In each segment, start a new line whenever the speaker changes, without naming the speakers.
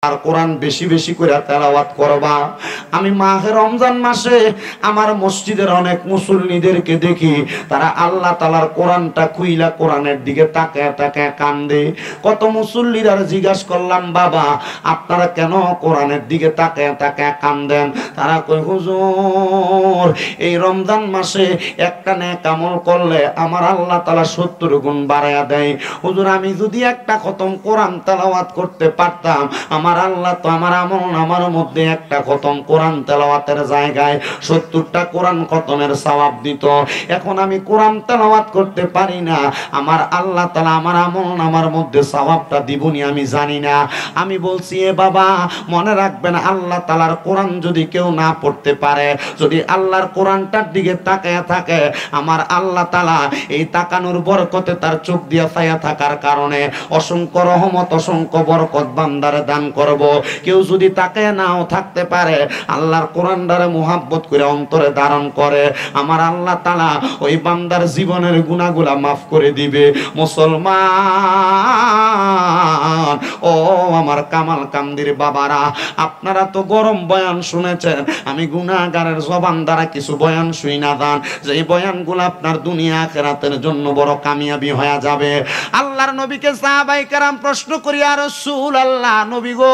আর কোরআন বেশি বেশি করে তেলাওয়াত করবা। আমি মাহে রমজান মাসে আমার মসজিদের অনেক মুসল্লিদেরকে দেখি তারা আল্লাহ তাআলার কোরআনটা খুইলা কোরআনের দিকে তাকায় তাকায় কান্দে। কত মুসল্লিরা জিজ্ঞাসা করলাম, বাবা আপনারা কেন কোরআনের দিকে তাকায় তাকায় কান্দেন? তারা কয়, হুজুর এই রমজান মাসে একটা নেক আমল করলে আমার আল্লাহ তাআলা 70 গুণ বাড়ায়া দেয়। হুজুর আমি যদি একটা খতম কোরআন তেলাওয়াত করতে পারতাম, আমার আল্লাহ তো আমার আমল নামার মধ্যে একটা খতম কোরআন তেলাওয়াতের জায়গায় 70টা কোরআন খতমের সওয়াব দিত। এখন আমি কোরআন তেলাওয়াত করতে পারি না, আমার আল্লাহ তাআলা আমার আমল নামার মধ্যে সওয়াবটা দিবনি আমি জানি না। আমি বলছি, এ বাবা মনে রাখবেন, আল্লাহ তাআলার কোরআন যদি কেউ না পড়তে পারে, যদি আল্লাহর কোরআনটার দিকে তাকায়া থাকে, আমার আল্লাহ তাআলা এই তাকানোর বরকতে তার চোখ দিয়া ছায়া থাকার কারণে অসংখ্য রহমত অসংখ্য বরকত বান্দারে দান করব। কেউ যদি তাকায় নাও থাকতে পারে, আল্লাহর কোরআনটারে মুহাব্বত করে অন্তরে ধারণ করে, আমার আল্লাহ তাআলা ওই বান্দার জীবনের গুনাহগুলা মাফ করে দিবে। মুসলমান ও আমার কামাল কামদির বাবারা, আপনারা তো গরম বয়ান শুনেছেন, আমি গুনাহগারের জবান দ্বারা কিছু বয়ান শুই না দান, যে এই বয়ানগুলো আপনার দুনিয়া আখিরাতের জন্য বড় কামিয়াবি হয়ে যাবে। আল্লাহর নবীকে সাহাবায়ে কেরাম প্রশ্ন করি, ইয়া রাসূলুল্লাহ, নবী গো,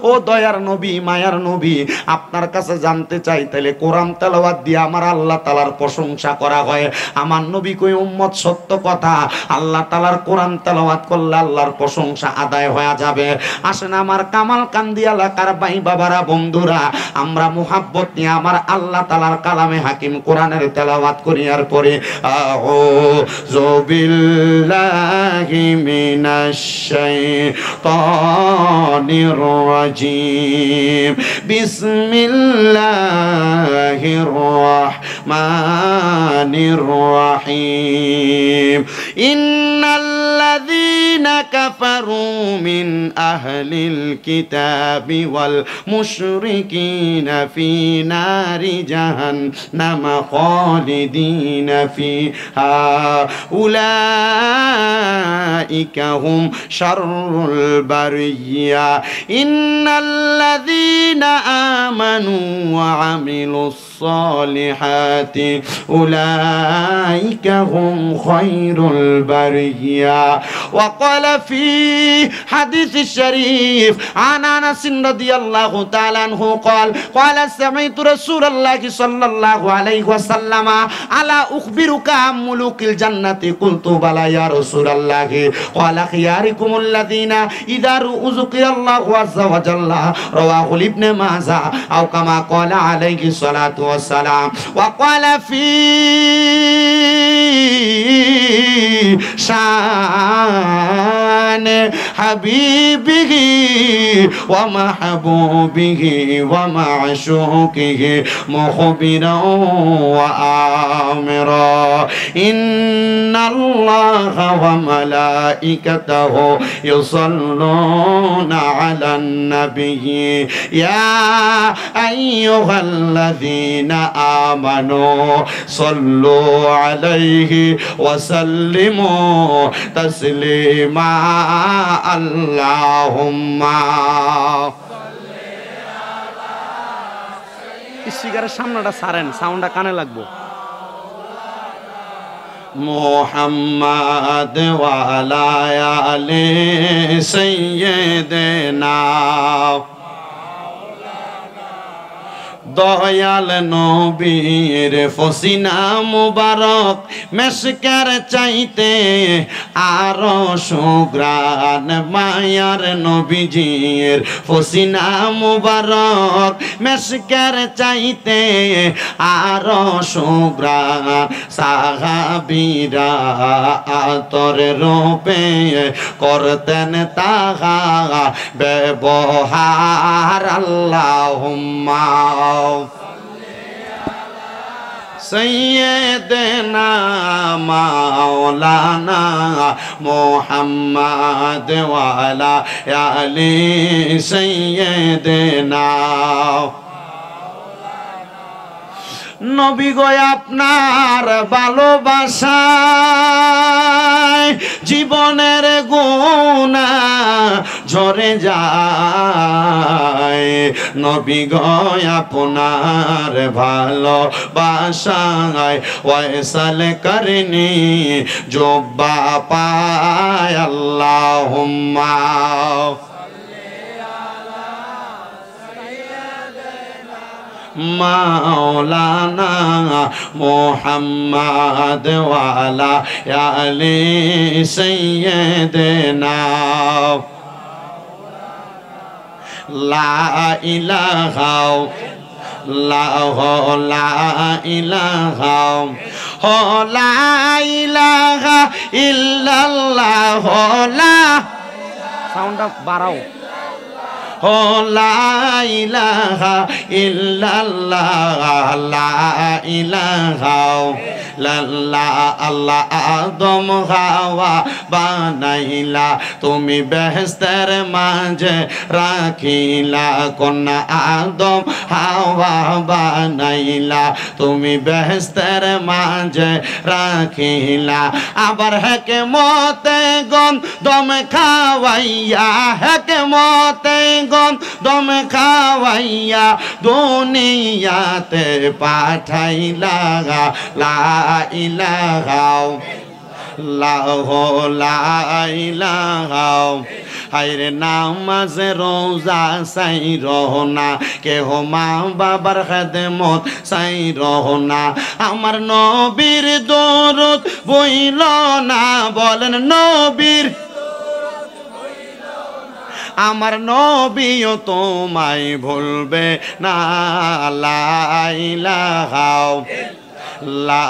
ও দয়ার নবী মায়ার নবী, আপনার কাছে জানতে চাই তাহলে কোরআন তেলাওয়াত দিয়ে আমার আল্লাহ তাআলার প্রশংসা করা হয়? আমার নবী কই, উম্মত সত্য কথা, আল্লাহ তাআলার কোরআন তেলাওয়াত করলে আল্লাহর প্রশংসা আদায় হয়ে যাবে। আসেন আমার কামাল কান্দি এলাকার ভাই বাবারা বন্ধুরা, আমরা মুহাব্বত নিয়ে আমার আল্লাহ তাআলার কালামে হাকিম কোরআনের তেলাওয়াত করি। আর পরে আউযু বিল্লাহি মিনাশ শাইতানির রাজিম, বিসমিল্লাহির রাহমানির রাহিম। ইন্নাল্লাযীনা কাফারু মিন আহলিল কিতাবি ওয়াল মুশরিকিনা ফি নারি জাহান্নাম খালিদিনা ফিহা উলাইকা হুম শাররুল বারিয়া। ইন্নাল্লাযীনা আমানু ওয়া আমিলুস সালিহাতি উলাইকা হুম খায়রুল বারিয়া। ওয়া ক্বালা ফি হাদিসিশ শরীফ আন আনাস রাদিয়াল্লাহু তাআলা আনহু ক্বালা সামি'তু রাসূলুল্লাহি সাল্লাল্লাহু আলাইহি ওয়াসাল্লাম আলা উখবিরুকা মুলুকিল জান্নাতি কুলতু বালা ইয়া রাসূলুল্লাহি ক্বালা খিয়ারুকুমুল্লাযীনা ইযা যুকিরাল্লাহু আযজা ওয়া জাল্লা। রাওয়াহু ইবনে মাজাহ আও কামা ক্বালা আলাইহি সালাতু ওয়াসসালাম। ওয়া ক্বালা ফি শান হাবিবিহি ওয়া মাহবুবিহি ওয়া মা'শুকিহি মুখবিরা ওয়া আমিরা। ইন্নাল্লাহা ওয়া মালাইকাতাহু ইউসাল্লুনা আলান নাবিয়্যি ইয়া আইয়ুহাল্লাযীনা আমানু সাল্লু আলাইহি ওয়া সাল্লিমু তাসলিমা। আল্লাহুম্মা স্পিকারের সামনেটা সারেন, সাউন্ডটা কানে লাগবো। মুহাম্মাদ ওয়া আলা আলি সাইয়্যিদিনা। দয়াল নবীর ফসিনা মুবারক মেশকের চাইতে আরো সুগ্রান। মায়ার নবীজির ফসিনা মুবারক মেশকের চাইতে আরো সুগ্রান। সাহাবীরা আতর রূপে করতেন তাহা ব্যবহার। আল্লাহুম্মা সৈয়দনা মাওলানা মুহাম্মদ ওয়া আলা আলি সৈয়দনা। নবী গো আপনার ভালোবাসায় জীবনের গুনাহ ঝরে যায় নবী গো আপনার ভালোবাসায় ওয়াসাল করনি জুব্বা পায় আল্লাহুম্মা মাওলানা মুহাম্মদ ওয়ালা আলি সাইয়্যিদিনা লা ইলাহা লা ইলাহা লা ইলাহা ইল্লাল্লাহ লা সাউন্ডটা বাড়াও লা ইলাহা ইল্লাল্লাহ লা ইলাহা ইল্লাল্লাহ আল্লাহ আদম হাওয়া বানাইলা তুমি বেহেশতের মাঝে রাখিলা কন্যা আদম হাওয়া বানাইলা তুমি বেহেশতের মাঝে রাখিলা আবার হেকেমতে গম খাওয়াইয়া হেকেমতে দম খাওয়াইয়া দুনিয়াতে পাঠাইলা লা ইলাহা লা ইলাহা হায়রে নামাজে রোজা সাই রহনা কেহ মা বাবার খেদমত সাই রহনা আমার নবীর দরুদ বইল না বলেন নবীর আমার নবীও তোমায় ভুলবে না লা ইলাহা লা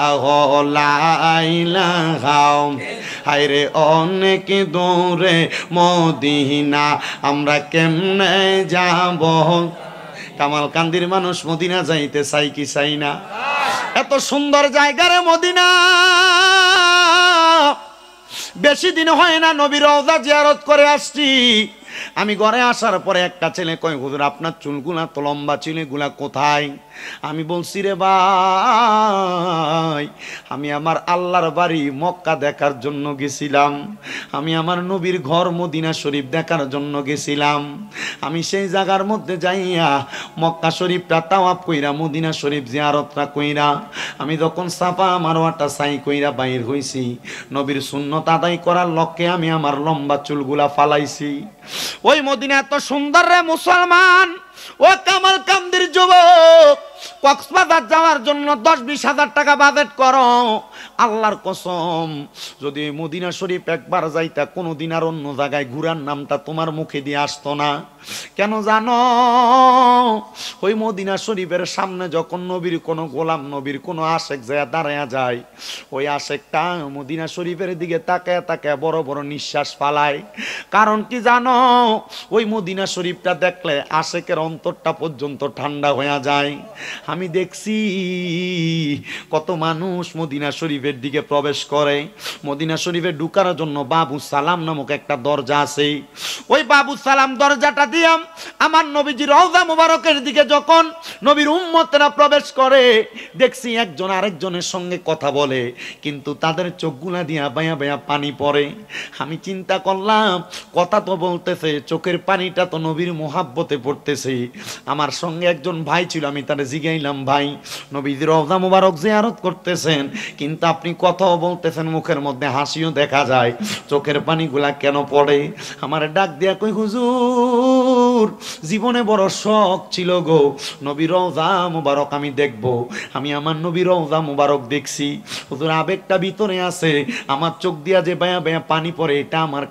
ইলাহা হায়রে অনেক দূরে মদিনা আমরা কেমনে যাব কামালকান্দির মানুষ মদিনা যাইতে চাই কি চাই না এত সুন্দর জায়গারে মদিনা বেশি দিন হয় না নবীর রওজা জিয়ারত করে আসছি আমি ঘরে আসার পরে একটা ছেলে কয় হুজুর আপনার চুলগুলা তো লম্বা চুলগুলা কোথায় আমি বলছি রে ভাই আমি আমার আল্লাহর বাড়ি মক্কা দেখার জন্য গেছিলাম আমি আমার নবীর ঘর মদিনা শরীফ দেখার জন্য গেছিলাম আমি সেই জায়গার মধ্যে যাইয়া মক্কা শরীফটা তাওয়াফ কইরা মদিনা শরীফ জিয়ারতটা কইরা আমি যখন সাফা মারওয়াটা সাই কইরা বাইর হইছি নবীর সুন্নত আদায় করার লক্ষ্যে আমি আমার লম্বা চুলগুলা ফালাইছি ওই মদিনা এত সুন্দর রে মুসলমান ও কামালকান্দির যুবক কক্সবাজার যাওয়ার জন্য 10-20 হাজার টাকা বাজেট করো আল্লাহর কসম যদি মদিনা শরীফ একবার যাইতা কোনোদিন আর অন্য জায়গায় ঘুরার নামটা তোমার মুখে দিয়ে আসতো না কেন জানো ওই মদিনা শরীফের সামনে যখন নবীর কোনো গোলাম নবীর কোনো আশেক যায় দাঁড়ায়া যায় ওই আশেকটা মদিনা শরীফের দিকে তাকায় তাকায় বড় বড় নিঃশ্বাস ফালায় কারণ কি জানো ওই মদিনা শরীফটা দেখলে আশেকের অন্তরটা পর্যন্ত ঠান্ডা হয়ে যায় আমি দেখছি কত মানুষ মদিনা শরীফের দিকে প্রবেশ করে মদিনা শরীফে ঢুকার জন্য বাবু সালাম নামক একটা দরজা আছে ওই বাবু সালাম দরজাটা দিয়াম আমার নবীজি রওজা মুবারকের দিকে যখন নবীর উম্মতেরা প্রবেশ করে দেখছি একজন আরেকজনের সঙ্গে কথা বলে কিন্তু তাদের চোখগুলা দিয়া বায়া বায়া পানি পড়ে আমি চিন্তা করলাম কথা তো বলতেছে চোখের পানিটা তো নবীর মোহাব্বতে পড়তেছে আমার সঙ্গে একজন ভাই ছিল আমি তারে জিগাইলাম ভাই নবীজি রওজা মুবারক জিয়ারত করতেছেন কিন্তু আপনি কথাও বলতেছেন মুখের মধ্যে হাসিও দেখা যায় চোখের পানিগুলা কেন পড়ে আমার ডাক দিয়া কই হুজুর জীবনে বড় শখ ছিল গো নবী রওজা মুবারক আমি দেখব আমি আমার নবী রওজা মুবারক দেখছি হুজুর আবেগটা ভিতরে আছে আমার চোখ দিয়া যে বায়া বায়া পানি পড়ে এটা আমার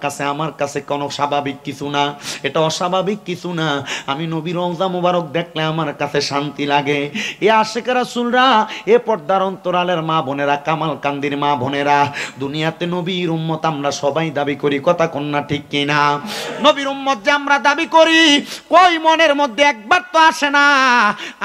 কাছে কোনো স্বাভাবিক কিছু না এটা অস্বাভাবিক কিছু না আমি নবী রওজা মুবারক দেখলে আমার কাছে শান্তি লাগে এ আশিক রাসূলরা এ পর্দার অন্তরালের মা বোনেরা কামালকান্দির মা বোনেরা দুনিয়াতে নবীর উম্মত আমরা সবাই দাবি করি কথা কন্যা ঠিক কিনা নবীর উম্মত যে আমরা দাবি করি কই মনের মধ্যে একবার তো আসে না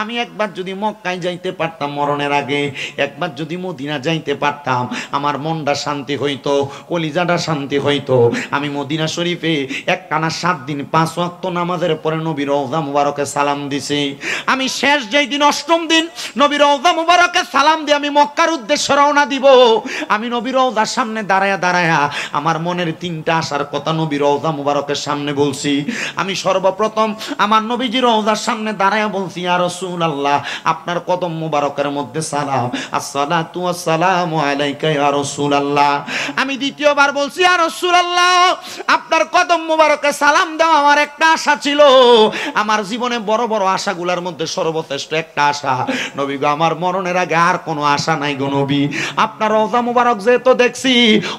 আমি একবার যদি মক্কায় যাইতে পারতাম মরণের আগে, একবার যদি মদিনা যাইতে পারতাম আমার মনটা শান্তি হইতো, কলিজাটা শান্তি হইতো। আমি মদিনা শরীফে একটানা 7 দিন 5 ওয়াক্ত নামাজের পরে নবীর রওজা মুবারকে সালাম দিছি। আমি শেষ যেই দিন 8ম দিন নবীর রওজা মুবারকে সালাম দিয়ে আমি মক্কার উদ্দেশ্যে রওনা দিব। আমি নবীর রওজার সামনে দাঁড়ায়া দাঁড়ায়া আমার মনের 3টা আশার কথা নবীর রওজা মুবারকের সামনে বলছি। আমি সর্বপ্রথম আমার নবীজির রওজার সামনে দাঁড়ায়া বলছি, ইয়া রাসূলুল্লাহ আপনার কদম মুবারকের মধ্যে সালাম, আসসালাতু ওয়াসসালামু আলাইকা ইয়া রাসূলুল্লাহ। আমি দ্বিতীয়বার বলছি, ইয়া রাসূলুল্লাহ আপনার কদম মুবারকে সালাম দেওয়া আমার একটা আশা ছিল। আমার জীবনে বড় বড় আশাগুলোর মধ্যে সর্বশ্রেষ্ঠ একটা আশা, নবী গো আমার মরণের আগে আর কোনো আশা নাই গো নবী। আপনার রওজা মুবারক যেহেতু দেখছি,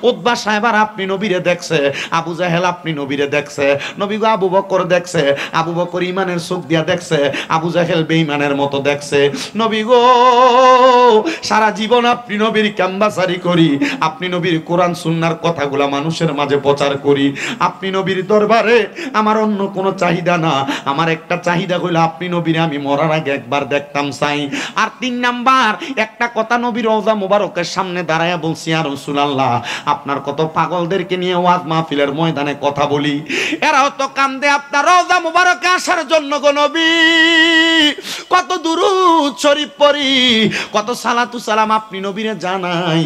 উতবা সাহেব আর আপনি নবীরে দেখছে, আবু জাহেল আপনি নবীরে দেখছে, নবী গো আবু বকর দেখছে, আবু বকর ইমানের চোখ দিয়া দেখছে, আবু জাহেল বেঈমানের মতো দেখছে। নবী গো সারা জীবন আপনি নবীর ক্যাম্বাসারি করি, আপনি নবীর কোরআন সুন্নাহর কথাগুলা মানুষের মাঝে প্রচার করি, আপনি নবীর দরবারে আমার অন্য কোনো চাহিদা না, আমার একটা চাহিদা হইলো আপনি নবীরে আমি মরার আগে একবার দেখতাম চাই। আর 3 নাম্বার একটা কথা নবীর রওজা মুবারকের সামনে দাঁড়ায়া বলছি, ইয়া রাসূলুল্লাহ আপনার কত পাগলদেরকে নিয়ে ওয়াজ মাহফিলের ময়দানে কথা বলি, এরাও তো কান্দে আপনার রওজা মুবারকে আসার জন্য গো নবী। কত দুরূদ শরীফ পড়ি, কত সালাতু সালাম আপনি নবীরে জানাই,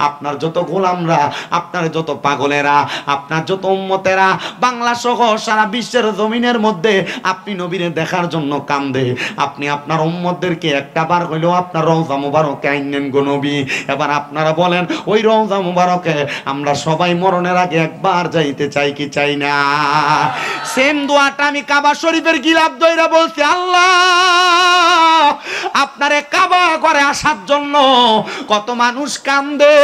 আপনার যত গোলামরা, আপনার যত পাগলেরা, আপনার যত উম্মতেরা বাংলা সহ সারা বিশ্বের জমিনের মধ্যে আপনি নবীরে দেখার জন্য কান্দে। আপনি আপনার উম্মতদেরকে একটা বার হইলেও আপনার রওজা মুবারকে আইনেন গো নবী। এবার আপনারা বলেন ওই রওজা মুবারকে আমরা সবাই মরণের আগে একবার যাইতে চাই কি চাই না? সেম দোয়াটা আমি কাবা শরীফের গিলাফ দইরা বলছি, আল্লাহ আপনারে কাবা করে আসার জন্য কত মানুষ কান্দে।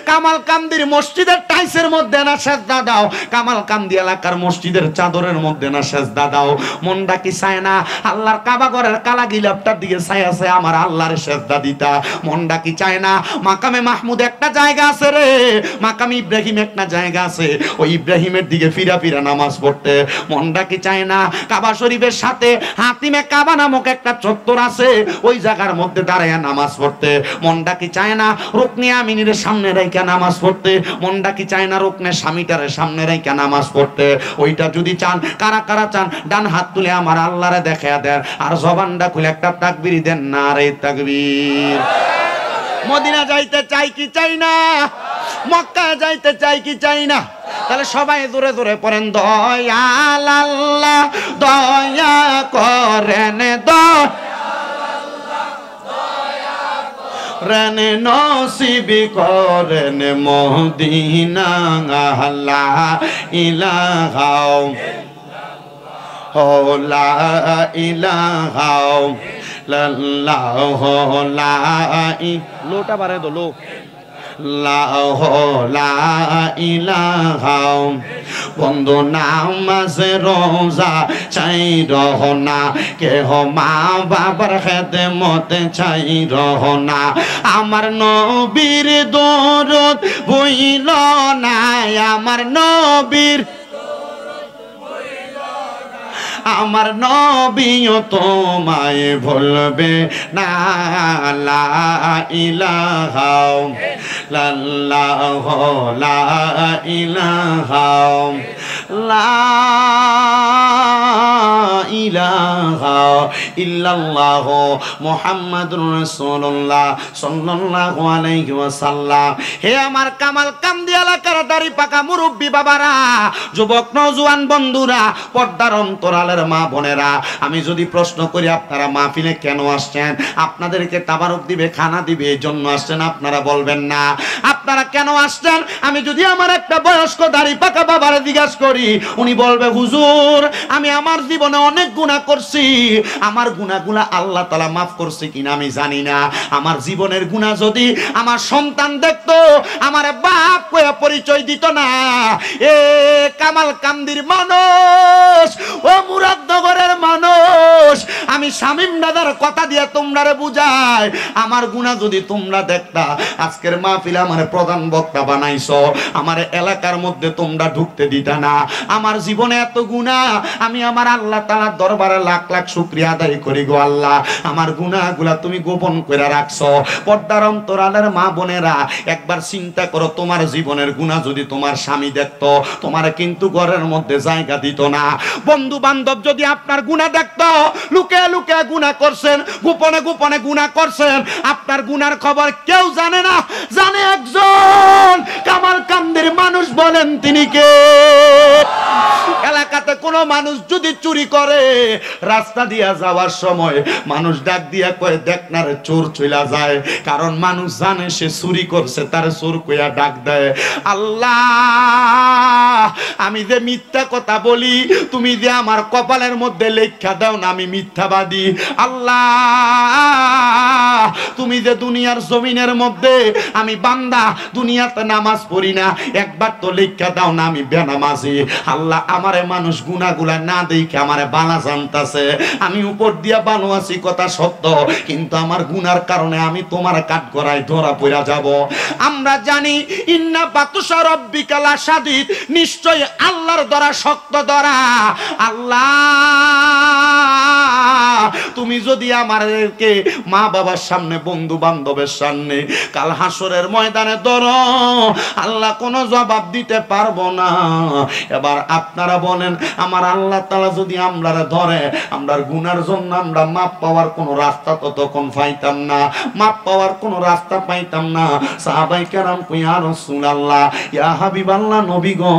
কামাল কান্দির মসজিদের টাইসের মধ্যে না সেজদা দাও, কামাল কান্দি এলাকার মসজিদের চাদরের মধ্যে না সেজদা দাও। মনটা কি চায় না আল্লাহর কাবা ঘরের কালা গিলাফটার দিকে চাই আছে আমার আল্লাহর সেজদা দিতা? মনটা কি চায় না মাকামে মাহমুদ একটা জায়গা আছে রে, মাকামে ইব্রাহিম একটা জায়গা আছে, ওই ইব্রাহিমের দিকে ফিরা ফিরা নামাজ পড়তে? মনটা কি চায় না কাবা শরীফের সাথে হাতিমে কাবা নামক একটা চত্বর আছে, ওই জায়গার মধ্যে দাঁড়ায় নামাজ পড়তে? মনটা কি চায় না রুকনে আমিনের সামনে রাইখা নামাজ পড়তে? মনটা কি চায় না রুকনে স্বামীটারে সামনে রাইখা নামাজ পড়তে? ওইটা যদি চান, কারা কারা চান ডান হাত তুলে আমার আল্লাহরে দেখায়া দেন, আর জবানটা খুলে একটা তাকবীর দেন, নারে তাকবীর। মদিনা যাইতে চাই কি চাই না? মক্কা যাইতে চাই কি চাই না? তাহলে সবাই জোরে জোরে পড়েন, দয়াল আল্লাহ দয়া করেন, দয়াল নসিব করেন মদিনা, লা ইলাহা লা ইলাহা ইল্লাল্লাহ, লোটা বারে দো লো, লা ইলাহা। বন্ধু নামাজ রোজা চাই রহনা, কেহ মা বাবার খেদমত চাই রহনা, আমার নবীর দরদ ভুইল না, আমার নবীর, আমার নবীও তোমায় ভুলবে না, লা ইলাহা ইল্লাল্লাহ, লা ইলাহা লা ইলাহা ইল্লাল্লাহ মুহাম্মাদুর রাসূলুল্লাহ সাল্লাল্লাহু আলাইহি ওয়াসাল্লাম। হে আমার কামাল কান্দি এলাকার দাড়ি পাকা মুরব্বি বাবারা, যুবক নওজোয়ান বন্ধুরা, পর্দার অন্তরালের মা বোনেরা, আমি যদি প্রশ্ন করি আপনারা মাহফিলে কেন আসছেন? আপনাদেরকে তাবারক দিবে, খানা দিবে, এই জন্য আসছেন? আপনারা বলবেন না। আপনারা কেন আসছেন? আমি যদি আমার একটা বয়স্ক দাড়ি পাকা বাবারে জিজ্ঞাসা করি, উনি বলবে হুজুর আমি আমার জীবনে অনেক গুনাহ করছি, আমার গুনাহগুলো আল্লাহ তাআলা মাফ করছে কিনা আমি জানি না। আমার জীবনের গুনাহ যদি আমার সন্তান দেখতো, আমার বাপ কয়ে পরিচয় দিত না। এ কামাল কান্দির মানুষ, ও মুরাদনগরের মানুষ, আমি আমি শামীম দাদার কথা দিয়ে তোমরারে বুঝাই, আমার গুনাহ যদি তোমরা দেখতা, আজকের মাহফিলে আমার প্রধান বক্তা বানাইছো, আমার এলাকার মধ্যে তোমরা ঢুকতে দিতা না। আমার জীবনে এত গুনাহ, আমি আমার আল্লাহ তাআলার দরবারে লাখ লাখ শুকরিয়া আদায় করি গো আল্লাহ, আমার গুনাহগুলা তুমি গোপন করে রাখছো। পর্দার অন্তরালের মা বোনেরা, একবার চিন্তা করো, তোমার জীবনের গুনাহ যদি তোমার স্বামী দেখতো, তোমার কিন্তু ঘরের মধ্যে জায়গা দিত না। বন্ধু বান্ধব যদি আপনার গুনাহ দেখতো, লুকে লুকে গুনাহ করছেন, গোপনে গোপনে গুনাহ করছেন, আপনার গুনার খবর কেউ জানে না, জানে একজন কামারকান্দির মানুষ। বলেন তিনি কে? এলাকাতে কোনো মানুষ যদি চুরি করে, রাস্তা দিয়া যাওয়ার সময় মানুষ ডাক দিয়া কয়, দেখ না রে চোর চইলা যায়, কারণ মানুষ জানে সে চুরি করছে, তার চোর কইয়া ডাক দেয়। আল্লাহ, আমি যে মিথ্যা কথা বলি, তুমি যে আমার কপালের মধ্যে লেখা দাও না আমি মিথ্যাবাদী। আল্লাহ, তুমি যে দুনিয়ার জমিনের মধ্যে আমি বান্দা, দুনিয়াতে নামাজ পড়ি না, একবার তো লেখা দাও না আমি বেনামাজি। আল্লাহ, আমারে মানুষ গুনাহগুলা না দেখে আমারে বালা জানতাছে, আমি উপর দিয়া বানো আছি কথা সত্য, কিন্তু আমার গুনার কারণে আমি তোমার কাঠগড়ায় ধরা পড়া যাব। আমরা জানি ইন্না বাতুশা রাব্বিকা লাশাদীদ, নিশ্চয় আল্লাহর ধরা শক্ত ধরা। আল্লাহ, তুমি যদি আমাদেরকে মা বাবার সামনে, বন্ধু বান্ধবের সামনে, কাল হাসরের ময়দানে ধরো, আল্লাহ কোনো জবাব দিতে পারবো না। এবার আপনারা বলেন, আমার আল্লাহ তাআলা যদি আমরারে ধরে, আমরার গুনার জন্য আমরা মাপ পাওয়ার কোনো রাস্তা তো তখন পাইতাম না, মাপ পাওয়ার কোনো রাস্তা পাইতাম না। সাহাবায়ে কেরাম কই, ইয়া রাসূলুল্লাহ, ইয়া হাবিবাল্লাহ, নবী গো,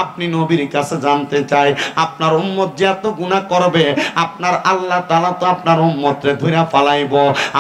আপনি নবীর কাছে জানতে চাই, আপনার উম্মত যে এত গুনাহ করবে, আপনার আল্লাহ তাআলা তো আপনার উম্মতরে ধইরা ফালাইব,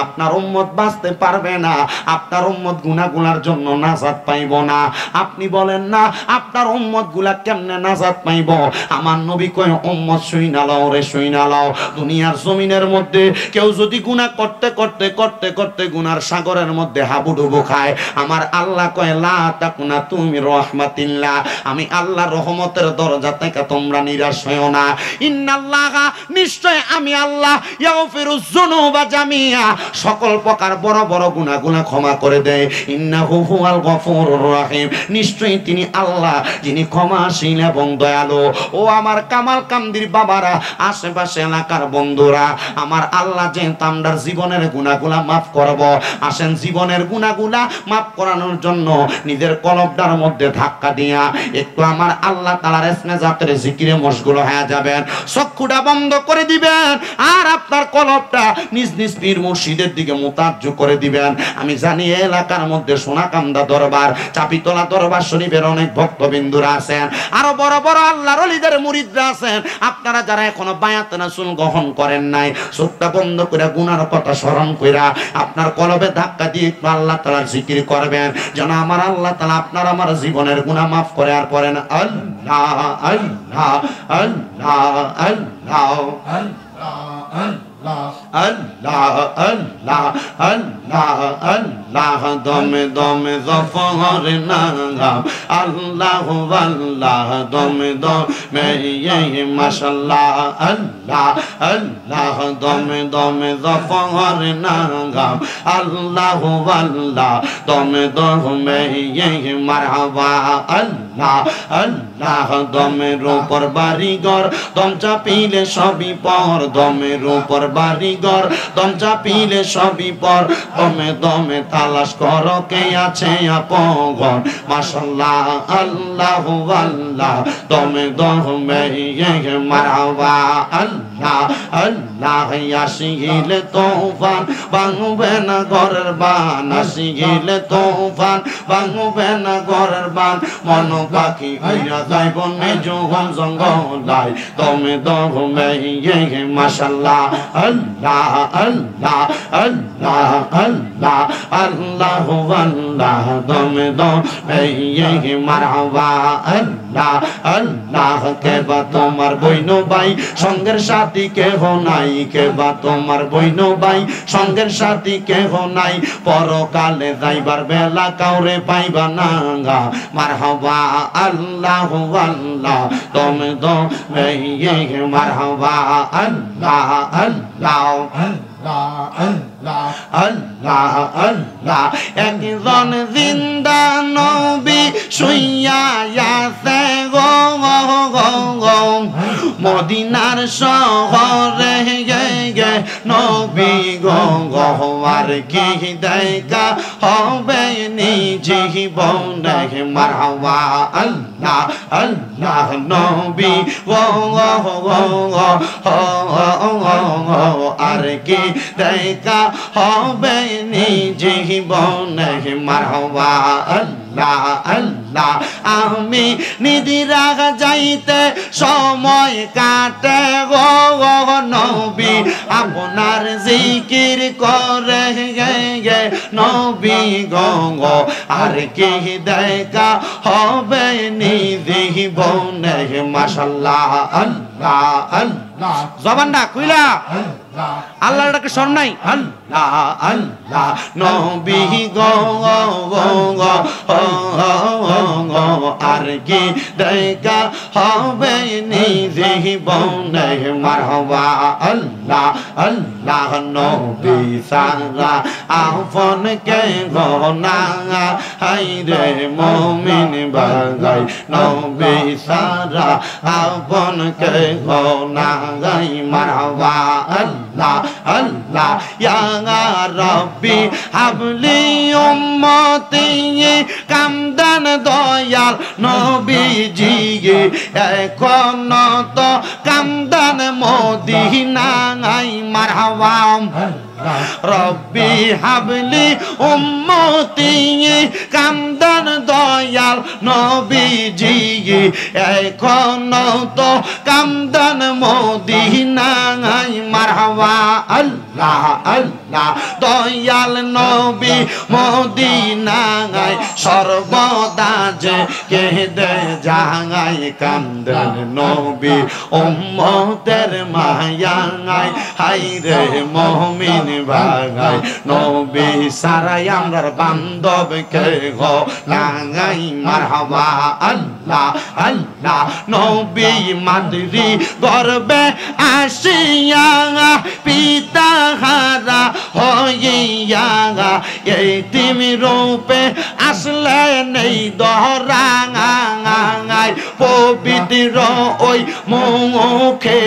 আপনার উম্মত বাঁচতে পারবে না, আপনার উম্মত গুনাহগুলোর জন্য নাজাত পাইব না। আপনি বলেন না, আপনার উম্মত গুলা কেমনে নাজাত পাইব? আমার নবী কয়, উম্মত শুইনা লও রে, শুইনা লও, দুনিয়ার জমিনের মধ্যে কেউ যদি গুনাহ করতে করতে করতে করতে গুনার সাগরের মধ্যে হাবুডুবু খায়, আমার আল্লাহ কয়, লা তাকুনা তুমি রাহমাতিল্লাহ, আমি আল্লাহ রহমতের দরজা থেকে তোমরা নিরাশ হইও না। ইন্নাল্লাহা, নিশ্চয় আমি আল্লাহ, ইয়াগফিরুয যুনুবা জামিআ, সকল প্রকার বড় বড় গুনাহগুলো ক্ষমা করে দেয়। ইন্নাহু হুয়াল গফুরুর রহিম, নিশ্চয়ই তিনি আল্লাহ যিনি ক্ষমাশীল এবং দয়ালু। ও আমার কামালকান্দির বাবারা, আশেপাশে এলাকার বন্ধুরা, আমার আল্লাহ যে তামদার জীবনের গুনাহগুলা মাফ করব, আসেন জীবনের গুনাহগুলা মাফ করানোর জন্য নিজের কলবটার মধ্যে ধাক্কা দিয়া একটু আমার আল্লাহ তাআলার ইসমে জাতের জিকিরে মশগুল হয়ে যাবেন, চক্ষুটা বন্ধ করে দিবেন, আর আপনার কলবটা নিজ নিজ পীর মুর্শিদের দিকে মুতাজ্জু করে দিবেন। আমি জানি এলাকার মধ্যে সোনাকান্দা দরবার, চাপিতলা দরবার শরীফের অনেক ভক্তবিন্দুরা আছেন, আরো বড় বড় আল্লাহর ওলিদের মুরিদরা আছেন। আপনারা যারা এখনো বায়াত রাসূল গ্রহণ করেন নাই, চোখটা বন্ধ করে গুনার কথা স্মরণ কইরা আপনার কলবে ধাক্কা দিয়ে একটু আল্লাহ তাআলার জিকির করবেন, যেন আমার আল্লাহ তাআলা আপনার আমার জীবনের গুনাহ মাফ করে। আর পড়েন, আল্লাহ আল্লাহ আল্লাহ আল্লাহ আল্লাহ আল্লাহ আল্লাহ আল্লাহ আল্লাহ, দমে দমে জফর নাম, আল্লাহ আল্লাহ, দমে দমে মাশাআল্লাহ, আল্লাহ আল্লাহ, দমে দমে জফর নাম, আল্লাহ আল্লাহ, দমে দমে মারহাবা, আল্লাহ আল্লাহ, দমের উপর বাড়িঘর, দম চাপিলে সবই পর, দমের উপর বাড়িঘর, দম চাপিলে সবই পর, দমে দমে তালাশ করো কে আছে আপন, মাশাআল্লাহ আল্লাহ আল্লাহ, দমে দমে মারহাবা, আল্লাহ আল্লাহ, আসিলে তুফান ভাঙবে না ঘরের বান, আসিলে তুফান ভাঙবে না ঘরের বান, মন পাখি হইয়া যাইব নিজ জঙ্গলায়, দমে দমে মাশাআল্লাহ, আল্লাহ আল্লাহ আল্লাহ আল্লাহ আল্লাহ আল্লাহ, দমে দমে মারহাবা, আল্লাহ আল্লাহ আল্লাহ কে বা তোমার বইনো ভাই সঙ্গের সাথী কেহ নাই কে বা তোমার বইনো ভাই সঙ্গের সাথী কেহ নাই পরকালে যাইবার বেলা কাউরে পাইবা না মারহাবা আল্লাহ আল্লাহ তুমি তো মারহাবা আল্লাহ আল্লাহ আল্লাহ আল্লাহ আল্লাহ একজন জিন্দা নবী শুইয়া আছে গো মদিনার শহরে গে নবী গো আর কি দেখা হবে নিজে জীবনে মারহাবা আল্লাহ আল্লাহ নবী গো আর কি দেখা হবে নিজে জীবনে মারহাবা আল্লাহ আল্লাহ আমি নিদিরা যাইতে সময় কাটে গো নবী আপনার জিকির করে গে নবী গো আর কি দেখা হবে নিজে জীবনে মাশাআল্লাহ আল্লাহ আল্লাহ জবানটা কইলা আল্লাহর ডাকে শোন নাই আল্লাহ আল্লাহ নবী গো আর কি দেখা হবে নিজে জীবনে মারহাবা আল্লাহ আল্লাহ নবী সারা আপন কে গনা হাই রে মুমিন বাগাই নবী সারা আপন কে গনা গাই মারহাবা আল্লাহ আল্লাহ ইয়া রাব্বি হাবলি উম্মতি কামদান দয়াল নবীজি এখন তো কামদান মদিনায় মারহাবা রব্বি হাবলি উম্মতি কামদান দয়াল নবীজি এখন তো কামদান মদিনায় মারহাবা আল্লাহ আল্লাহ দয়াল নবী মদিনায় সর্বদা যে কেঁদে যায় কামদান নবী উম্মতের মায়ায় হাই রে মুমিন ভাগাই নবী সারাই আমরার বান্ধব কে গো লাগাই মারহাবা আল্লাহ আল্লাহ নবী মাতৃ গর্বে আসিয়া পিতা হারা হইয়া এতিম রূপে আসলে নেই দহরাঙায় পবিত্র ওই মুখে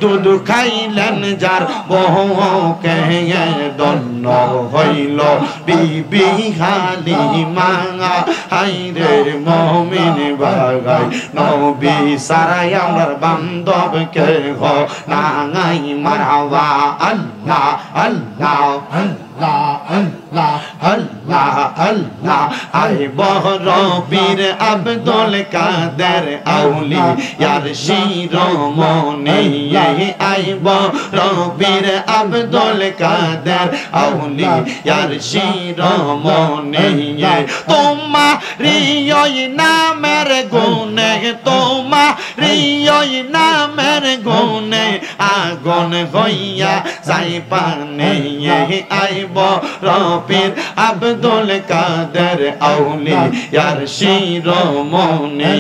দুধ খাইলেন যার বহুকে দন্ন হইল বিবি হালিমা হাই রে মুমিন ভাগাই নবী সারাই আমার বান্ধব কে গো নাঙাই মারহাবা আল্লাহ আল্লাহ আল্লাহ আল্লাহ আল্লাহ আল্লাহ আই বহরবীর আব্দুল কাদের আউলি ইয়ার শিরোমণি আই বহরবীর আব্দুল কাদের আউলি ইয়ার শিরোমণি তোমারি ওই নামের গুণে তোমারি ওই নামের গুণে আগুন হইয়া যাই পানে আইব রবির আব্দুল কাদের আউলি ইয়ার শিরোমণি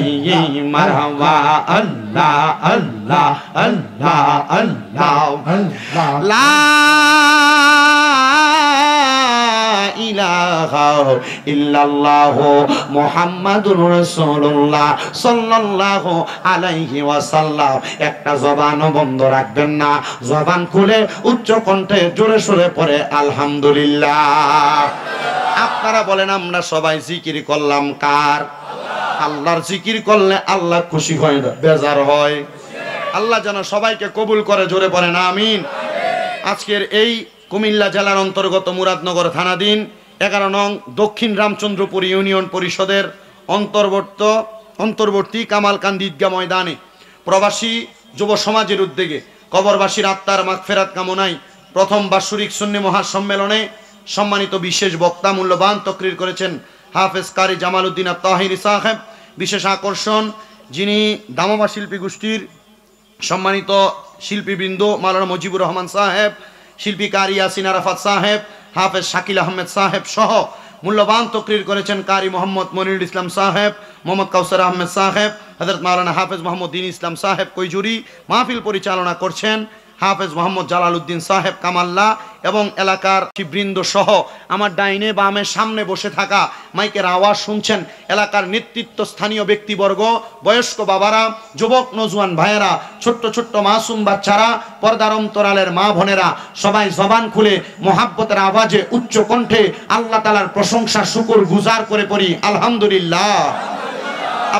মারহাবা আল্লাহ আল্লাহ আল্লাহ আল্লাহ লা ইলাহা ইল্লাল্লাহ মুহাম্মাদুর রাসূলুল্লাহ সাল্লাল্লাহু আলাইহি ওয়াসাল্লাম একটা জবানও বন্ধ রাখবেন না জবান খুলে উচ্চ কণ্ঠে জোরে সোরে পড়ে আলহামদুলিল্লাহ আপনারা বলেন আমরা সবাই জিকির করলাম কার আল্লাহর জিকির করলে আল্লাহ খুশি হয় না বেজার হয় আল্লাহ যেন সবাইকে কবুল করে জোরে পড়েন আমিন আজকের এই কুমিল্লা জেলার অন্তর্গত মুরাদনগর থানাধীন 11 নং দক্ষিণ রামচন্দ্রপুর ইউনিয়ন পরিষদের অন্তর্বর্তী কামালকান্দি ঈদগাহ ময়দানে প্রবাসী যুব সমাজের উদ্যোগে কবরবাসীর আত্মার মাগফিরাত কামনায় প্রথম বাৎসরিক সুন্নি মহাসম্মেলনে সম্মানিত বিশেষ বক্তা মূল্যবান তকরির করেছেন হাফেজ কারি জামালউদ্দিন আত-তাহিরি সাহেব বিশেষ আকর্ষণ যিনি দামামা শিল্পী গোষ্ঠীর সম্মানিত শিল্পীবৃন্দ মাওলানা মুজিবুর রহমান সাহেব, শিল্পী কারি ইয়াসিন আরাফাত সাহেব, হাফেজ শাকিল আহমেদ সাহেব সহ মূল্যবান তকরির করেছেন কারি মোহাম্মদ মনিরুল ইসলাম সাহেব, মোহাম্মদ কাউসার আহমেদ সাহেব, হযরত মাওলানা হাফেজ মোহাম্মদ দীন ইসলাম সাহেব কৈজুরি। মাহফিল পরিচালনা করছেন হাফেজ মোহাম্মদ জালালউদ্দিন সাহেব কামাল্লা এবং এলাকার বৃন্দ সহ আমার ডাইনে বামে সামনে বসে থাকা মাইকের আওয়াজ শুনছেন এলাকার নেতৃত্ব স্থানীয় ব্যক্তিবর্গ, বয়স্ক বাবারা, যুবক নজওয়ান ভাইয়েরা, ছোট্ট ছোট্ট মাসুম বাচ্চারা, পর্দার অন্তরালের মা বোনেরা, সবাই জবান খুলে মোহাব্বতের আওয়াজে উচ্চ কণ্ঠে আল্লাহ তাআলার প্রশংসা শুকর গুজার করে পড়ি আলহামদুলিল্লাহ।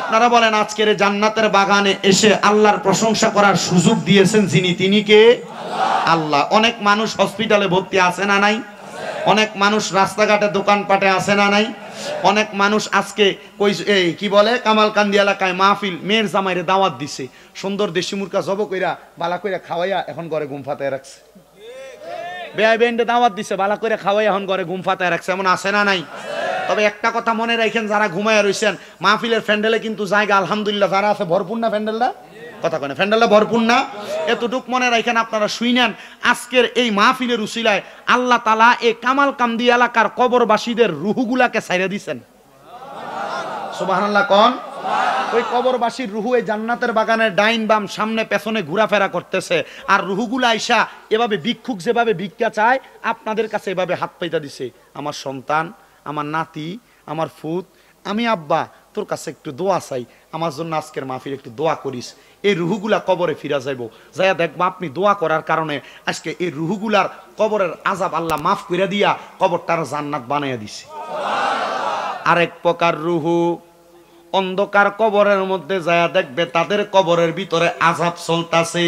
আপনারা বলেন আজকের জান্নাতের বাগানে এসে আল্লাহর প্রশংসা করার সুযোগ দিয়েছেন যিনি, তিনি কে? আল্লাহ। অনেক মানুষ হসপিটালে ভর্তি আছে না নাই? অনেক মানুষ রাস্তাঘাটে দোকানপাটে আছে না নাই? অনেক মানুষ আজকে এই কি বলে কামালকান্দি এলাকায় মাহফিল, মেয়ের জামাইরে দাওয়াত দিছে, সুন্দর দেশি মুরগা জব কইরা বালা কইরা খাওয়াইয়া এখন ঘরে ঘুম ফাতায় রাখছে। বেআই বেন্ডে দাওয়াত দিছে, বালা কইরা খাওয়াইয়া এখন ঘরে ঘুম ফাতায় রাখছে। এমন আছে না নাই? তবে একটা কথা মনে রাখেন, যারা ঘুমায়া রইছেন মাহফিলের প্যান্ডেলে কিন্তু জায়গা আলহামদুলিল্লাহ যারা আছে ভরপুর না? প্যান্ডেলটা কথা কয় না, প্যান্ডেলটা ভরপুর না? এতটুক মনে রাখেন, আপনারা শুনেন আজকের এই মাহফিলের উসিলায় আল্লাহ তাআলা এই কামালকান্দি এলাকার কবরবাসীদের রুহগুলাকে ছাইরা দিয়েছেন। সুবহানাল্লাহ কোন? ওই কবরবাসীর রুহু এই জান্নাতের বাগানের ডাইন বাম সামনে পেছনে ঘোরাফেরা করতেছে, আর রুহুগুলা আইসা এভাবে ভিক্ষুক যেভাবে ভিক্ষা চায় আপনাদের কাছে এভাবে হাত পাইতা দিছে, আমার সন্তান, আমার নাতি, আমার ফুত, আমি আব্বা তোর কাছে একটু দোয়া চাই, আমার জন্য আজকের মাহফিল একটু দোয়া করিস। এই রুহুগুলা কবরে ফিরা যাইব, যাইয়া দেখবো আপনি দোয়া করার কারণে আজকে এই রুহুগুলার কবরের আযাব আল্লাহ মাফ করে দিয়া কবরটার জান্নাত বানাইয়া দিছে। আরেক প্রকার রুহু অন্ধকার কবরের মধ্যে যায়া দেখবে তাদের কবরের ভিতরে আযাব চলতাছে,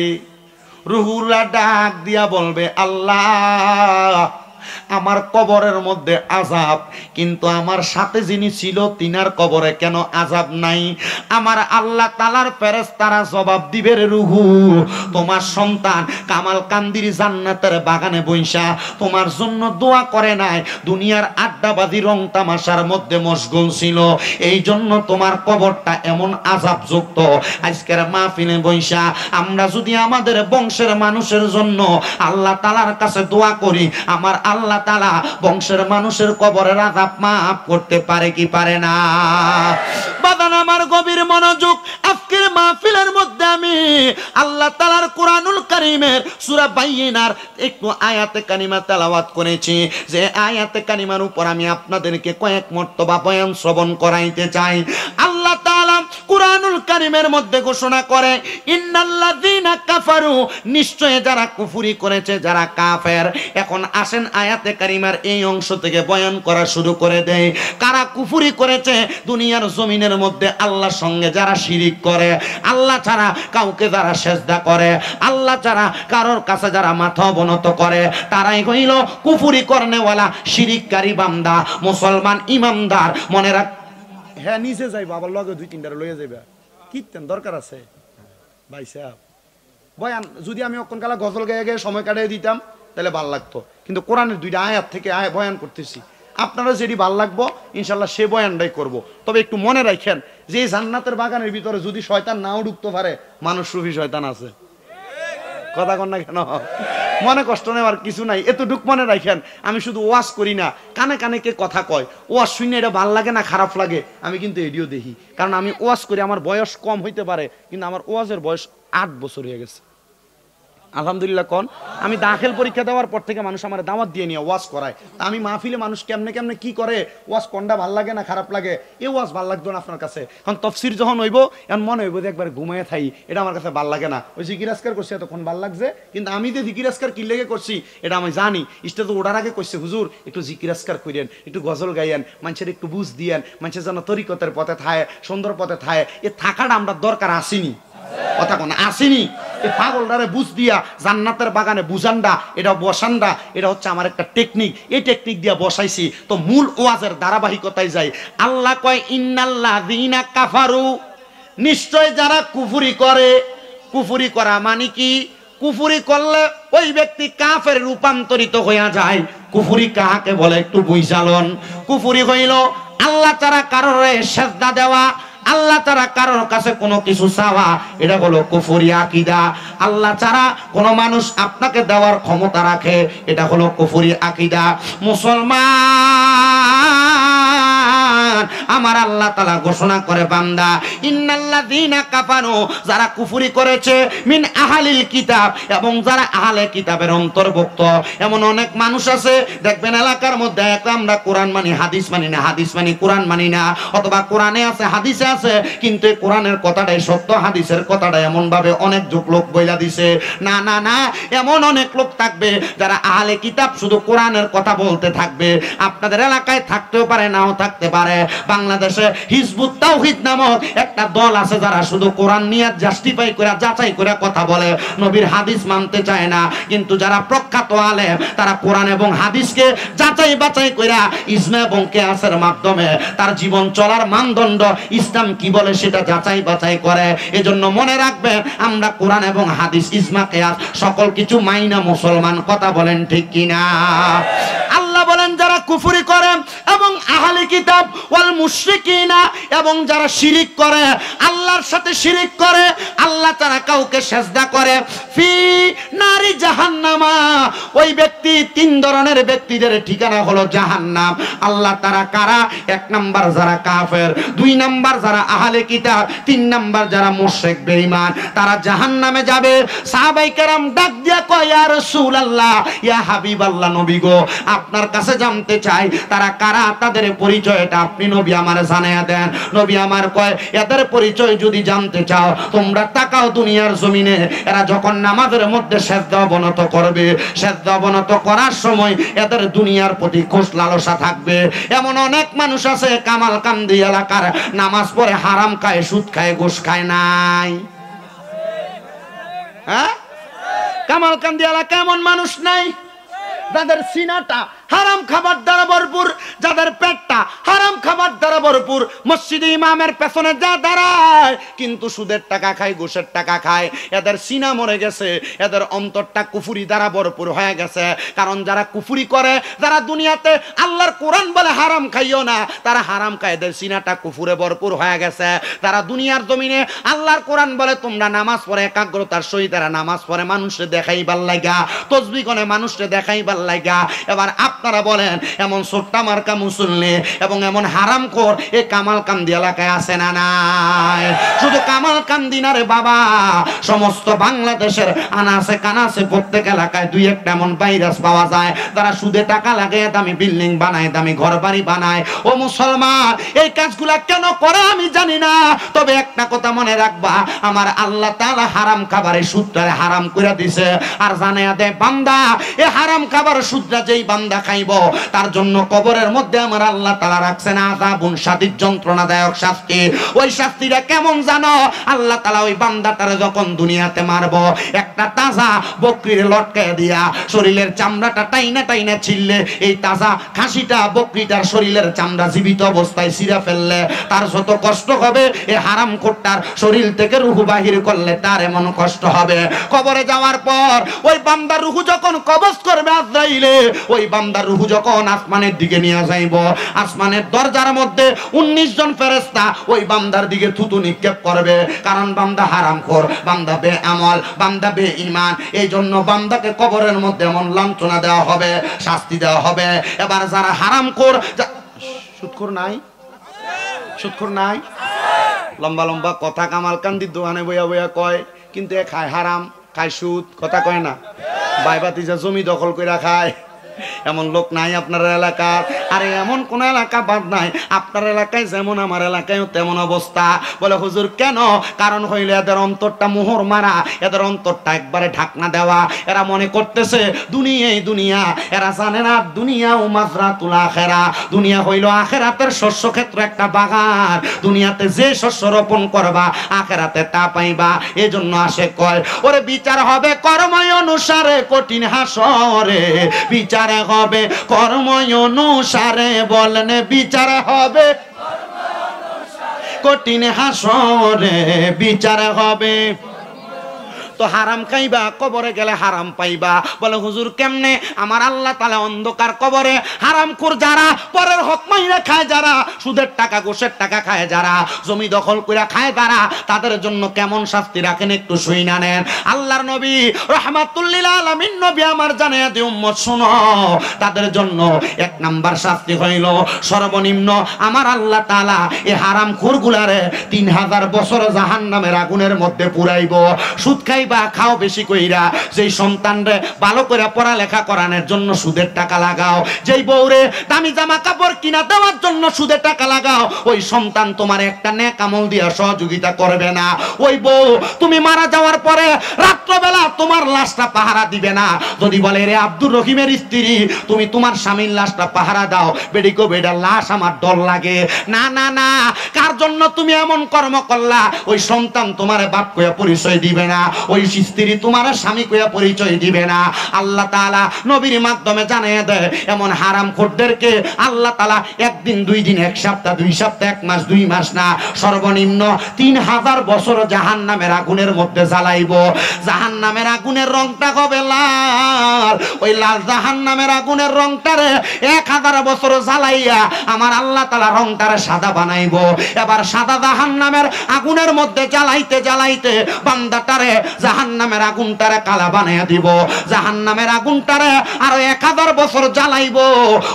রুহুরা ডাক দিয়া বলবে আল্লাহ আমার কবরের মধ্যে আযাব, কিন্তু আমার সাথে যিনি ছিল তিনার কবরে কেন আযাব নাই? আমার আল্লাহ তাআলার ফেরেশতারা জবাব দিবে, রে রুহু তোমার সন্তান কামালকান্দির জান্নাতের বাগানে বইসা তোমার জন্য দোয়া করে নাই, দুনিয়ার আড্ডাবাজি রং তামাশার মধ্যে মশগুল ছিল, এই জন্য তোমার কবরটা এমন আযাবযুক্ত। আজকের মাহফিলে বইসা আমরা যদি আমাদের বংশের মানুষের জন্য আল্লাহ তাআলার কাছে দোয়া করি, আমার আল্লাহ তাআলা বংশের মানুষের কবরের আযাব মাফ করতে পারে কি পারে না? বাদান আমার গভীর মনোযোগ, আজকের মাহফিলের মধ্যে আমি আল্লাহ তাআলার কোরআনুল কারীমের সূরা বাইয়িনার একটু আয়াতে কারিমা তেলাওয়াত করেছি, যে আয়াতে কারিমার উপর আমি আপনাদেরকে কয়েক মর্তবা বয়ান শ্রবণ করাইতে চাই। আল্লাহ তাআলা কোরআনুল কারীমের মধ্যে ঘোষণা করে, ইন্নাল্লাযীনা কাফারু, নিশ্চয় যারা কুফরি করেছে, যারা কাফের। এখন আসেন আয়াতে কারিমার এই অংশ থেকে বয়ান করা শুরু করে দেয়। কারা কুফরি করেছে? দুনিয়ার জমিনের মধ্যে আল্লাহর সঙ্গে যারা শিরিক করে, আল্লাহ ছাড়া কাউকে যারা সেজদা করে, আল্লাহ ছাড়া কারোর কাছে যারা মাথা অবনত করে, তারাই হইল কুফরি করনেওয়ালা শিরিককারী বান্দা। মুসলমান ইমানদার মনে রাখ, হ্যাঁ নিচে যাইবা, আবার লগে দুই তিনটা লইয়া যাইবা, কীর্তন দরকার আছে ভাই সাহেব। বয়ান যদি আমি অক্ষণকালা গজল গায়ে গায়ে সময় কাটিয়ে দিতাম তাহলে ভাল লাগতো, কিন্তু কোরআনের দুইটা আয়াত থেকে বয়ান করতেছি, আপনারা যেটি ভাল লাগবো ইনশাল্লাহ সে বয়ানটাই করব। তবে একটু মনে রাখেন যে জান্নাতের বাগানের ভিতরে যদি শয়তান নাও ঢুকতে পারে, মানুষ রূপী শয়তান আছে। কথা কন না কেন? মনে কষ্ট নেওয়ার কিছু নাই, এতটুক মনে রাখেন। আমি শুধু ওয়াজ করি না, কানে কানে কে কথা কয়, ওয়াজ শুনে এটা ভাল লাগে না খারাপ লাগে, আমি কিন্তু এডিও দেখি, কারণ আমি ওয়াজ করি। আমার বয়স কম হইতে পারে, কিন্তু আমার ওয়াজের বয়স 8 বছর হয়ে গেছে আলহামদুলিল্লাহ। কোন আমি দাখিল পরীক্ষা দেওয়ার পর থেকে মানুষ আমার দাওয়াত দিয়ে নিয়ে ওয়াজ করায়। আমি মাহফিলে মানুষ কেমনে কেমনে কি করে, ওয়াজ কোনটা ভাল লাগে না খারাপ লাগে, এই ওয়াজ ভাল লাগতো না আপনার কাছে। এখন তফসির যখন হইব এখন মনে হইব যে একবার ঘুমাইয়া থাই, এটা আমার কাছে ভাল লাগে না। ওই জিকিরাজকার করছি এতক্ষণ ভাল লাগছে, কিন্তু আমি যে জিকিরাজকার কি লেগে করছি এটা আমি জানি। স্টেজে ওঠার আগে কইছে, হুজুর একটু জিকিরাজকার করেন, একটু গজল গাইয়েন, মানুষের একটু বুঝ দিয়েন, মানুষের যেন তরিকতের পথে থায়, সুন্দর পথে থায়। এ থাকাটা আমরা দরকার আসেনি, কথা কোন আসেনি। এই পাগলটারে বুঝ দিয়া জান্নাতের বাগানে বুঝান্ডা, এটা বসান্ডা, এটা হচ্ছে আমার একটা টেকনিক। এই টেকনিক দিয়া বসাইছি। তো মূল ওয়াজের ধারাবাহিকতায় যাই। আল্লাহ কয় ইন্নাল্লাযীনা কাফারু, নিশ্চয় যারা কুফরি করে। কুফরি করা মানে কি? কুফরি করলে ওই ব্যক্তি কাফের রূপান্তরিত হইয়া যায়। কুফরি কাকে বলে একটু বুঝালন। কুফরি হইল আল্লাহ ছাড়া কারোরে সেজদা দেওয়া, আল্লাহ ছাড়া কারোর কাছে কোনো কিছু চাওয়া, এটা হলো কুফরি আকীদা। আল্লাহ ছাড়া কোনো মানুষ আপনাকে দেওয়ার ক্ষমতা রাখে, এটা হলো কুফরি আকীদা। মুসলমান, আমার আল্লাহ তাআলা ঘোষণা করে বান্দা, ইন্নাল্লাযীনা কাফারু, যারা কুফরি করেছে, মিন আহলিল কিতাব, এবং যারা আহলে কিতাবের অন্তর্ভুক্ত। এমন অনেক মানুষ আছে দেখবেন এলাকার মধ্যে, আমরা কোরআন মানি হাদিস মানি না, হাদিস মানি কোরআন মানি না, অথবা কোরআনে আছে হাদিসে আছে, কিন্তু এই কোরআনের কথাটাই সত্য, হাদিসের কথাটা এমন ভাবে অনেক লোক বইলা দিছে। না না না, এমন অনেক লোক থাকবে যারা আহলে কিতাব শুধু কোরআনের কথা বলতে থাকবে। আপনাদের এলাকায় থাকতেও পারে, নাও থাকতে পারে। বাংলাদেশে হিজবুত তাওহীদ নামক একটা দল আছে যারা শুধু কোরআন নিয়ে জাস্টিফাই করে, যাচাই করে কথা বলে, নবীর হাদিস মানতে চায় না। কিন্তু যারা প্রখ্যাত আলেম, তারা কোরআন এবং হাদিসকে যাচাই বাছাই করে ইজমা এবং কিয়াসের মাধ্যমে তার জীবন চলার মানদণ্ড ইসলাম কি বলে সেটা যাচাই বাছাই করে। এজন্য মনে রাখবেন, আমরা কোরআন এবং হাদিস, ইজমা, কিয়াস সকল কিছু মাইনা মুসলমান। কথা বলেন ঠিক কিনা? আল্লাহ বলেন যারা কুফরি করে এবং আহলে কিতাব ওয়াল মুশরিকিনা, এবং যারা শিরিক করে, আল্লাহর সাথে শিরিক করে, আল্লাহ তারা কাউকে সেজদা করে, ফি নারি জাহান্নামা, ওই ব্যক্তি, তিন ধরনের ব্যক্তিদের ঠিকানা হলো জাহান্নাম। আল্লাহ তারা কারা? এক নাম্বার যারা কাফের, দুই নাম্বার যারা আহলে কিতাব, তিন নাম্বার যারা মুশরিক বেঈমান, তারা জাহান্নামে যাবে। সাহাবায়ে কেরাম ডাক দিয়া কয়, ইয়া রাসূলুল্লাহ, ইয়া হাবিবাল্লাহ, নবী গো, আপনার কাছে জানতে চাই তারা কারা, তাদের পরিচয়টা আপনি নবী আমারে জানায়া দেন। নবী আমার কয়, এদের পরিচয় যদি জানতে চাও, তোমরা তাকাও দুনিয়ার জমিনে, এরা যখন নামাজের মধ্যে সিজদা অবনত করবে, সিজদা অবনত করার সময় এদের দুনিয়ার প্রতি খোশ লালসা থাকবে। এমন অনেক মানুষ আছে কামালকান্দি এলাকার, নামাজ পড়ে হারাম খায়, সুদ খায়, ঘুষ খায়, নাই? হ্যাঁ, কামালকান্দি এলাকা এমন মানুষ নাই যাদের সিনাটা হারাম খাবার দ্বারা ভরপুর, যাদের পেটটা হারাম খাবার দ্বারা ভরপুর, মসজিদে ইমামের পেছনে যা দাঁড়ায় কিন্তু সুদের টাকা খায়, ঘুষের টাকা খায়, এদের সিনা মরে গেছে, এদের অন্তরটা কুফরি দ্বারা ভরপুর হয়ে গেছে। কারণ যারা কুফরি করে, যারা দুনিয়াতে আল্লাহর কোরআন বলে হারাম খাইও না, তারা হারাম খায়, এদের সিনাটা কুফরে ভরপুর হয়ে গেছে। তারা দুনিয়ার জমিনে আল্লাহর কোরআন বলে তোমরা নামাজ পড়ে একাগ্রতার সহিত, তারা নামাজ পড়ে মানুষে দেখাইবার লাগা, তসবিহ করে মানুষে দেখাইবার লাগা। এবার আপনারা বলেন, এমন ছোট্টা মার্কা মুসল্লি এবং এমন হারামখোর এই কামালকান্দি এলাকায় আছে না নাই? শুধু কামালকান্দি না রে বাবা, সমস্ত বাংলাদেশের আনাসে কানাসে প্রত্যেক এলাকায় দুই একটা এমন ভাইরাস পাওয়া যায়, তারা সুদে টাকা লাগে, দামি বিল্ডিং বানায়, দামি ঘর বাড়ি বানায়। ও মুসলমান, এই কাজগুলা কেন করে আমি জানি না, তবে একটা কথা মনে রাখবা, আমার আল্লাহ তাআলা হারাম খাবারের সুদটারে হারাম করে দিছে। আর জানায়া দেয় বান্দা, এই হারাম খাবার সুদটা যেই বান্দা খাইব, তার জন্য কবরের মধ্যে আমার আল্লাহ তাআলা রাখছেন আযাবুন শাদীদ, যন্ত্রণাদায়ক শাস্তি। ওই শাস্তিটা কেমন জানো? আল্লাহ তাআলা ওই বান্দাটারে যখন দুনিয়াতে মারব, একটা তাজা বকরির লটকায় দিয়া শরীরের চামড়াটা টাইনা টাইনা ছিললে, এই তাজা খাসিটা বকরিটার শরীরের চামড়া জীবিত অবস্থায় ছিঁড়া ফেললে তার যত কষ্ট হবে, এই হারামখোরটার শরীর থেকে রূহ বাহির করলে তার এমন কষ্ট হবে। কবরে যাওয়ার পর ওই বান্দার রূহ যখন কবজ করবে আজরাইলে, ওই বান্দার রূহ যখন আসমানের দিকে নিয়ে যাইব, আসমানের দরজার মধ্যে 19 জন ফেরেশতা ওই বান্দার দিকে থুতু নিক্ষেপ করবে। কারণ বান্দা হারামখোর, বান্দা বেআমল, বান্দা বেঈমান। এই জন্য বান্দাকে কবরের মধ্যে এমন লাঞ্ছনা দেওয়া হবে, শাস্তি দেওয়া হবে। এবার যারা হারামখোর, সুদখোর নাই, সুদখোর নাই, লম্বা লম্বা কথা কামালকান্দির দোকানে বইয়া বইয়া কয়, কিন্তু এ খায় হারাম, খায় সুদ, কথা কয় না, বাইবাতি যা জমি দখল করে খায়। এমন লোক নাই আপনার এলাকার? আরে এমন কোন এলাকা বাদ নাই, আপনার এলাকায় যেমন আমার এলাকায়ও তেমন অবস্থা। বলে হুজুর কেন? কারণ হইল এদের অন্তরটা মোহর মারা, এদের অন্তরটা একবারে ঢাকনা দেওয়া। এরা মনে করতেছে দুনিয়াই দুনিয়া, এরা জানে না দুনিয়া ও মাজরাতুল আখিরা, দুনিয়া হইল আখিরাতের শস্য ক্ষেত্র, একটা বাগান। দুনিয়াতে যে শস্য রোপণ করবা, আখিরাতে তা পাইবা। এজন্য আসে কয়, ওরে বিচার হবে কর্ম অনুসারে, কঠিন হাসরে বিচার হবে কর্ম অনুসারে, বলেন বিচার হবে কঠিন হাসরে, বিচার হবে তো হারাম খাইবা, কবরে গেলে হারাম পাইবা। বলে হুজুর কেমনে? আমার আল্লাহ তাআলা অন্ধকার কবরে হারামখোর যারা, পরের হক মাইরা খায় যারা, সুদের টাকা ঘুষের টাকা খায় যারা, জমি দখল করে খায় যারা, তাদের জন্য কেমন শাস্তি রাখেন একটু শুইনা নেন। আল্লাহর নবী রাহমাতুল লিল আলামিন নবী আমার জানায়া দিয়ে উম্মত শুনো, তাদের জন্য এক নাম্বার শাস্তি হইল সর্বনিম্ন আমার আল্লাহ তাআলা এই হারামখোরগুলারে 3000 বছর জাহান্নামের আগুনের মধ্যে পুরাইব। সুদ খাইবা, খাও বেশি কইরা, যেই সন্তানরে ভালো করে পড়ালেখা করানোর জন্য সুদের টাকা লাগাও, যেই বউরে দামি জামা কাপড় কিনা দেওয়ার জন্য সুদের টাকা লাগাও, ওই সন্তান তোমার একটা নেক আমল দিয়া সহযোগিতা করবে না। ওই বউ তুমি মারা যাওয়ার পরে রাত্রবেলা তোমার লাশটা পাহারা দিবে না। যদি বলে রে আব্দুর রহিমের স্ত্রী তুমি তোমার স্বামীর লাশটা পাহারা দাও, বেডি কো বেডা লাশ আমার ডর লাগে। না না না, কার জন্য তুমি এমন কর্ম করলা? ওই সন্তান তোমার বাপ কইয়া পরিচয় দিবে না, ওই স্ত্রী তোমার স্বামী কইয়া পরিচয় দিবে না। আল্লাহ তাআলা নবীর মাধ্যমে জানিয়ে দেয় এমন হারামখোরদেরকে আল্লাহ তাআলা একদিন, 2 দিন, 1 সপ্তাহ, 2 সপ্তাহ, 1 মাস, 2 মাস না, সর্বনিম্ন 3000 বছর জাহান্নামের আগুনের মধ্যে জ্বালাইব। জাহান্নামের আগুনের রংটা হবে লাল, ওই লাল জাহান্নামের আগুনের রংটারে 1000 বছর জ্বালাইয়া আমার আল্লাহ তাআলা রংটারে সাদা বানাইব। এবার সাদা জাহান্নামের আগুনের মধ্যে জ্বালাইতে জ্বালাইতে বান্দাটারে জাহান্নামের আগুনটারে কালা বানাইয়া দিব। জাহান্নামের আগুনটারে আরো 1000 বছর জ্বালাইব,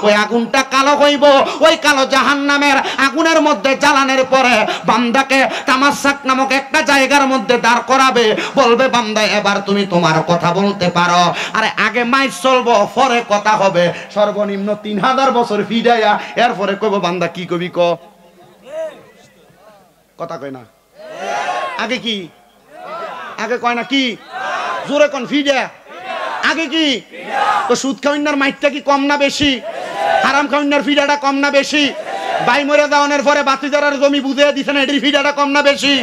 ওই আগুনটা কালো হইব। ওই কালো জাহান্নামের আগুনের মধ্যে জ্বালানোর পরে বান্দাকে তামাশাক নামক একটা জায়গার মধ্যে দাঁড় করাবে, বলবে বান্দা এবার তুমি তোমার কথা বলতে পারো। আরে আগে মাইক চলবো, পরে কথা হবে। সর্বনিম্ন 3000 বছর ফিরাইয়া এরপরে কইব বান্দা কি কবি ক, কথা কয় না। আগে কি? আগে কয় না কি? জোরে কোন ফিডা? আগে কি? তো সুদ খাওয়ার মাইটটা কি কম না বেশি? হারাম খাওয়ার ফিডাটা কম না বেশি? ভাই মরে যাওয়ার পরে বাতিদারের জমি বুঝিয়ে দিছেন, এটির ফিডাটা কম না বেশি?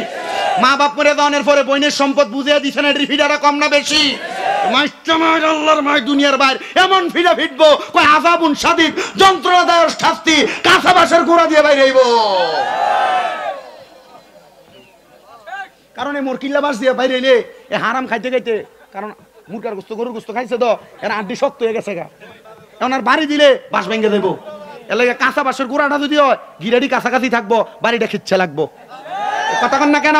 মা বাপ মরে যাওয়ার পরে বোনের সম্পদ বুঝিয়ে দিছেন, এটির ফিডাটা কম না বেশি? আল্লাহর মাই দুনিয়ার বাইর এমন ফিডা ফিটবো কয় আযাবুন শাদীদ, যন্ত্রণাদায়ক শাস্তি, কাঁচা বাঁশের গোড়া দিয়ে বাইরে আইব। কারণ এই মোরকিল্লা বাস দিয়ে বাইরে এলে এ হারাম খাইতে খাইতে, কারণ মুরগার গোস্ত গরুর গোস্ত খাইছে তো এর আড্ডি শক্ত হয়ে গেছে গা। এখন আর বাড়ি দিলে বাঁশ ভেঙে দেবো। এর লাগে কাঁচা বাঁশের গোড়াটা যদি হয় গিরাডি কাছাকাছি থাকবো, বাড়িটা খিচ্ছে লাগবো। কথা কন না কেন?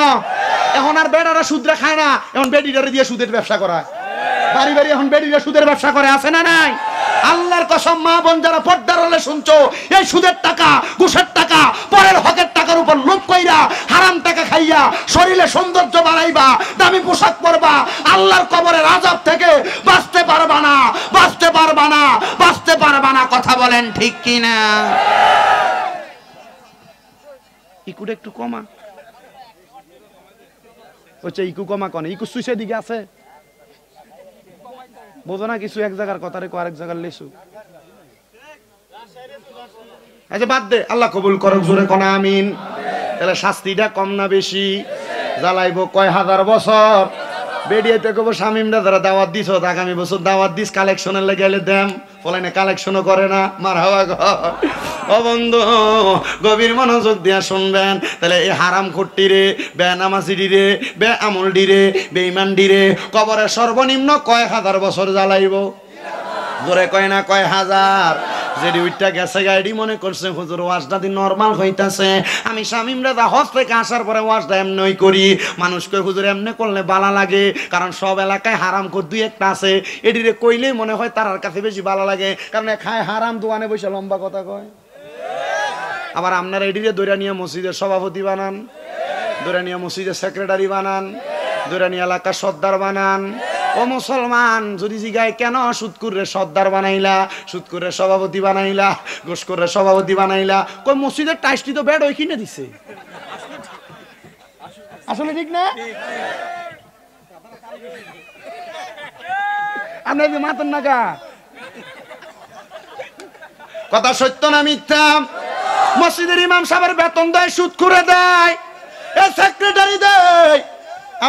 এখন আর বেড়ারা সুদরা খায় না, এখন বেডিটারে দিয়ে সুদের ব্যবসা করায়। বাড়ি বাড়ি এখন বেডিরা সুদের ব্যবসা করে, আছে না নাই? আল্লাহর কসম মা বোন যারা পর্দার হলে শুনছো, এই সুদের টাকা, ঘুষের টাকা, পরের হকের টাকার উপর লোভ কইরা হারাম টাকা খাইয়া শরীরে সৌন্দর্য বাড়াইবা, দামি পোশাক পরবা, আল্লাহর কবরের আযাব থেকে বাঁচতে পারবা না, বাঁচতে পারবা না, বাঁচতে পারবা না। কথা বলেন ঠিক কি না? ইকুটা একটু কমা হচ্ছে, ইকু কমা কনে, ইকু সুইসের দিকে আছে, বোঝো না কিছু? এক জায়গার কথা রেখো আরেক জায়গার লেসু। আচ্ছা বাদ দে, আল্লাহ কবুল করুক, জোরে কোন আমিন। তাহলে শাস্তিটা কম না বেশি? জ্বালাইবো কয় 1000 বছর। বেডিয়াতে কব শামিমরা যারা দাওয়াত দিছ, আগামী বছর দাওয়াত দিস কালেকশনের লেগে গেলে দেম, ফলাইনে কালেকশনও করে না। মার হাওয়া ও বন্ধু, গভীর মনোযোগ দিয়া শুনবেন। তাহলে এই হারাম খোরটি রে, বেনামাজি রে, বে আমলডি রে, বেঈমানডি রে কবরে সর্বনিম্ন কয় 1000 বছর জ্বালাইব? জোরে কয় না কয় 1000? যেটি উইটটা গেছে গাড়ি মনে করছে হুজুর ওয়াজটা দিন নরমাল হইতাছে, আমি শামিম রাজা হজ থেকে আসার পরে ওয়াজটা এমনই করি। মানুষকে হুজুর এমনি করলে ভালো লাগে, কারণ সব এলাকায় হারাম কর 2-1টা আছে, এটিরে কইলেই মনে হয় তার কাছে বেশি ভালো লাগে, কারণ খায় হারাম দোকানে বসে লম্বা কথা কয়। আবার আপনারা এটিরে দৈরা নিয়ে মসজিদের সভাপতি বানান, দৈরা নিয়ে মসজিদের সেক্রেটারি বানান, দৈরা নিয়ে এলাকার সর্দার বানান। ও মুসলমান, যদি জিগায় কেন সুদকুরে সর্দার বানাইলা, সুদকুরে সভাপতি বানাইলা, গোশকুরে সভাপতি বানাইলা, কই মসজিদের টাইসটি তো বেড ওই কিনে দিছে। আসলে ঠিক না? আমরা যে মাতন নাগা কথা সত্য না মিথ্যা? মসজিদের ইমাম সাহেবের বেতন দেয়, সুদকুরে দেয়, এ সেক্রেটারি দেয়।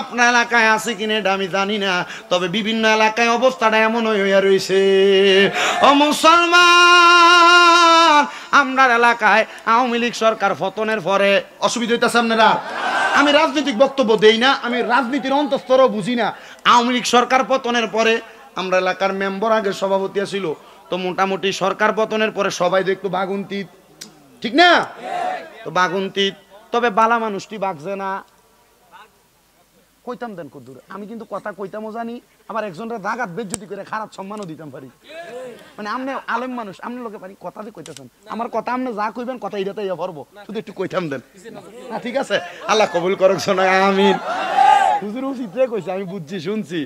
আপনার এলাকায় আছে কিনা এটা আমি জানি না, তবে বিভিন্ন এলাকায় অবস্থাটা এমন হইয়া রয়েছে। ও মুসলমান, আমরা এলাকায় আওয়ামী লীগ সরকার পতনের পরে অসুবিধা হইতেছে আপনারা। আমি রাজনৈতিক বক্তব্য দেই না, আমি রাজনীতির অন্তঃস্তরও বুঝি না। আওয়ামী লীগ সরকার পতনের পরে আমরা এলাকার মেম্বার আগে সভাপতি ছিল, তো মোটামুটি সরকার পতনের পরে সবাই দেখতো বাগুন্তিত, ঠিক না? তো বাগুন্তিত, তবে বালা মানুষটি বাগছে না। কইতাম দেন কদ্দুর, আমি কিন্তু কথা কইতামও জানি, আবার একজনের রাগাত বেজ্জতি করে খারাপ সম্মানও দিতাম পারি। মানে আমনে আলেম মানুষ, আমনে লোকে পারি কথা দিয়ে কইতেছেন, আমার কথা আমনে যা কইবেন কথা এইটাতে ইয়া পারবো, শুধু একটু কইতাম দেন। হ্যাঁ ঠিক আছে, আল্লাহ কবুল করুক, শোনায় আমিন। হুজুর উচিত কইছে, আমি বুঝছি শুনছি।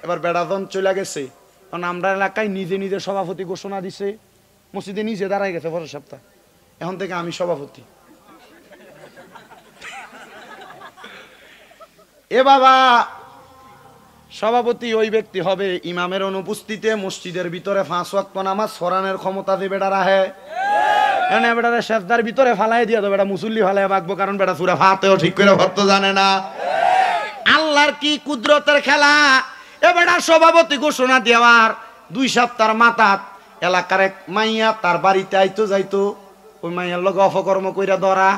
এবার বেড়াতন চলে গেছে, কারণ আমরা এলাকায় নিজে নিজে সভাপতি ঘোষণা দিছে, মসজিদে নিজে দাঁড়ায় গেছে পরের সপ্তাহ, এখন থেকে আমি সভাপতি। এ বাবা, সভাপতি ওই ব্যক্তি হবে ইমামের অনুপস্থিতিতে মসজিদের ভিতরে 5 ওয়াক্ত নামাজ পড়ানোর ক্ষমতা দিয়ে বেটা রাহে। এনে বেটারে সেজদার ভিতরে ফালাই দিয়া তো বেটা মুসল্লি ফালাই বাগবো, কারণ বেটা সূরা ফাতিহাও ঠিক করে পড়তে জানে না। আল্লাহর কি কুদরতের খেলা! এ বেটা সভাপতি ঘোষণা দেওয়ার 2 সপ্তাহের মাথাত এলাকার এক মাইয়া তার বাড়িতে আইতো যাইতো, ওই মাইয়ার লগে অপকর্ম কইরা ধরা,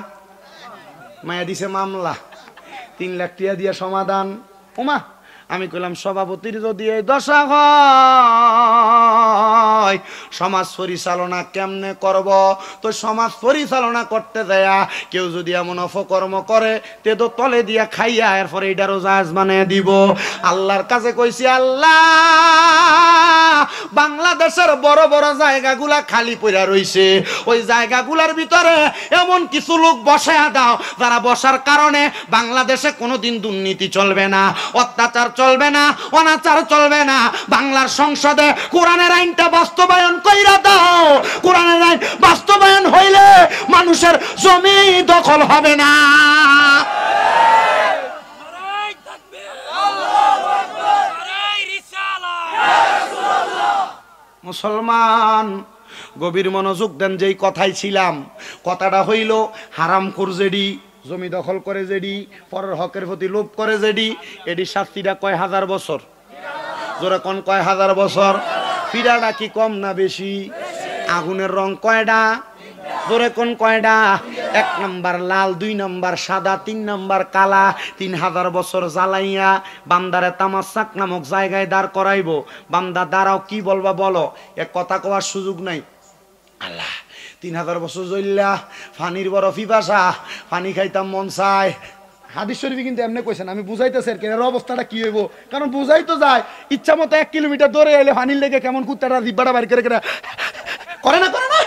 মাইয়া দিছে মামলা, 3 লাখ টাকা দিয়ে সমাধান। ওমা, আমি কইলাম সভাপতির যদি এই দশা হয় সমাজ পরিচালনা কেমনে করব? তো সমাজ পরিচালনা করতে দেয়া কেউ যদি এমন অপকর্ম করে তে তো তলে দিয়া খাইয়া এরপরে এটারও জাহাজ বানিয়ে দিব। আল্লাহর কাছে কইছি, আল্লাহ বাংলাদেশের বড় বড় জায়গাগুলা খালি পড়া রইছে, ওই জায়গাগুলার ভিতরে এমন কিছু লোক বসায়া দাও যারা বসার কারণে বাংলাদেশে কোনোদিন দুর্নীতি চলবে না, অত্যাচার চলবে না, অনাচার চলবে না। বাংলার সংসদে কোরআনের আইনটা বাস্তবায়ন কইরা দাও। কোরআনের আইন বাস্তবায়ন হইলে মানুষের জমি দখল হবে না। মুসলমান গভীর মনোযোগ দেন, যেই কথাই ছিলাম, কথাটা হইল হারামখোর যেডি জমি দখল করে, যেডি পরের হকের প্রতি লোভ করে, যেডি এডি শাস্তিটা কয় হাজার বছর? জোরে কোন কয় হাজার বছর? ফিরাটা কি কম না বেশি? আগুনের রং কয়টা? জোরে কোন কয়টা? 1 নাম্বার লাল, 2 নাম্বার সাদা, 3 নাম্বার কালা। 3000 বছর জ্বালাইয়া বান্দারে তামাশাক নামক জায়গায় দাঁড় করাইবো। বান্দা দাঁড়াও, কি বলবা বলো, এক কথা কওয়ার সুযোগ নাই। আল্লাহ 3000 বছর জ্বললা, পানির বড় পিপাসা, পানি খাইতাম মন চায়। হাদিস শরীফে কিন্তু এমনি কইছেন, আমি বুঝাইতেছি আর কি এর অবস্থাটা কি হইব, কারণ বুঝাই তো যায় ইচ্ছা মতো 1 কিলোমিটার দৌড়ে এলে পানির লেগে কেমন কুত্তাটা জিব্বাটা বাইর করে করে না করে না।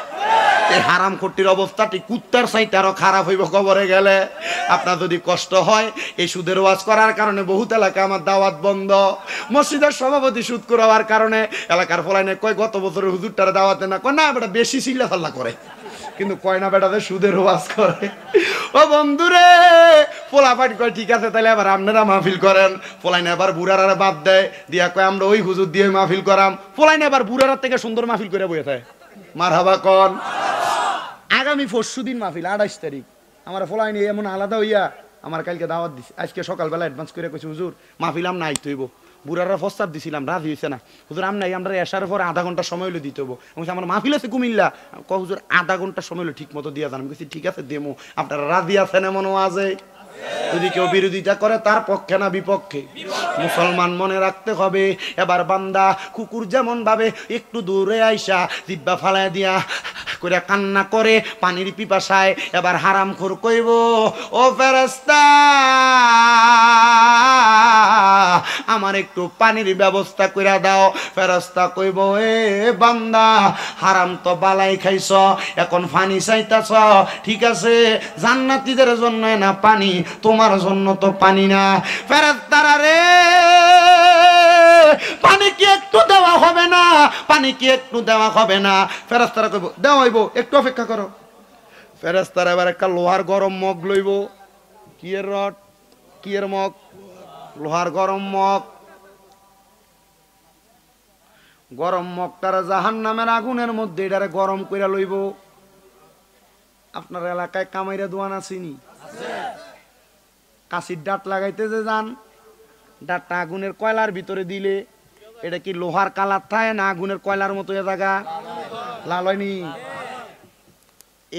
এই হারাম খোরটির অবস্থাটি কুত্তার চাইতে আরো খারাপ হইব কবরে গেলে। আপনার যদি কষ্ট হয়, এই সুদের ওয়াজ করার কারণে বহুত এলাকা আমার দাওয়াত বন্ধ। মসজিদের সভাপতি সুদ করার কারণে এলাকার ফলাইনে কয় গত বছরের হুজুরটার দাওয়াতে না, কয় না বেটা বেশি চিল্লা ফাল্লা করে, কিন্তু কয় না বেটাতে সুদের ওয়াজ করে। ও বন্ধুরে, পোলা পাটি কয় ঠিক আছে তাহলে আবার আপনারা মাহফিল করেন। পোলাইনে আবার বুড়ারা বাদ দেয়, দিয়া কয় আমরা ওই হুজুর দিয়ে মাহফিল করাম। পোলাইনে আবার বুড়ার থেকে সুন্দর মাহফিল করে বইয়ে থাকে। মারহাবা কোন? আগামী পরশুদিন মাহফিল 28 তারিখ। আমার পোলাইনে এমন আলাদা হইয়া আমার কালকে দাওয়াত দিছে, আজকে সকালবেলা অ্যাডভান্স করে কইছে হুজুর মাহফিল আমরা আইতে হইব। বুড়ারা প্রস্তাব দিছিলাম, রাজি হয়েছে না। হুজুর আমরা আমরা এসার পরে 1/2 ঘন্টা সময় হলে দিতে হবো। আমার মাহফিল আছে কুমিল্লা, হুজুর 1/2 ঘন্টা সময় হলে ঠিক মতো দিয়া যান। আমি বলছি ঠিক আছে দেমো, আপনারা রাজি আছেন এমনও আছে? যদি কেউ বিরোধিতা করে তার পক্ষে না বিপক্ষে? মুসলমান মনে রাখতে হবে, এবার বান্দা কুকুর যেমন ভাবে একটু দূরে আইসা জিব্বা ফালায় দিয়া করে কান্না করে পানির পিপাসায়, এবার হারামখোর কইব ও ফেরেশতা আমার একটু পানির ব্যবস্থা করে দাও। ফেরেশতা কইব এ বান্দা হারাম তো বালাই খাইছ, এখন পানি চাইতাছ, ঠিক আছে জান্নাতীদের জন্য না পানি, তোমার জন্য তো পানি না। ফেরেশতারা রে পানি কি একটু দেওয়া হবে না? পানি কি একটু দেওয়া হবে না? ফেরেশতারা কইব দেওয়া হইব, একটু অপেক্ষা করো। ফেরেশতারা এবার একটা লোহার গরম মগ লইব। কি এর রড, কি এর মগ? লোহার গরম মগ। গরম মগটারে জাহান্নামের আগুনের মধ্যে এটারে গরম কইরা লইব। আপনার এলাকায় কামাইরা দোয়ান আসেনি? কাশির ডাট লাগাইতে যে যান, ডাটটা আগুনের কয়লার ভিতরে দিলে এটা কি লোহার কালার থাকে না আগুনের কয়লার মতো এ জায়গা লাল হয়নি?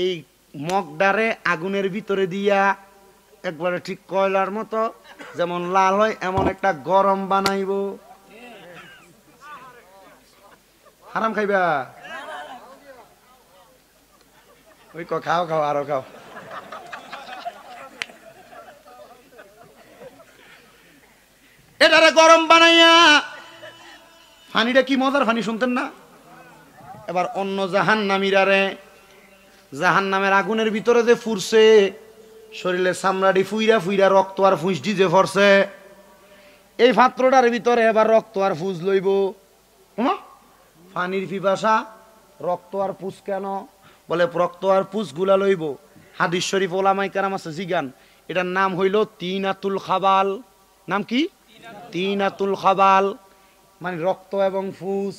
এই মগডারে আগুনের ভিতরে দিয়া একবারে ঠিক কয়লার মতো, যেমন লাল হয় এমন একটা গরম বানাইব। হারাম খাইবা? ওই খাও খাও আরো খাও। এটারে গরম বানাইয়া, পানিটা কি মজার পানি শুনতেন না? এবার অন্য জাহান্নামীরারে, জাহান্নামের আগুনের ভিতরে যে ফুরছে, শরীরে চামড়াটি ফুইরা ফুইরা রক্ত আর ফুঁসডি যে ফরছে, এই পাত্রটার ভিতরে এবার রক্ত আর ফুজ লইব। পানির পিপাসা, রক্ত আর পুষ কেন? বলে রক্ত আর পুষ গুলা লইব। হাদিস শরীফ ওলামায়ে কেরাম আছে জিগান, এটার নাম হইল তিনাতুল খাবাল। নাম কি? তিনাতুল খাবাল, মানে রক্ত এবং ফুস।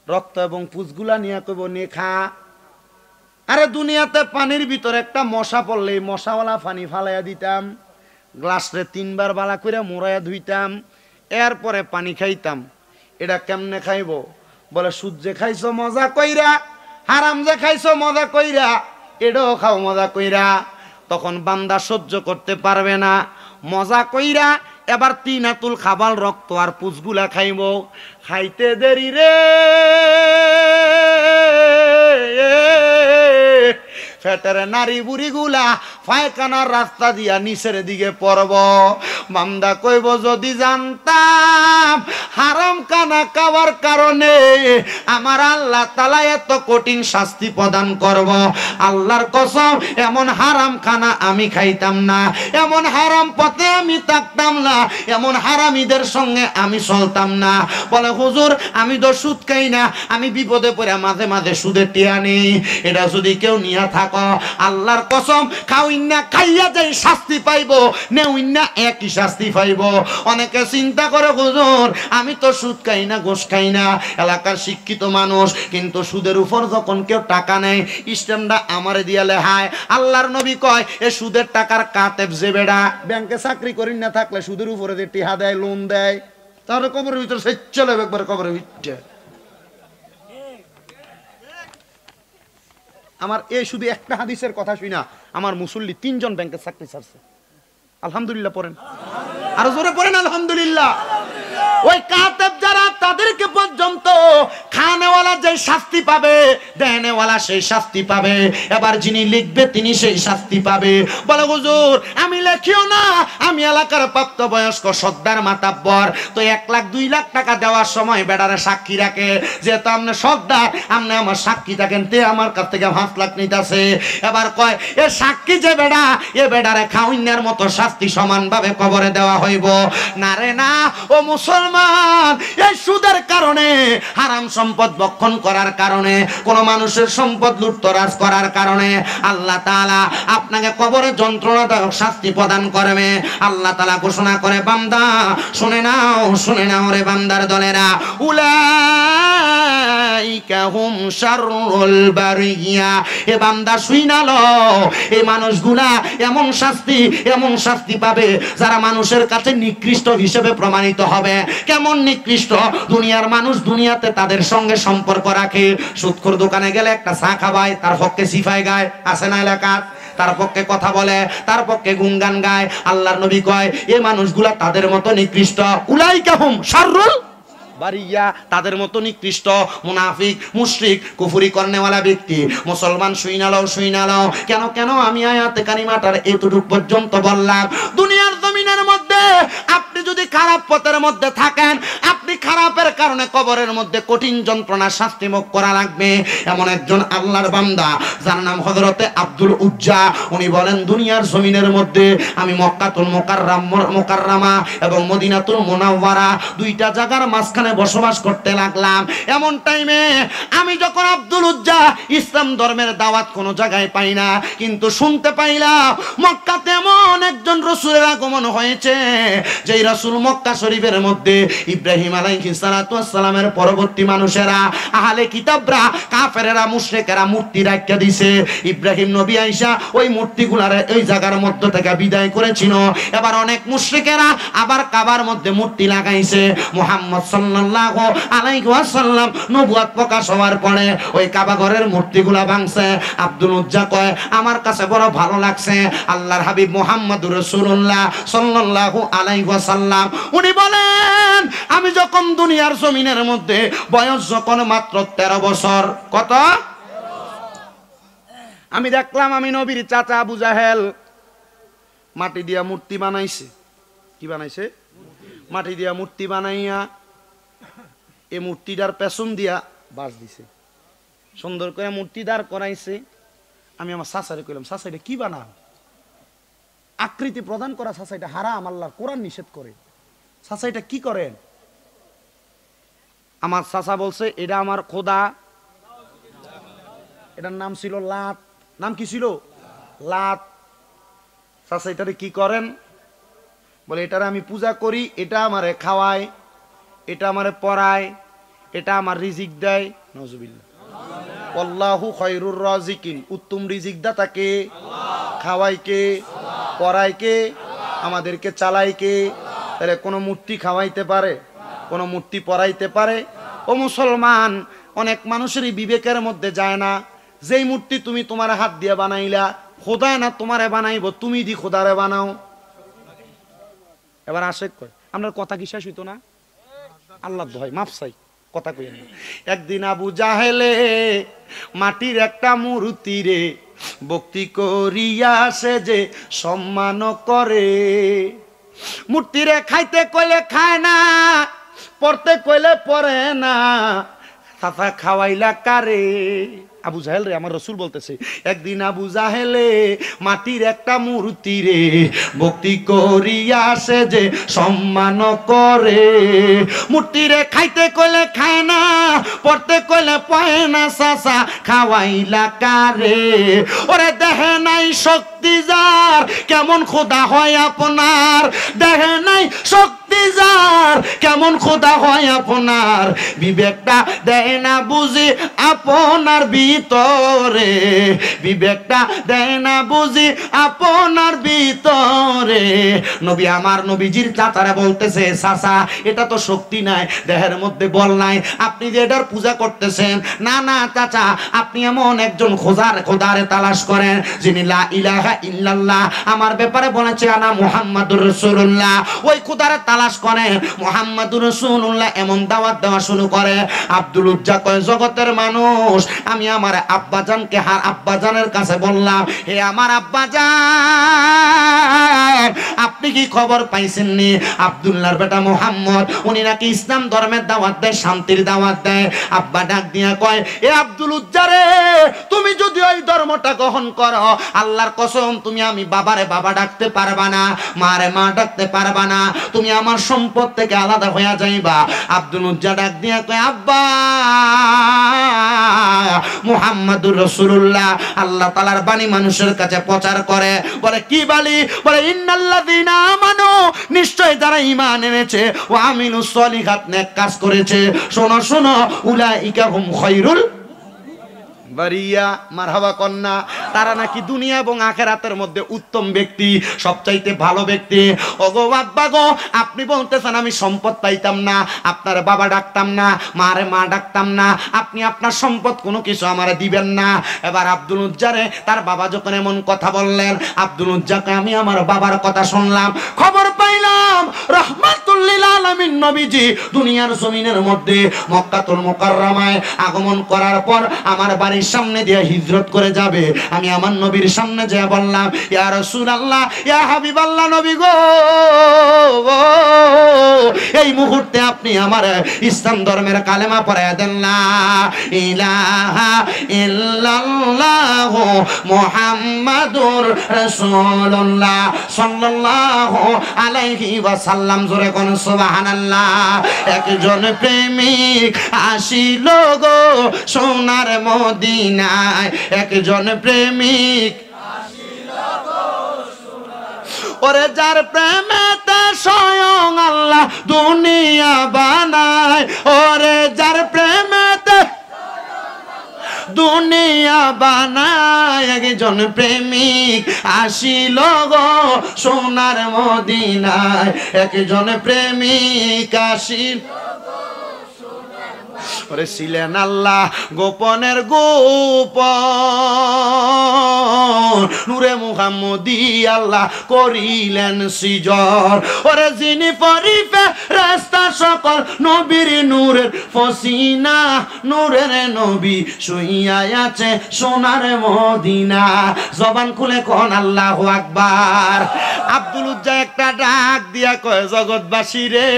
রক্ত এবং পুষগুলা নিয়ে কইব নেখা। আরে দুনিয়াতে পানির ভিতরে একটা মশা পড়লে মশাওয়ালা পানি ফালাইয়া দিতাম, গ্লাসে 3 বার বালা করে মোড়াইয়া ধুইতাম, এরপরে পানি খাইতাম। এটা কেমনে খাইব? বলে সুদ যে খাইছো মজা কইরা, হারাম যে খাইছো মজা কইরা, এটাও খাও মজা কইরা। তখন বান্দা সহ্য করতে পারবে না, মজা কইরা এবার তিনাতুল খাবাল রক্ত আর পুষগুলা খাইব। খাইতে দেরি রে, ফেটের নারী বুড়ি গুলা পায়খানার রাস্তা দিয়া নিচের দিকে পড়ব। বান্দা কইব যদি জানতাম হারাম খানা খাওয়ার কারণে আমার আল্লাহ তাআলা এত কঠিন শাস্তি প্রদান করব, আল্লাহর কসম এমন হারাম খানা আমি খাইতাম না, এমন হারাম পথে আমি থাকতাম না, এমন হারামীদের সঙ্গে আমি চলতাম না। বলে হুজুর আমি তো সুদ খাই না, আমি বিপদে পড়ে মাঝে মাঝে সুদের টিয়া নেই। এটা যদি কেউ নিয়ে থাকো, আল্লাহর কসম খাওইনা খাইয়া যাই শাস্তি পাইব, নেউইনা একই শাস্তি পাইব। অনেকে চিন্তা করে হুজুর আমি তো সুদ খাই না, ঘুষ খাই না, এলাকার শিক্ষিত মানুষ, কিন্তু সুদের উপর যখন কেউ টাকা নেয় স্ট্যাম্পটা আমারে দিয়া লেহায়। আল্লাহর নবী কয় এ সুদের টাকার কাতেব যে বেড়া ব্যাংকে চাকরি করি না থাকলে সুদের উপরে যে টিহা দেয়, লোন দেয়, তাহলে কবরের ভিতরে সে চলে একবার কবরের ভিতরে। আমার এই শুধু একটা হাদিসের কথা শুনা আমার মুসল্লি 3 জন ব্যাংকের চাকরি ছাড়ছে। আলহামদুলিল্লাহ পড়েন, আরো জোরে পড়েন আলহামদুলিল্লাহ। ওই কাতেব যারা তাদেরকে পর্যন্ত খানেওয়ালা যে শাস্তি পাবে, দেনেওয়ালা সেই শাস্তি পাবে, এবার যিনি লিখবে তিনি সেই শাস্তি পাবে। বলে হুজুর আমি লেখিও না, আমি এলাকার প্রাপ্তবয়স্ক সর্দার মাতাব্বর, তো 1 লাখ 2 লাখ টাকা দেওয়ার সময় বেড়ারে সাক্ষী রাখে, যেহেতু আপনি সর্দার আপনি আমার সাক্ষী থাকেন, তে আমার কাছ থেকে 5 লাখ নিতেছে। এবার কয় এ সাক্ষী যে বেড়া, এ বেড়ারে খাউইনার মতো শাস্তি সমানভাবে কবরে দেওয়া হইব না রে না। ও মুসলমান, এই সুদের কারণে, হারাম সম্পদ ভক্ষণ করার কারণে, কোন মানুষের সম্পদ লুটতরাজ করার কারণে আল্লাহ তাআলা আপনাকে কবরে যন্ত্রণাদায়ক শাস্তি প্রদান করবে। আল্লাহ তাআলা ঘোষণা করে বান্দা শুনে নাও রে বান্দার দলেরা, উলাইকা হুম শাররুল বারিয়া, এ বান্দা শুইনা লও এই মানুষগুলা এমন শাস্তি পাবে যারা মানুষের কাছে নিকৃষ্ট হিসেবে প্রমাণিত হবে। কেমন নিকৃষ্ট? দুনিয়ার মানুষ দুনিয়াতে তাদের সঙ্গে সম্পর্ক রাখে, সুদখোর দোকানে গেলে একটা চা খাওয়ায়, তার পক্ষে সিফাই গায়, আছে না এলাকার, তার পক্ষে কথা বলে, তার পক্ষে গুণগান গায়। আল্লাহর নবী কয় এই মানুষগুলা তাদের মতো নিকৃষ্ট। উলাইকা হুম শাররুল বারিয়া, তাদের মতো নিকৃষ্ট মুনাফিক, মুশরিক, কুফরি করনেওয়ালা ব্যক্তি। মুসলমান শুইনালাও কেন আমি আয়াতে কারিমাটার এতটুকু পর্যন্ত বললাম। দুনিয়ার জমিনের মধ্যে আপনি যদি খারাপ পথের মধ্যে থাকেন, আপনি খারাপের কারণে কবরের মধ্যে কঠিন যন্ত্রণা শাস্তি ভোগ করা লাগবে। এমন একজন আল্লাহর বান্দা যার নাম হযরতে আব্দুল উজ্জা, উনি বলেন দুনিয়ার জমিনের মধ্যে আমি মক্কাতুল মুকাররমা এবং মদিনাতুল মুনাওয়ারা 2টা জায়গার মাঝখানে বসবাস করতে লাগলাম। এমন টাইমে আমি যখন আব্দুল উজ্জা ইসলাম ধর্মের দাওয়াত কোন জায়গায় পাই না, কিন্তু শুনতে পাইলাম মক্কাতে এমন একজন রাসূলের আগমন হয়েছে, যেই রাসূল মক্কা শরীফের মধ্যে ইব্রাহিম আলাইহিস সালাতু ওয়াস সালামের পরবর্তী মানুষেরা, আহলে কিতাবরা, কাফেরেরা, মুশরিকেরা মূর্তি রাখিয়া দিছে। ইব্রাহিম নবী আইসা ওই মূর্তিগুলারে ওই জায়গার মধ্যে থেকে বিদায় করেছিল। এবার অনেক মুশরিকেরা আবার কাবার মধ্যে মূর্তি লাগাইছে। মুহাম্মদ সাল্লাল্লাহু আলাইহি ওয়াসাল্লাম নবুয়ত প্রকাশ হওয়ার পরে ওই কাবা ঘরের মূর্তিগুলা ভাঙছে। আব্দুল উজ্জা কয়, আমার কাছে বড় ভালো লাগছে আল্লাহর হাবিব মুহাম্মদুর রাসূলুল্লাহ সাল্লাল্লাহু আলাইহি ওয়াসাল্লাম উনি বলেন, আমি যখন দুনিয়ার জমিনের মধ্যে বয়স যখন মাত্র 13 বছর, কত? আমি দেখলাম আমি নবীর চাচা আবু জাহেল মাটি দিয়া মূর্তি বানাইছে। কি বানাইছে? মাটি দিয়া মূর্তি বানাইয়া এই মূর্তিটার পেছন দিয়া বাস দিছে, সুন্দর করে মূর্তি দাঁড় করাইছে। আমি আমার চাচারে কইলাম, চাচা এটা কি বানাও? আকৃতি প্রদান করা চাচা এটা হারাম, আল্লাহর কোরআন নিষেধ করে। চাচা এটা কি করেন? আমার চাচা বলছে, এটা আমার খোদা, এটার নাম ছিল লাত। নাম কি ছিল? লাত। চাচা এটারে কি করেন? বলে এটারে আমি পূজা করি, এটা আমারে খাওয়ায়, এটা আমারে পড়ায়, এটা আমার রিজিক দেয়। নাউজুবিল্লাহ। আল্লাহু খায়রুর রাজিকিন, উত্তম রিজিক দাতা কে? খাওয়ায় কে? পড়ায় কে? আমাদেরকে চালায় কে? তাহলে কোনো মূর্তি খাওয়াইতে পারে? কোনো মূর্তি পড়াইতে পারে? ও মুসলমান, অনেক মানুষেরই বিবেকের মধ্যে যায় না, যেই মূর্তি তুমি তোমার হাত দিয়ে বানাইলা, খোদায় না তোমারে বানাইব, তুমি দি খোদারে বানাও। এবার আশেক কয়, আপনার কথা কি শেষ হইতো না? আল্লাহ দোহাই মাফ চাই, কথা কই না। একদিন আবু জাহেলে মাটির একটা মূর্তি রে ভক্তি করিয়া সে যে সম্মান করে। মূর্তিরে খাইতে কইলে খায় না, পড়তে কইলে পড়ে না, চাচা খাওয়াইলা কারে? আবু জাহেল রে, আমার রসুল বলতেছে, একদিন আবু জাহেলে মাটির একটা মূর্তি রে ভক্তি করিয়া সে যে সম্মান করে। মূর্তিরে খাইতে কইলে খায় না, পড়তে কইলে পড়ে না, চাচা খাওয়াইলা কারে? ওরে দেহে নাই শক্তি যার, কেমন খোদা হয় আপনার? দেহে নাই শক্তি যার, কেমন খোদা হয় আপনার? বিবেকটা দেয় না বুঝি আপনার ভিতরে, বিবেকটা দেয় না বুঝি আপনার ভিতরে। নবী আমার নবীজির চাচারা বলতেছে, চাচা এটা তো শক্তি নাই, দেহের মধ্যে বল নাই, আপনি যে এটার পূজা করতেছেন, না না চাচা, আপনি এমন একজন খোদারে তালাশ করেন যিনি লা ইলাহা ইল্লাল্লাহ আমার ব্যাপারে বলেছে আনা মুহাম্মাদুর রাসূলুল্লাহ। ওই খোদারে তালাশ করেন। মুহাম্মাদুর রাসূলুল্লাহ এমন দাওয়াত দেওয়া শুরু করে। আব্দুল উজ্জা কয়, জগতের মানুষ, আমি আমার আব্বাজানকে আব্বাজানের কাছে বললাম, হে আমার আব্বাজান, আপনি কি খবর পাইছেন নি আব্দুল্লাহর বেটা মুহাম্মদ উনি নাকি ইসলাম ধর্মের দাওয়াত দেয়, শান্তির দাওয়াত দেয়? আব্বা ডাক দিয়া কয়, এ আব্দুল উজ্জা রে, তুমি যদি ওই ধর্মটা গ্রহণ করো, আল্লাহর কসম তুমি আমি বাবারে বাবা ডাকতে পারবা না, মারে মা ডাকতে পারবা না, তুমি আমার সম্পদ থেকে আলাদা হয়ে যাইবা। আব্দুল উজ্জা ডাক দিয়া কয়, আব্বা, মুহাম্মাদুর রাসূলুল্লাহ আল্লাহ তাআলার বাণী মানুষের কাছে প্রচার করে। বলে কি বাণী? বলে ইন্নাল্লাযীনা আমানু, নিশ্চয় যারা ঈমান এনেছে, ওয়া আমিলুস সলিহাত, নেক কাজ করেছে, শোনো শোনো, উলাইকা হুম খায়রুল বারিয়া, মারহাবা কন্যা, তারা নাকি দুনিয়া এবং আখিরাতের মধ্যে উত্তম ব্যক্তি, সবচাইতে ভালো ব্যক্তি। ওগো আব্বা গো, আপনি বলতেছেন আমি সম্পদ পাইতাম না, আপনার বাবা ডাকতাম না, মারে মা ডাকতাম না, আপনি আপনার সম্পদ কোনো কিছু আমারে দিবেন না। এবার আব্দুল উজ্জারে তার বাবা যখন এমন কথা বললেন, আব্দুল উজ্জাকে আমি আমার বাবার কথা শুনলাম, খবর পাইলাম রাহমাতুল লিল আলামিন নবীজি দুনিয়ার জমিনের মধ্যে মক্কাতুল মুকাররমায় আগমন করার পর আমার বাড়ির সামনে দিয়ে হিজরত করে যাবে। আমি আমার নবীর সামনে যেয়ে বললাম, ইয়া রাসূলুল্লাহ, ইয়া হাবিবাল্লাহ, নবী গো, এই মুহূর্তে আপনি আমার ইসলাম ধর্মের কালেমা পড়ায়া দেন, লা ইলাহা ইল্লাল্লাহ মুহাম্মাদুর রাসূলুল্লাহ সাল্লাল্লাহু আলাইহি ওয়াসাল্লাম। জোরে কোন সুবহানাল্লাহ। একজন প্রেমিক আসিল গো সোনার মদিনায়, একজন প্রেমিক ওরে যার প্রেমেতে স্বয়ং আল্লাহ দুনিয়া বানায়, ওরে যার প্রেমেতে দুনিয়া বানায়, একজন প্রেমিক আসিল গো সোনার মদিনায়, একজন প্রেমিক আসিল। ওরে ছিলেন আল্লাহ গোপনের গোপন, নূরে মুহাম্মদী আল্লাহ করিলেন সৃজন। ওরে যিনি পরিফে রাস্তা সকল নবীর নূরের ফসিনা, নূরের নবী শুইয়া আছে সোনার মদিনা। জবান খুলে কোন আল্লাহু আকবার। আব্দুল উজ্জা একটা ডাক দিয়া কয়, জগৎবাসী রে,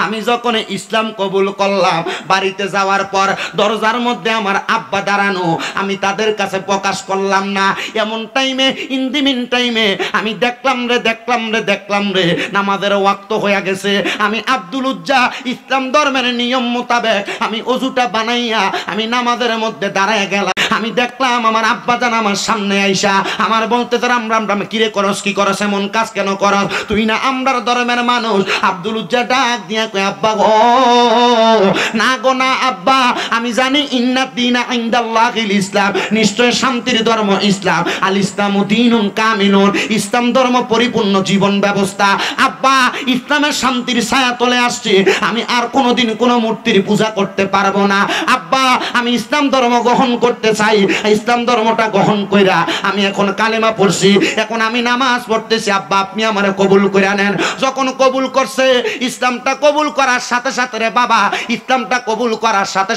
আমি যখন ইসলাম কবুল করলাম, বাড়িতে যাওয়ার পর দরজার মধ্যে আমার আব্বা দাঁড়ানো, আমি তাদের কাছে প্রকাশ করলাম না। এমন টাইমে ইন্দিমিন টাইমে আমি দেখলাম রে নামাজের ওয়াক্ত হয়ে গেছে। আমি আব্দুল উজ্জা ইসলাম ধর্মের নিয়ম মোতাবেক আমি ওযুটা বানাইয়া আমি নামাজের মধ্যে দাঁড়ায় গেলাম। আমি দেখলাম আমার আব্বা জান আমার সামনে আইসা আমার বলতেছে, রাম রাম রাম, কিরে করস, কি করস, এমন কাজ কেন করস, তুই না আমরার ধর্মের মানুষ? আব্দুল উজ্জা ডাক দিয়া কয়, আব্বা গো না গো না আব্বা, আমি জানি ইন্নাদ দীনা ইনদাল্লাহিল ইসলাম, নিশ্চয় শান্তির ধর্ম ইসলাম। আল ইসলামু দীনুন কামিলুন, ইসলাম ধর্ম পরিপূর্ণ জীবন ব্যবস্থা। আব্বা ইসলামের শান্তির ছায়া তলে আসছে, আমি আর কোনোদিন কোনো মূর্তির পূজা করতে পারবো না। আব্বা আমি ইসলাম ধর্ম গ্রহণ করতে চাই, ইসলাম ধর্মটা গ্রহণ কইরা আমি এখন কালেমা পড়ছি, এখন আমি নামাজ পড়তেছি। আব্বা আপনি আমারে কবুল কইরা নেন। যখন কবুল করছে, ইসলামটা কবুল করার সাথে সাথে রে বাবা, ইসলামটা কবুল করার সাথে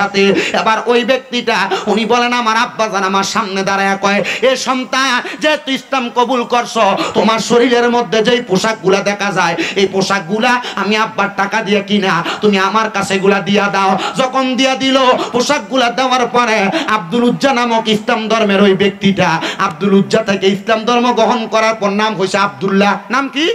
সাথে এবার ওই ব্যক্তিটা উনি বলেন, আমার আব্বা জান আমার সামনে দাঁড়ায় কয়, এ সন্তান, যে তুই ইসলাম কবুল করছো, তোমার শরীরের মধ্যে যেই পোশাকগুলা দেখা যায়, এই পোশাকগুলা আমি আব্বার টাকা দিয়ে কিনা, তুমি আমার কাছে এগুলা দিয়া দাও। যখন দিয়া দিল, পোশাকগুলা দেওয়ার পরে আব্দুল উজ্জা নামক ইসলাম ধর্মের ওই ব্যক্তিটা, আব্দুল উজ্জা থেকে ইসলাম ধর্ম গ্রহণ করার পর নাম হয়েছে আব্দুল্লাহ। নাম কি?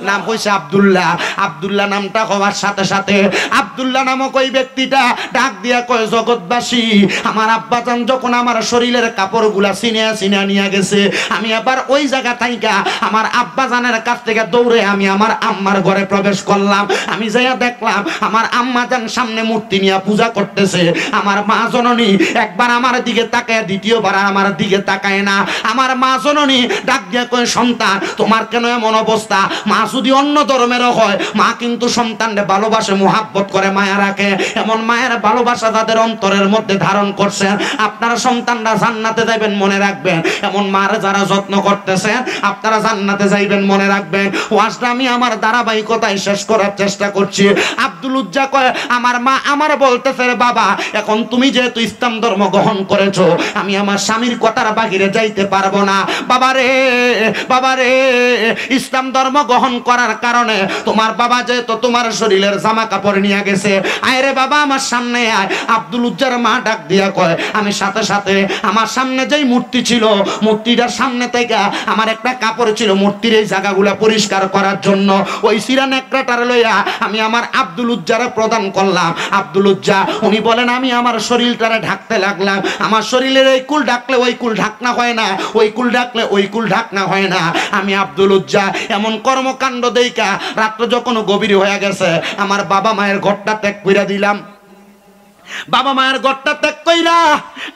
নাম হয়েছে আব্দুল্লাহ। আব্দুল্লাহ নামটা হওয়ার সাথে সাথে আব্দুল্লাহ নামক ওই ব্যক্তিটা ডাক দিয়া কয়, জগৎবাসী, আমার আব্বাজান যখন আমার শরীরের কাপড়গুলা সিনিয়া নিয়ে গেছে, আমি আবার ওই জায়গা থাইকা আমার আব্বাজানের কাছ থেকে দৌড়ে আমি আমার আম্মার ঘরে প্রবেশ করলাম। আমি যাইয়া দেখলাম আমার আম্মাজান সামনে মূর্তি নিয়ে পূজা করতেছে। আমার মা জননী একবার আমার দিকে তাকায়, দ্বিতীয়বার আমার দিকে তাকায় না। আমার মা জননী ডাক দিয়া কয়, সন্তান তোমার কেন এমন অবস্থা? মা যদি অন্য ধর্মেরও হয়, মা কিন্তু সন্তানকে ভালোবাসে, মুহাব্বত করে, মায়া রাখে। এমন মায়ের ভালোবাসা তাদের অন্তরের মধ্যে ধারণ করছেন। আপনারা সন্তানরা জান্নাতে যাইবেন মনে রাখবেন, এমন মার যারা যত্ন করতেছেন আপনারা জান্নাতে যাইবেন মনে রাখবেন। ওয়াজটা আমি আমার ধারাবাহিকতায় শেষ করার চেষ্টা করছি। আব্দুল উজ্জা কয়, আমার মা আমার বলতেছে, বাবা এখন তুমি যেহেতু ইসলাম ধর্ম গ্রহণ করেছো, আমি আমার স্বামীর কথার বাহিরে যাইতে পারবো না। বাবারে ইসলাম ধর্ম গ্রহণ করার কারণে তোমার বাবা যেহেতু তোমার শরীরের জামা কাপড় নিয়ে গেছে, আয় রে বাবা আমার সামনে আয়। আব্দুল উজ্জার মা ডাক দিয়া কয়, আমি সাথে সাথে আমার সামনে যেই মূর্তি ছিল, মূর্তিটার সামনে থেকে আমার একটা কাপড় ছিল মূর্তির এই জায়গাগুলা পরিষ্কার করার জন্য, ওই সিরান একটার লইয়া আমি আমার আব্দুল উজ্জারে প্রদান করলাম। আব্দুল উজ্জা উনি বলেন, আমি আমার শরীরটারে ঢাকতে লাগলাম। আমার শরীরের এই কুল ঢাকলে ওই কুল ঢাকনা হয় না, ওই কুল ঢাকলে ওই কুল ঢাকনা হয় না। আমি আব্দুল উজ্জা এমন কর্মকাণ্ড দেইকা রাত্র যখন গভীর হয়ে গেছে, আমার বাবা মায়ের ঘরটা ত্যাগ কইরা দিলাম। বাবা মায়ের ঘরটা ত্যাগ কইরা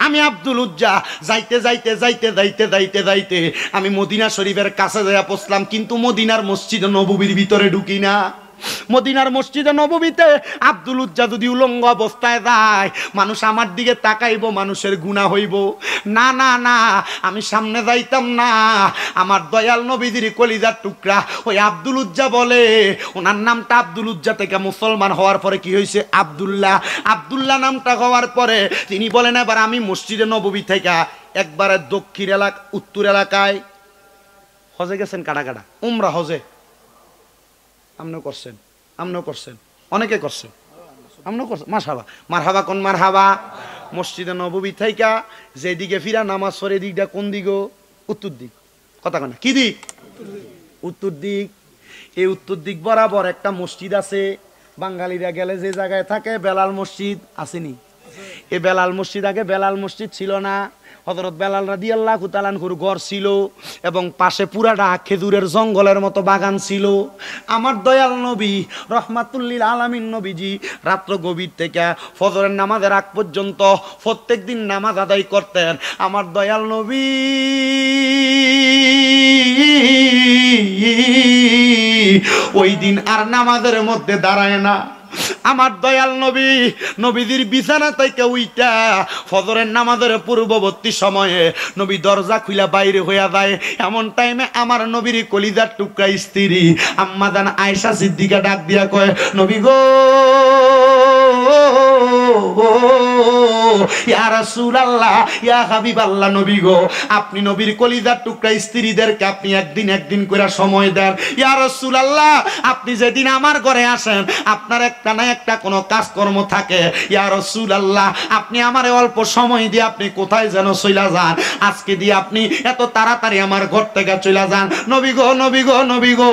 আমি আব্দুল উজ্জা যাইতে আমি মদিনা শরীফের কাছে যাইয়া পৌঁছলাম, কিন্তু মদিনার মসজিদ নববীর ভিতরে ঢুকি না। মদিনার মসজিদে নববীতে আব্দুল উজ্জা যদি উলঙ্গ অবস্থায় যায়, মানুষ আমার দিকে তাকাইব, মানুষের গুনাহ হইব। না না না, আমি সামনে যাইতাম না। আমার দয়াল নবীজির কলিজার টুকরা ওই আব্দুল উজ্জা বলে, ওনার নামটা আব্দুল উজ্জা থেকে মুসলমান হওয়ার পরে কি হয়েছে? আব্দুল্লাহ নামটা হওয়ার পরে তিনি বলেন, এবার আমি মসজিদে নববী থেকে একবারে দক্ষিণ এলাকা উত্তর এলাকায় হজে গেছেন। কাটা উমরা হজে আমরাও করছেন, অনেকে করছেন, আমরাও করছেন। মারহাবা কোন মারহাবা। মসজিদে নববী থাইকা যেদিকে ফিরা নামাজ পড়ে, দিকটা কোন দিক? উত্তর দিক। কথা কয় না, কি দিক? উত্তর দিক। এই উত্তর দিক বরাবর একটা মসজিদ আছে, বাঙালিরা গেলে যে জায়গায় থাকে, বেলাল মসজিদ আসেনি? এই বেলাল মসজিদ, আগে বেলাল মসজিদ ছিল না। হযরত বেলাল রাদিয়াল্লাহু তাআলা আনহুর ঘর ছিল এবং পাশে পুরাটা খেজুরের জঙ্গলের মতো বাগান ছিল। আমার দয়াল নবী রহমাতুল্লিল আলামিন নবীজি রাত্র গভীর থেকে ফজরের নামাজের আগ পর্যন্ত প্রত্যেকদিন নামাজ আদায় করতেন। আমার দয়াল নবী ওই দিন আর নামাজের মধ্যে দাঁড়ায় না। আমার দয়াল নবী নবীজির বিছানা থেকে উইটা ফজরের নামাজের পূর্ববর্তী সময়ে নবী দরজা খুলে বাইরে হইয়া যায়। এমন টাইমে আমার নবীর কলিজার টুকরা স্ত্রী আম্মা জান আয়েশা সিদ্দিকা ডাক দিয়া কয়, নবী গো ইয়া রাসূলুল্লাহ, ইয়া হাবিবাল্লাহ, নবী গো আপনি নবীর কলিজার টুকরা স্ত্রীদেরকে আপনি একদিন করে সময় দেন। ইয়া রাসূলুল্লাহ, আপনি যেদিন আমার ঘরে আসেন আপনার একটা না একটা কোনো কাজকর্ম থাকে। ইয়া রাসূলুল্লাহ, আপনি আমারে অল্প সময় দিয়ে আপনি কোথায় যেন চলে যান, আজকে দিয়ে আপনি এত তাড়াতাড়ি আমার ঘর থেকে চলে যান। নবী গো, নবী গো, নবী গো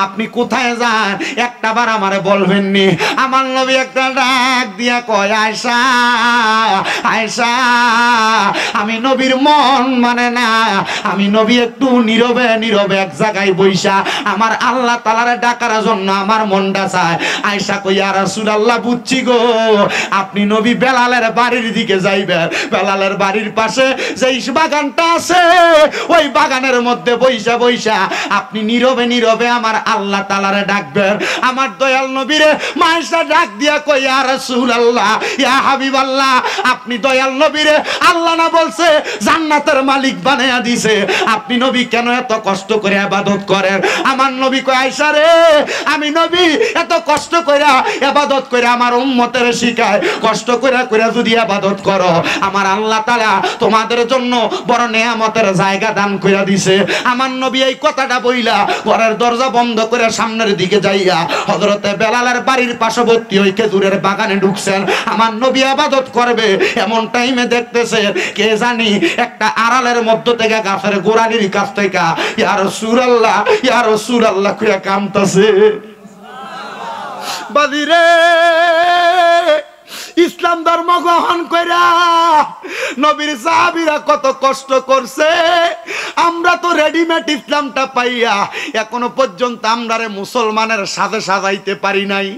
আপনি কোথায় যান একটাবার আমারে বলবেন নি? আমার নবী একটা ডাক দিয়া কয়, আয়েশা, আয়েশা, আমি নবীর মন মানে না, আমি নবী একটু নীরবে নীরবে এক জায়গায় বইসা আমার আল্লাহ তাআলারে ডাকার জন্য আমার মনটা চায়। আয়েশা কই, ইয়া রাসূলুল্লাহ বুঝছি গো, আপনি নবী বেলালের বাড়ির দিকে যাইবেন। বেলালের বাড়ির পাশে যেই বাগানটা আছে ওই বাগানের মধ্যে বইসা বইসা আপনি নীরবে নীরবে আমার আল্লাহ তাআলারে ডাকবেন। আমার দয়াল নবীরে মায়েশা ডাক দিয়া কই, ইয়া রাসূলুল্লাহ, ইয়া হাবিবাল্লাহ, আপনি দয়াল নবীরে আল্লাহ না বলছে জান্নাতের মালিক বানায়া দিছে, আপনি নবী কেন এত কষ্ট করে ইবাদত করেন? আমার নবী কয়, আয়েশা রে, আমি নবী এত কষ্ট কইরা ইবাদত কইরা আমার উম্মতের শিখায়, কষ্ট কইরা কইরা যদি ইবাদত করো আমার আল্লাহ তাআলা তোমাদের জন্য বড় নেয়ামতের জায়গা দান কইরা দিছে। আমার নবী এই কথাটা বইলা ঘরের দরজা বন্ধ করে সামনের দিকে যাইয়া হযরতে বেলালের বাড়ির পার্শ্ববর্তী ওই খেজুরের বাগানে ঢুকছেন। আমার নবী ইবাদত করবে এমন টাইমে দেখতেছে কে জানি একটা আড়ালের মধ্য থেকে গাছের গোড়ালির কাছ থেকে ইয়া রাসূলুল্লাহ, ইয়া রাসূলুল্লাহ কইয়া কামতাছে। বাদিরে ইসলাম ধর্ম গ্রহণ কইরা নবীর সাহাবীরা কত কষ্ট করছে, আমরা তো রেডিমেড ইসলামটা পাইয়া এখনো পর্যন্ত আমরারে মুসলমানের সাথে সাজাইতে পারি নাই।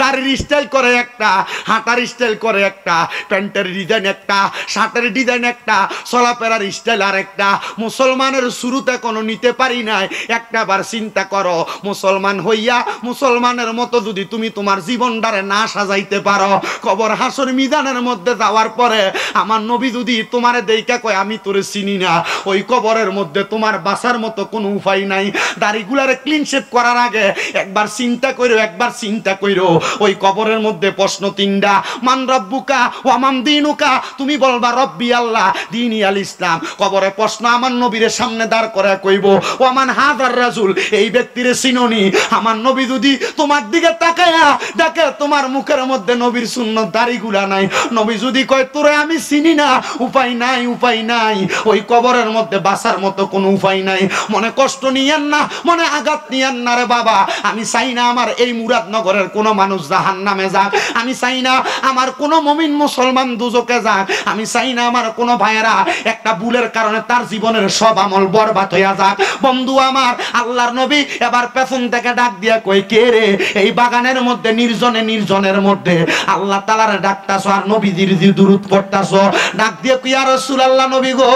দাড়ির স্টাইল করে একটা, হাঁটার স্টাইল করে একটা, প্যান্টের ডিজাইন একটা, শার্টের ডিজাইন একটা, চলাফেরার স্টাইল আর একটা। মুসলমানের শুরুতে কোনো নিতে পারি নাই। একটাবার চিন্তা করো, মুসলমান হইয়া মুসলমানের মতো যদি তুমি তোমার জীবনটারে না সাজাইতে পারো, কবর হাসর মিজানের মধ্যে যাওয়ার পরে আমার নবী যদি তোমারে দেইকা কয় আমি তোরে চিনি না, ওই কবরের মধ্যে তোমার বাঁচার মতো কোনো উপায় নাই। দাড়িগুলারে ক্লিন শেভ করার আগে একবার চিন্তা কইরো, একবার চিন্তা কইরো। ওই কবরের মধ্যে প্রশ্ন তিনটা, মান রব্বুকা ওয়া মান দীনুকা, তুমি বলবা রব্বি আল্লাহ, দীনি আল ইসলাম। কবরে প্রশ্ন আমার নবীর সামনে দাঁড় করে কইব, ওয়া মান হাযার রাসূল, এই ব্যক্তিরে চিনোনি? আমার নবী যদি তোমার দিকে তাকায়া দেখে তোমার মুখের মধ্যে নবীর সুন্নত দাড়িগুলা নাই, নবী যদি কয় তোরে আমি চিনি না, উপায় নাই, উপায় নাই। ওই কবরের মধ্যে বাঁচার মতো কোনো উপায় নাই। মনে কষ্ট নিয়েন না, মনে আঘাত নিয়েন না রে বাবা। আমি চাই না আমার এই মুরাদনগরের কোনো মানুষ জাহান্নামে যাক, আমি চাই না আমার কোনো মুমিন মুসলমান দুজকে যাক, আমি চাই না আমার কোনো ভাইয়েরা একটা ভুলের কারণে তার জীবনের সব আমল বরবাদ হইয়া যাক। বন্ধু আমার, আল্লাহর নবী এবার পেছন থেকে ডাক দিয়া কই, কে রে এই বাগানের মধ্যে নির্জনে নির্জনের মধ্যে আল্লাহ তাআলার ডাকতাছ আর নবীজির দুরূদ পড়তাছ? ডাক দিয়ে কই, ইয়া রাসূলুল্লাহ, নবী গো,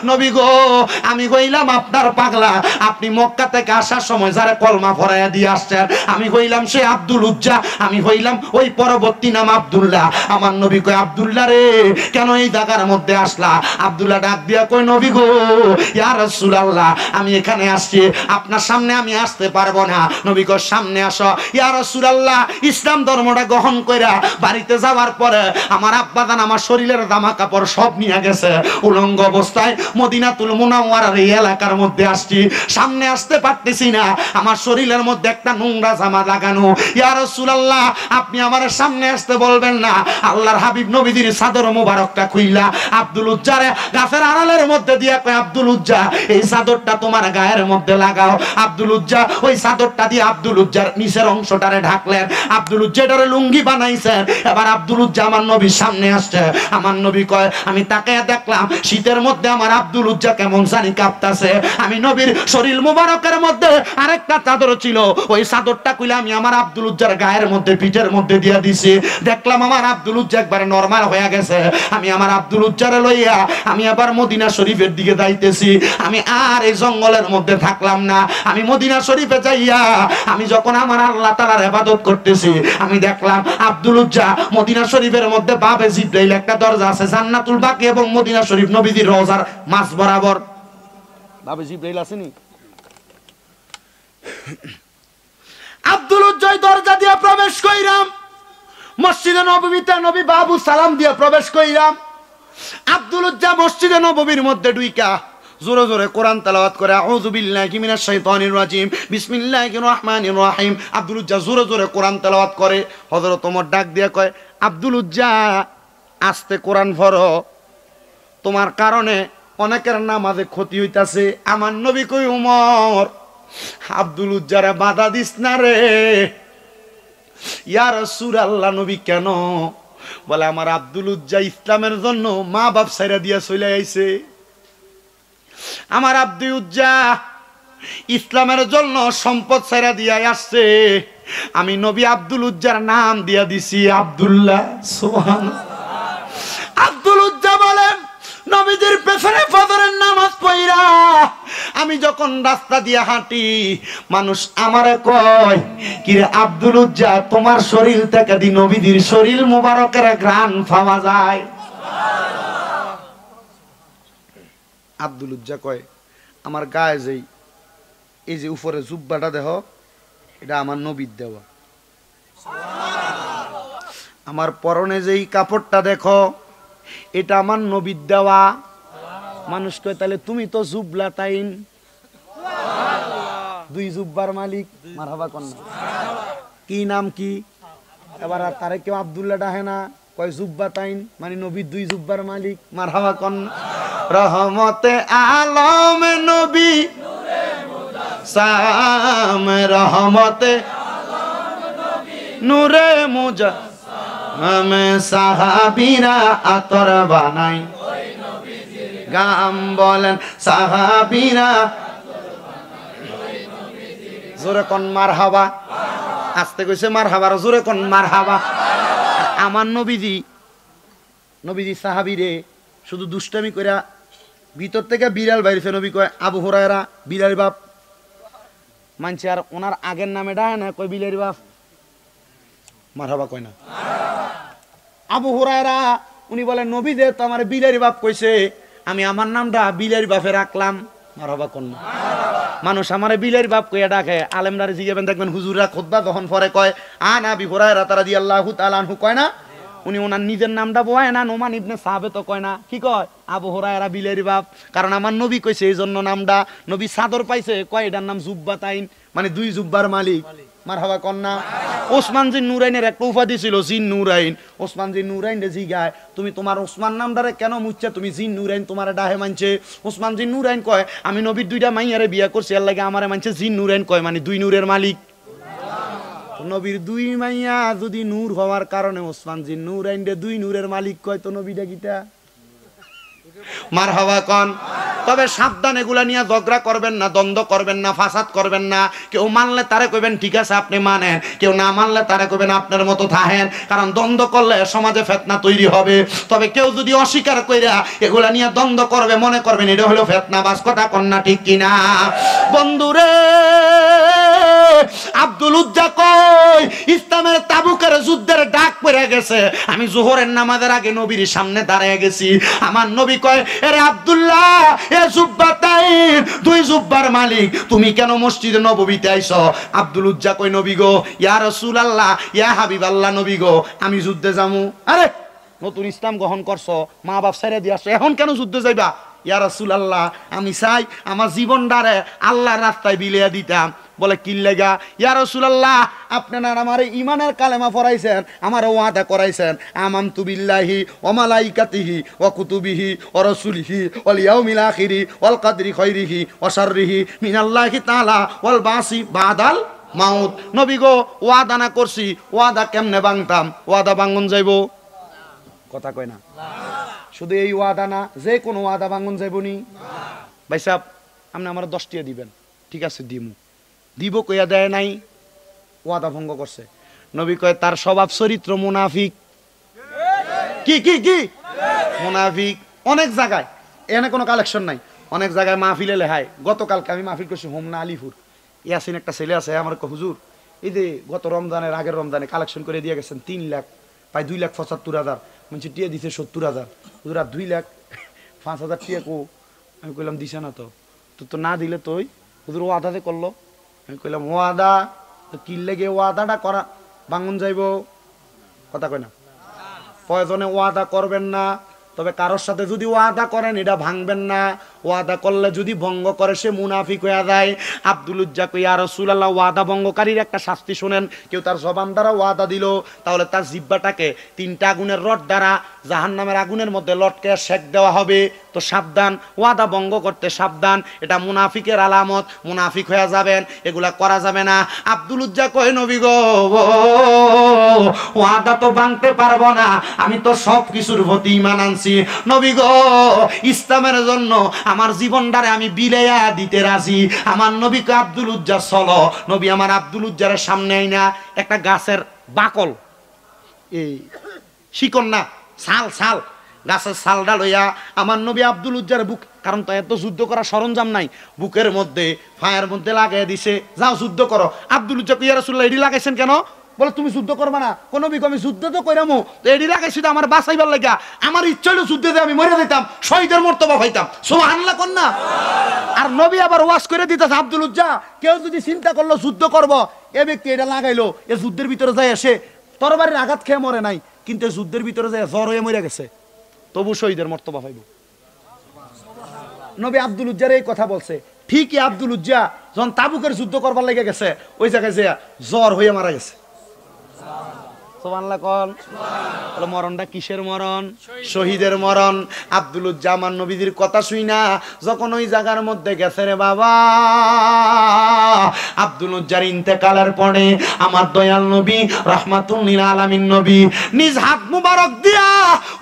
নবী গো, আমি কইলাম আপনার পাগলা, আপনি মক্কা থেকে আসার সময় যারা কলমা পড়াইয়া দিয়ে আসছেন, আমি কইলাম সে আব্দুল উজ্জা, আমি কইলাম ওই পরবর্তী নাম আব্দুল্লাহ। আমার নবী কই, আব্দুল্লাহ রে কেন এই জায়গার মধ্যে আসলা? আব্দুল্লাহ ডাক দিয়া কই, নবী গো, ইয়া রাসূলুল্লাহ, আমি এখানে আসছি, আপনার সামনে আমি আসতে পারবো না। নবী কই, সামনে আসো। ইয়া রাসূলুল্লাহ, ইসলাম ধর্মটা গ্রহণ কইরা বাড়িতে যাওয়ার পরে আমার আব্বাজান আমার শরীরের জামা কাপড় সব নিয়ে গেছে, উলঙ্গ অবস্থায় মদিনাতুল মুনাওয়ারার এই এলাকার মধ্যে আসছি, সামনে আসতে পারতেছি না, আমার শরীরের মধ্যে একটা নোংরা জামা লাগানো। ইয়া রাসূলুল্লাহ, আপনি আমার সামনে আসতে বলবেন না? আল্লাহর হাবিব নবীজির চাদর মোবারকটা খুইলা আব্দুল উজ্জারে গাছের আড়ালের মধ্যে দিয়া কয়, আব্দুল উজ্জা, এই চাদরটা তোমার গায়ের মধ্যে লাগাও। আব্দুল উজ্জা ওই চাদরটা দিয়ে আব্দুল উজ্জার নিচের অংশটারে ঢাকলেন, আব্দুল উজ্জা এটারে লুঙ্গি বানাইছেন। এবার আব্দুল উজ্জা আমার নবীর সামনে আসছে। আমার নবী কয়, আমি তাকে দেখলাম শীতের মধ্যে আমার আব্দুল উজ্জা কেমন জানি কাঁপতাছে। আমি নবীর শরীর মুবারকের মধ্যে আরেকটা চাদর ছিল, ওই চাদরটা কইলে আমি আমার আব্দুল উজ্জার গায়ের মধ্যে পিঠের মধ্যে দিয়া দিছি। দেখলাম আমার আব্দুল উজ্জা একবারে নরমাল হয়ে গেছে। আমি আমার আব্দুল উজ্জারে লইয়া আমি আবার মদিনা শরীফের দিকে যাইতেছি। আমি আর এই জঙ্গলের মধ্যে থাকলাম না, আমি মদিনা শরীফে যাইয়া আমি যখন আমার আল্লাহ তাআলার ইবাদত করতেছি, আমি দেখলাম আব্দুল উজ্জা মদিনা শরীফের মধ্যে বাবে জিব্রাইল একটা দরজা আছে জান্নাতুল বাকি এবং মদিনা শরীফ নবীজির রওজার মাঝ বরাবর বাবে জিব্রাইল আসেনি। আব্দুল উজ্জা দরজা দিয়ে প্রবেশ কইরাম, মসজিদে নববীতে নবী বাবু সালাম দিয়ে প্রবেশ কইরাম। আব্দুল উজ্জা মসজিদে নববীর মধ্যে ঢুইকা জোরে জোরে কোরআন তেলাওয়াত করে, আউযু বিল্লাহি মিনাশ শাইতানির রাজিম, বিসমিল্লাহির রহমানির রহিম। আব্দুল উজ্জা জোরে জোরে কোরআন তেলাওয়াত করে। হযরত ওমর ডাক দিয়া কয়, আব্দুল উজ্জা আস্তে কোরআন পড়ো, তোমার কারণে অনেকের নামাজে ক্ষতি হইতাছে। আমার নবী কই, ওমর আব্দুল উজ্জারে বাধা দিস না রে। ইয়া রাসূলুল্লাহ, নবী কেন? বলে, আমার আব্দুল উজ্জা ইসলামের জন্য মা বাপ ছাইরা দিয়া চলে আইছে। আমার আব্দুল উজ্জা ইসলামের জন্য সম্পদ ছাইরা দিয়া আসছে। আমি নবী আব্দুল উজ্জার নাম দিয়া দিছি আব্দুল্লাহ। সুবহানাল্লাহ। আব্দুল উজ্জা বলেন, নবীজির পেছনে ফজরের নামাজ পড়া আমি যখন রাস্তা দিয়ে হাঁটি, মানুষ আমারে কয়, কিরে আব্দুল উজ্জা, তোমার শরীর থেকে দি নবীজির শরীর মুবারকের ঘ্রাণ পাওয়া যায়। আব্দুল উজ্জা কয়, আমার গায়ে যেই এই যে উপরে জুব্বাটা দেখো, এটা আমার নবীর দেওয়া। আমার পরনে যেই কাপড়টা দেখো, এটা আমার নবীর দেওয়া। মানুষ কয়, তাহলে তুমি তো জুবলা তাইন, দুই জুব্বার মালিক। মারহাবা কন্যা, কি নাম কি? এবার আর তারে কেউ আব্দুল্লাহ ডাহে না, কয় জুব্বা তাইন, মানে নবীর দুই জুব্বার মালিক। মারহাবা কন্যা। রহমতে আলম নবী সাম, রহমতে নূরে মুজা আমি সাহাবীরা আতর বানাই। গাম বলেন সাহাবীরা, জোরে কোন মারহাবা। আস্তে কইছে মারহাবা, জোরে কোন মারহাবা। আমার নবীজি সাহাবীরে শুধু দুষ্টামি কইরা ভিতর থেকে বিড়াল বাইরেছে। নবী কয়, আবু হুরায়রা বিড়াল বাপ। মানছে আর ওনার আগের নামে ডায় না, কয় বিড়াল বাপ। মারহাবা কয় না। আবু হুরায়রা উনি বলেন, নবী যে তো আমার বিলারি বাপ কইছে, আমি আমার নামটা বিলারি বাপে রাখলাম। মারহাবা কোন না। মানুষ আমারে বিলারি বাপ কইয়া ডাকে। আলেমরা জিগাবেন, দেখবেন হুজুররা খুতবা যখন পরে কয় আন আবি হুরায়রা রাদিয়াল্লাহু তাআলা আনহু, কয় না উনি ওনার নিজের নামটা বয় না, নোমান ইবনে সাহাবে তো কয় না, কি কয়? আবু হুরায়রা বিলারি বাপ। কারণ আমার নবী কইছে এই জন্য নামটা। নবী চাদর পাইছে, কয় এটার নাম জুব্বা তাইন, মানে দুই জুব্বার মালিক। মারহাবা কন্যা। ওসমান জিন নুরাইনের একটা উপাধি ছিল জিন নুরাইন। ওসমান জিন নুরাইন রে জিগায়, তুমি তোমার ওসমান নামটারে কেন মুচ্ছা, তুমি জিন নুরাইন তোমার ডাহে মানছে। ওসমান জিন নুরাইন কয়, আমি নবীর দুইটা মাইয়ারে বিয়া করছি, এর লাগে আমারে মানছে জিন নুরাইন, কয় মানে দুই নূরের মালিক। নবীর দুই মাইয়া যদি নূর হওয়ার কারণে ওসমান জিন নুরাইন রে দুই নূরের মালিক কয়, তো নবীটা কিটা? মারহাবা কোন। তবে সাবধান, এগুলা নিয়ে ঝগড়া করবেন না, দ্বন্দ্ব করবেন না, ফাসাদ করবেন না। কেউ মানলে তারে কইবেন ঠিক আছে আপনি মানেন, কেউ না মানলে তারে কইবেন আপনার মতো থাকেন। কারণ দ্বন্দ্ব করলে সমাজে ফিতনা তৈরি হবে। তবে কেউ যদি অস্বীকার কইরা এগুলা নিয়ে দ্বন্দ্ব করবে, মনে করবেন এটা হলো ফিতনাবাজ। কথা কন্যা ঠিক কিনা? বন্ধুরে, আব্দুল উজ্জা কই ইসলামের তাবুকের যুদ্ধের ডাক পড়ে গেছে। আমি যোহরের নামাজের আগে নবীর সামনে দাঁড়িয়ে গেছি। আমার নবী কয়, এরে আব্দুল্লাহ, এ জুব্বা তাইন, দুই জুব্বার মালিক, তুমি কেন মসজিদে নববীতে আইছো? আব্দুল উজ্জা কই, নবী গো, ইয়া রাসূলুল্লাহ, ইয়া হাবিবাল্লাহ, নবী গো, আমি যুদ্ধে যামু। আরে নতুন ইসলাম গ্রহণ করছো, মা বাপ ছেড়ে দিয়ে আসছো, এখন কেন যুদ্ধে যাইবা? ইয়া রাসূলুল্লাহ, আমি চাই আমার জীবনটারে আল্লাহর রাস্তায় বিলিয়ে দিতাম। বলে কি লাগা? ইয়া রাসূলুল্লাহ, আপনারা আমারে ঈমানের কালেমা পড়াইছেন, আমারে ওয়াদা করাইছেন, আমানতু বিল্লাহি ওয়া মালাইকাতিহি ওয়া কুতুবিহি ওয়া রাসূলিহি ওয়াল ইয়াউমিল আখিরি ওয়াল কদরি খাইরিহি ওয়া শাররিহি মিনাল্লাহি তাআলা ওয়াল বাসি বাদাল মাউত। নবী গো, ওয়াদা না করছি, ওয়াদা কেমনে ভাঙতাম? ওয়াদা ভাঙন যাইবো? কথা কয় না। শুধু এই ওয়াদা না, যে কোনো ওয়াদা ভাঙন যাইবনি। ভাই সাহেব আপনি আমার 10 টাকা দিবেন, ঠিক আছে দিব কইয়া দেয় নাই, ওয়াদা ভঙ্গ করছে। নবী কয় তার স্বভাব চরিত্র মুনাফিক। কি কি কি মুনাফিক। অনেক জায়গায় এখানে কোনো কালেকশন নাই, অনেক জায়গায় মাহফিলে লেহায়। গতকালকে আমি মাহফিল করছি হোমনা আলিপুর, ইয়াসিন একটা ছেলে আছে আমার হুজুর এই যে গত রমজানের আগের রমজানে কালেকশন করে দিয়ে গেছেন 3 লাখ, প্রায় 2,75,000, মানে টিয়া দিছে 70,000। হুজুর আর 2,05,000 টিয়া কো। আমি কইলাম দিছে না তো, তো না দিলে তুই হুজুর ওয়াদাতে করলো। আমি কইলাম ওয়াদা তো কি লেগে ওয়াদাটা করা ভাঙন যাইব, কথা কয় না। প্রয়োজনে ওয়াদা করবেন না, তবে কারোর সাথে যদি ওয়াদা করেন এটা ভাঙবেন না। ওয়াদা করলে যদি ভঙ্গ করে সে মুনাফিক হয়ে যায়। আব্দুল উজ্জা কই ইয়া রাসূলুল্লাহ, ওয়াদা ভঙ্গকারীর একটা শাস্তি শুনেন। কেউ তার জবান দ্বারা ওয়াদা দিল, তাহলে তার জিহ্বাটাকে 3টা আগুনের রড দ্বারা জাহান্নামের আগুনের মধ্যে লটকে সেক দেওয়া হবে। তো সাবধান, ওয়াদা ভঙ্গ করতে সাবধান, এটা মুনাফিকের আলামত, মুনাফিক হয়ে যাবেন, এগুলা করা যাবে না। আব্দুল উজ্জা কয় নবী গো, ওয়াদা তো ভাঙতে পারবো না, আমি তো সব কিছুর প্রতি ঈমান আনছি। নবী গো, ইসলামের জন্য আমার জীবনটারে আমি বিলাইয়া দিতে রাজি। আমার নবীকে আব্দুল উজ্জা চলো। নবী আমার আব্দুল উজ্জারের সামনে আইনা একটা গাছের বাকল, এই শিকন না, ছাল গাছের ছালটা লইয়া আমার নবী আব্দুল উজ্জার বুক, কারণ তো এত যুদ্ধ করার সরঞ্জাম নাই, বুকের মধ্যে ফায়ার মধ্যে লাগাই দিছে, যাও যুদ্ধ করো। আব্দুল উজ্জা কই ইয়া রাসূলুল্লাহ এডি লাগাইছেন কেন? বলে তুমি যুদ্ধ করবে না। কোন বিক আমি যুদ্ধ তো কইরামু, তো এডি লাগাইছি তো আমার বাঁচাইবার লাগা। আমার ইচ্ছা হলো যুদ্ধে দিয়ে আমি মরে যেতাম, শহীদের মর্তবা পাইতাম। সুবহানাল্লাহ কোন না। আর নবী আবার ওয়াজ করে দিতেছে আব্দুল উজ্জা, কেউ যদি চিন্তা করলো যুদ্ধ করব, এ ব্যক্তি এটা লাগাইলো, এ যুদ্ধের ভিতরে যায় এসে তরবারির আঘাত খেয়ে মরে নাই, কিন্তু যুদ্ধের ভিতরে যায় জ্বর হয়ে মরে গেছে, তবু শহীদের মর্তবা পাইব। নবী আব্দুল উজ্জার এই কথা বলছে। ঠিকই আব্দুল উজ্জা যখন তাবুকের যুদ্ধ করবার লেগে গেছে, ওই জায়গায় যে জ্বর হয়ে মারা গেছে। সুবহানাল্লাহ কোন। তাহলে মরণটা কিসের মরণ? শহীদের মরণ। আব্দুল উজ্জা আমার নবীজির কথা শুই না যখন ওই জায়গার মধ্যে গেছে রে বাবা, আব্দুল উজ্জার ইন্তেকালের পরে আমার দয়াল নবী রাহমাতুল লিল আলামিন নবী নিজ হাত মুবারক দিয়া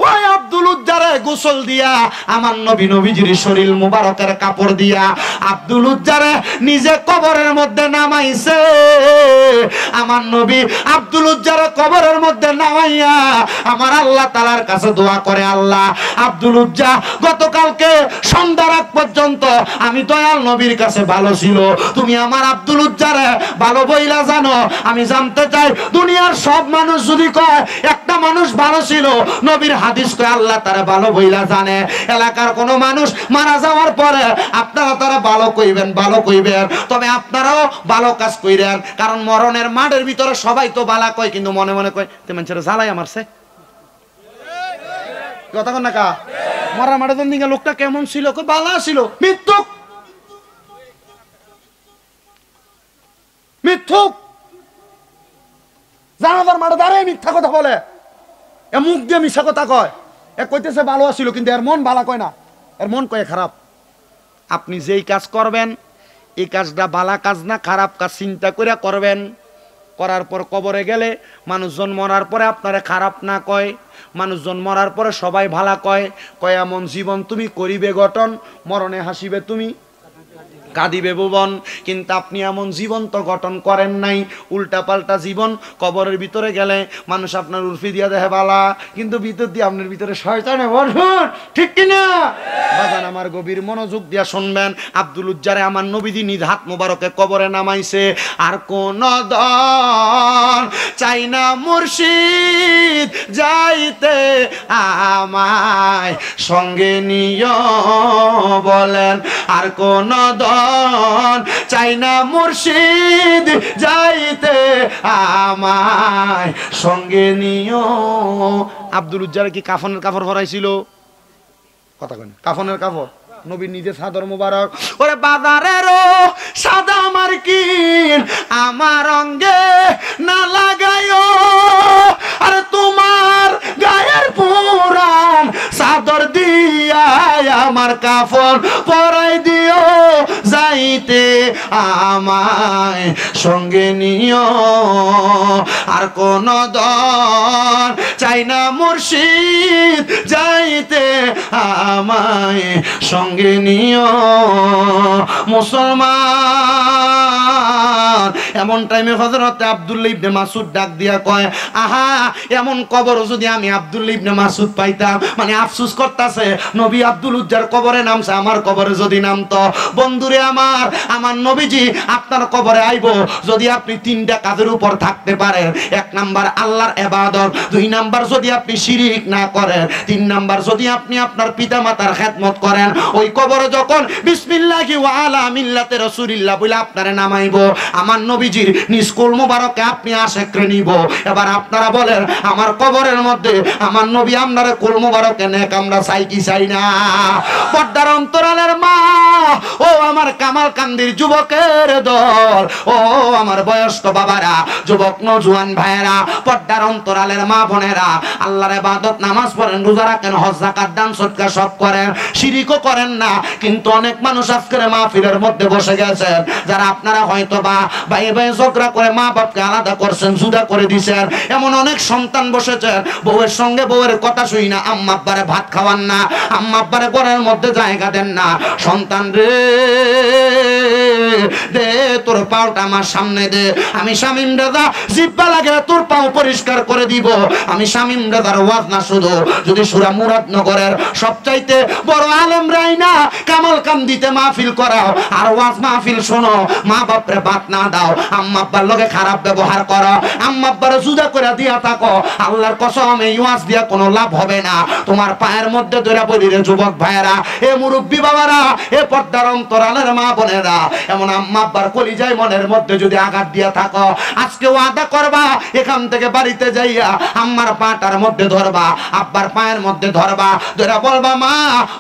ওই আব্দুল উজ্জারে গোসল দিয়া আমার নবী নবীজির শরীর মুবারকের কাপড় দিয়া আব্দুল উজ্জারে নিজে কবরের মধ্যে নামাইছে। আমার নবী আব্দুল উজ্জারে কবরের মধ্যে নামাইয়া আমার আল্লাহ তাআলার কাছে দোয়া করে, আল্লাহ আব্দুল উজ্জা গতকালকে সন্ধ্যার আগ পর্যন্ত আমি দয়াল নবীর কাছে ভালো ছিল, তুমি আমার আব্দুল উজ্জারে ভালো বইলা জানো। আমি জানতে চাই দুনিয়ার সব মানুষ যদি কয় একটা মানুষ ভালো ছিল, নবীর হাদিস কয় আল্লাহ তারা ভালো বইলা জানে। এলাকার কোনো মানুষ মারা যাওয়ার পরে আপনারা তারা ভালো কইবেন, ভালো কইবেন, তবে আপনারাও ভালো কাজ কইরেন, কারণ মরণের মাঠের ভিতরে সবাই তো ভালো কয়, কিন্তু মনে মনে কয় তে মানুষের জ্বালাই আমারছে। কথা কন না কা? মরার মাঠে দিকে লোকটা কেমন ছিল? ভালো ছিল। মিথ্যুক, মিথ্যুক, জানাজার মাঠে দাঁড়ায় মিথ্যা কথা বলে, এ মুখ দিয়ে মিথ্যা কথা কয়। এ কইতেছে ভালো ছিল, কিন্তু এর মন ভালো কয় না, এর মন কয় খারাপ। আপনি যেই কাজ করবেন এই কাজটা ভালো কাজ না খারাপ কাজ চিন্তা করে করবেন। করার পর কবরে গেলে মানুষজন মরার পরে আপনারা খারাপ না কয়, মানুষজন মরার পরে সবাই ভালো কয়। কয় এমন জীবন তুমি করিবে গঠন, মরণে হাসিবে তুমি কাঁদিবে ভুবন। কিন্তু আপনি এমন জীবন তো গঠন করেন নাই, উল্টা পাল্টা জীবন। কবরের ভিতরে গেলে মানুষ আপনার উর্ফি দিয়া দেখে বালা, কিন্তু ভিতর দিয়ে আপনার ভিতরে শয়তানে ভরপুর, ঠিক কিনা? বাজান আমার গভীর মনোযোগ দিয়া শুনবেন। আব্দুল উজ্জারে আমার নবীজি নিজ হাত মোবারকে কবরে নামাইছে। আর কোন দন চাই না মুর্শিদ যাইতে আমায় সঙ্গে নিয় বলেন। আর কোন দন চাই না মুর্শিদ যাইতে আমায় সঙ্গে নিও। আব্দুল উজ্জার কি কাফনের কাপড় ভরাইছিল? কথা কয় না, কাফনের কাপড় নবীর নিজে চাদর মুবারক। ওরে বাজারেরও সাদা মার্কিন আমার অঙ্গে না লাগাইও, আর তোমার গায়ের পুরান চাদর দিয়া আমার কাফন পরাই দিও যাইতে আমায় সঙ্গে নিও আর কোন দর চাই না মুর্শিদ যাইতে আমায় সঙ্গে নিও মুসলমান এমন টাইমে হযরত আব্দুল্লাহ ইবনে মাসউদ ডাক দিয়া কয় আহা এমন কবর যদি আমি আব্দুল্লাহ ইবনে মাসউদ পাইতাম মানে আফসোস করতেছে নবী আব্দুল উজ্জার কবরে নামছে আমার কবরে যদি নামতো বন্ধুরে আমার নবীজি আপনার কবরে আইবো যদি আপনি তিনটা কাজের উপর থাকতে পারেন এক নাম্বার আল্লাহর ইবাদত দুই নাম্বার যদি আপনি শিরক না করেন তিন নাম্বার যদি আপনি আপনার পিতামাতার খেদমত করেন ওই কবরে যখন বিসমিল্লাহি ওয়া আলা মিল্লাতে রাসূলিল্লাহ বলে আপনারে নামাইবো আমার নবীজির নিষ্কুল মুবারকে আপনি আশেকরে নিব এবার আপনারা বলেন আমার কবরের মধ্যে আমার নবী আপনারে কুল মুবারকে নেক আমরা চাই কি চাই না পর্দার অন্তরালের মা ও আমার কামাল কান্দির যুবকের দল ও আমার বয়স্ক বাবারা যুবক নওজোয়ান ভাইরা পর্দার অন্তরালের মা বোনেরা আল্লাহর ইবাদত নামাজ পড়েন রোজা রাখেন হজ যাকাত দান সদকা সব করেন শিরকও করেন না কিন্তু অনেক মানুষ আজকের মাহফিলের মধ্যে বসে গেছেন যারা আপনারা হয়তো বা ভাই ভাই ঝগড়া করে মা বাপকে আলাদা করছেন জুদা করে দিয়েছেন এমন অনেক সন্তান বসেছেন বউয়ের সঙ্গে বউয়ের কথা শুই না আম্মা আব্বারে ভাত খাওয়ান না আম্মা আব্বারে ঘরের মধ্যে জায়গা দেন না সন্তান রে দে তোর পাওটা আমার সামনে দে আমি শামীম রাজা জিব্বা লাগে তোর পাও পরিষ্কার করে দিব আমি শামীম রাজার ওয়াজ না শুধু যদি সূরা মুরাদনগরের সবচাইতে বড় আলেম রাইনা কামাল কান্দিতে মাহফিল করাও আর ওয়াজ মাহফিল শোনো মা বাপরে ভাত না দাও আম্মা আব্বার লগে খারাপ ব্যবহার করো আম্মা আব্বারে জুদা করে দিয়া থাকো আল্লাহর কসম এই ওয়াজ দিয়া কোনো লাভ হবে না তোমার পায়ের মধ্যে ধরে বলি রে যুবক ভাইরা এ মুরব্বি বাবারা এ পর্দার অন্তরালের মা বোনেরা এমন আম্মা আব্বার কলিজায় মনের মধ্যে যদি আঘাত দিয়া থাকো আজকে ওয়াদা করবা এখান থেকে বাড়িতে যাইয়া আম্মার পাটার মধ্যে ধরবা আব্বার পায়ের মধ্যে ধরবা ধরে বলবা মা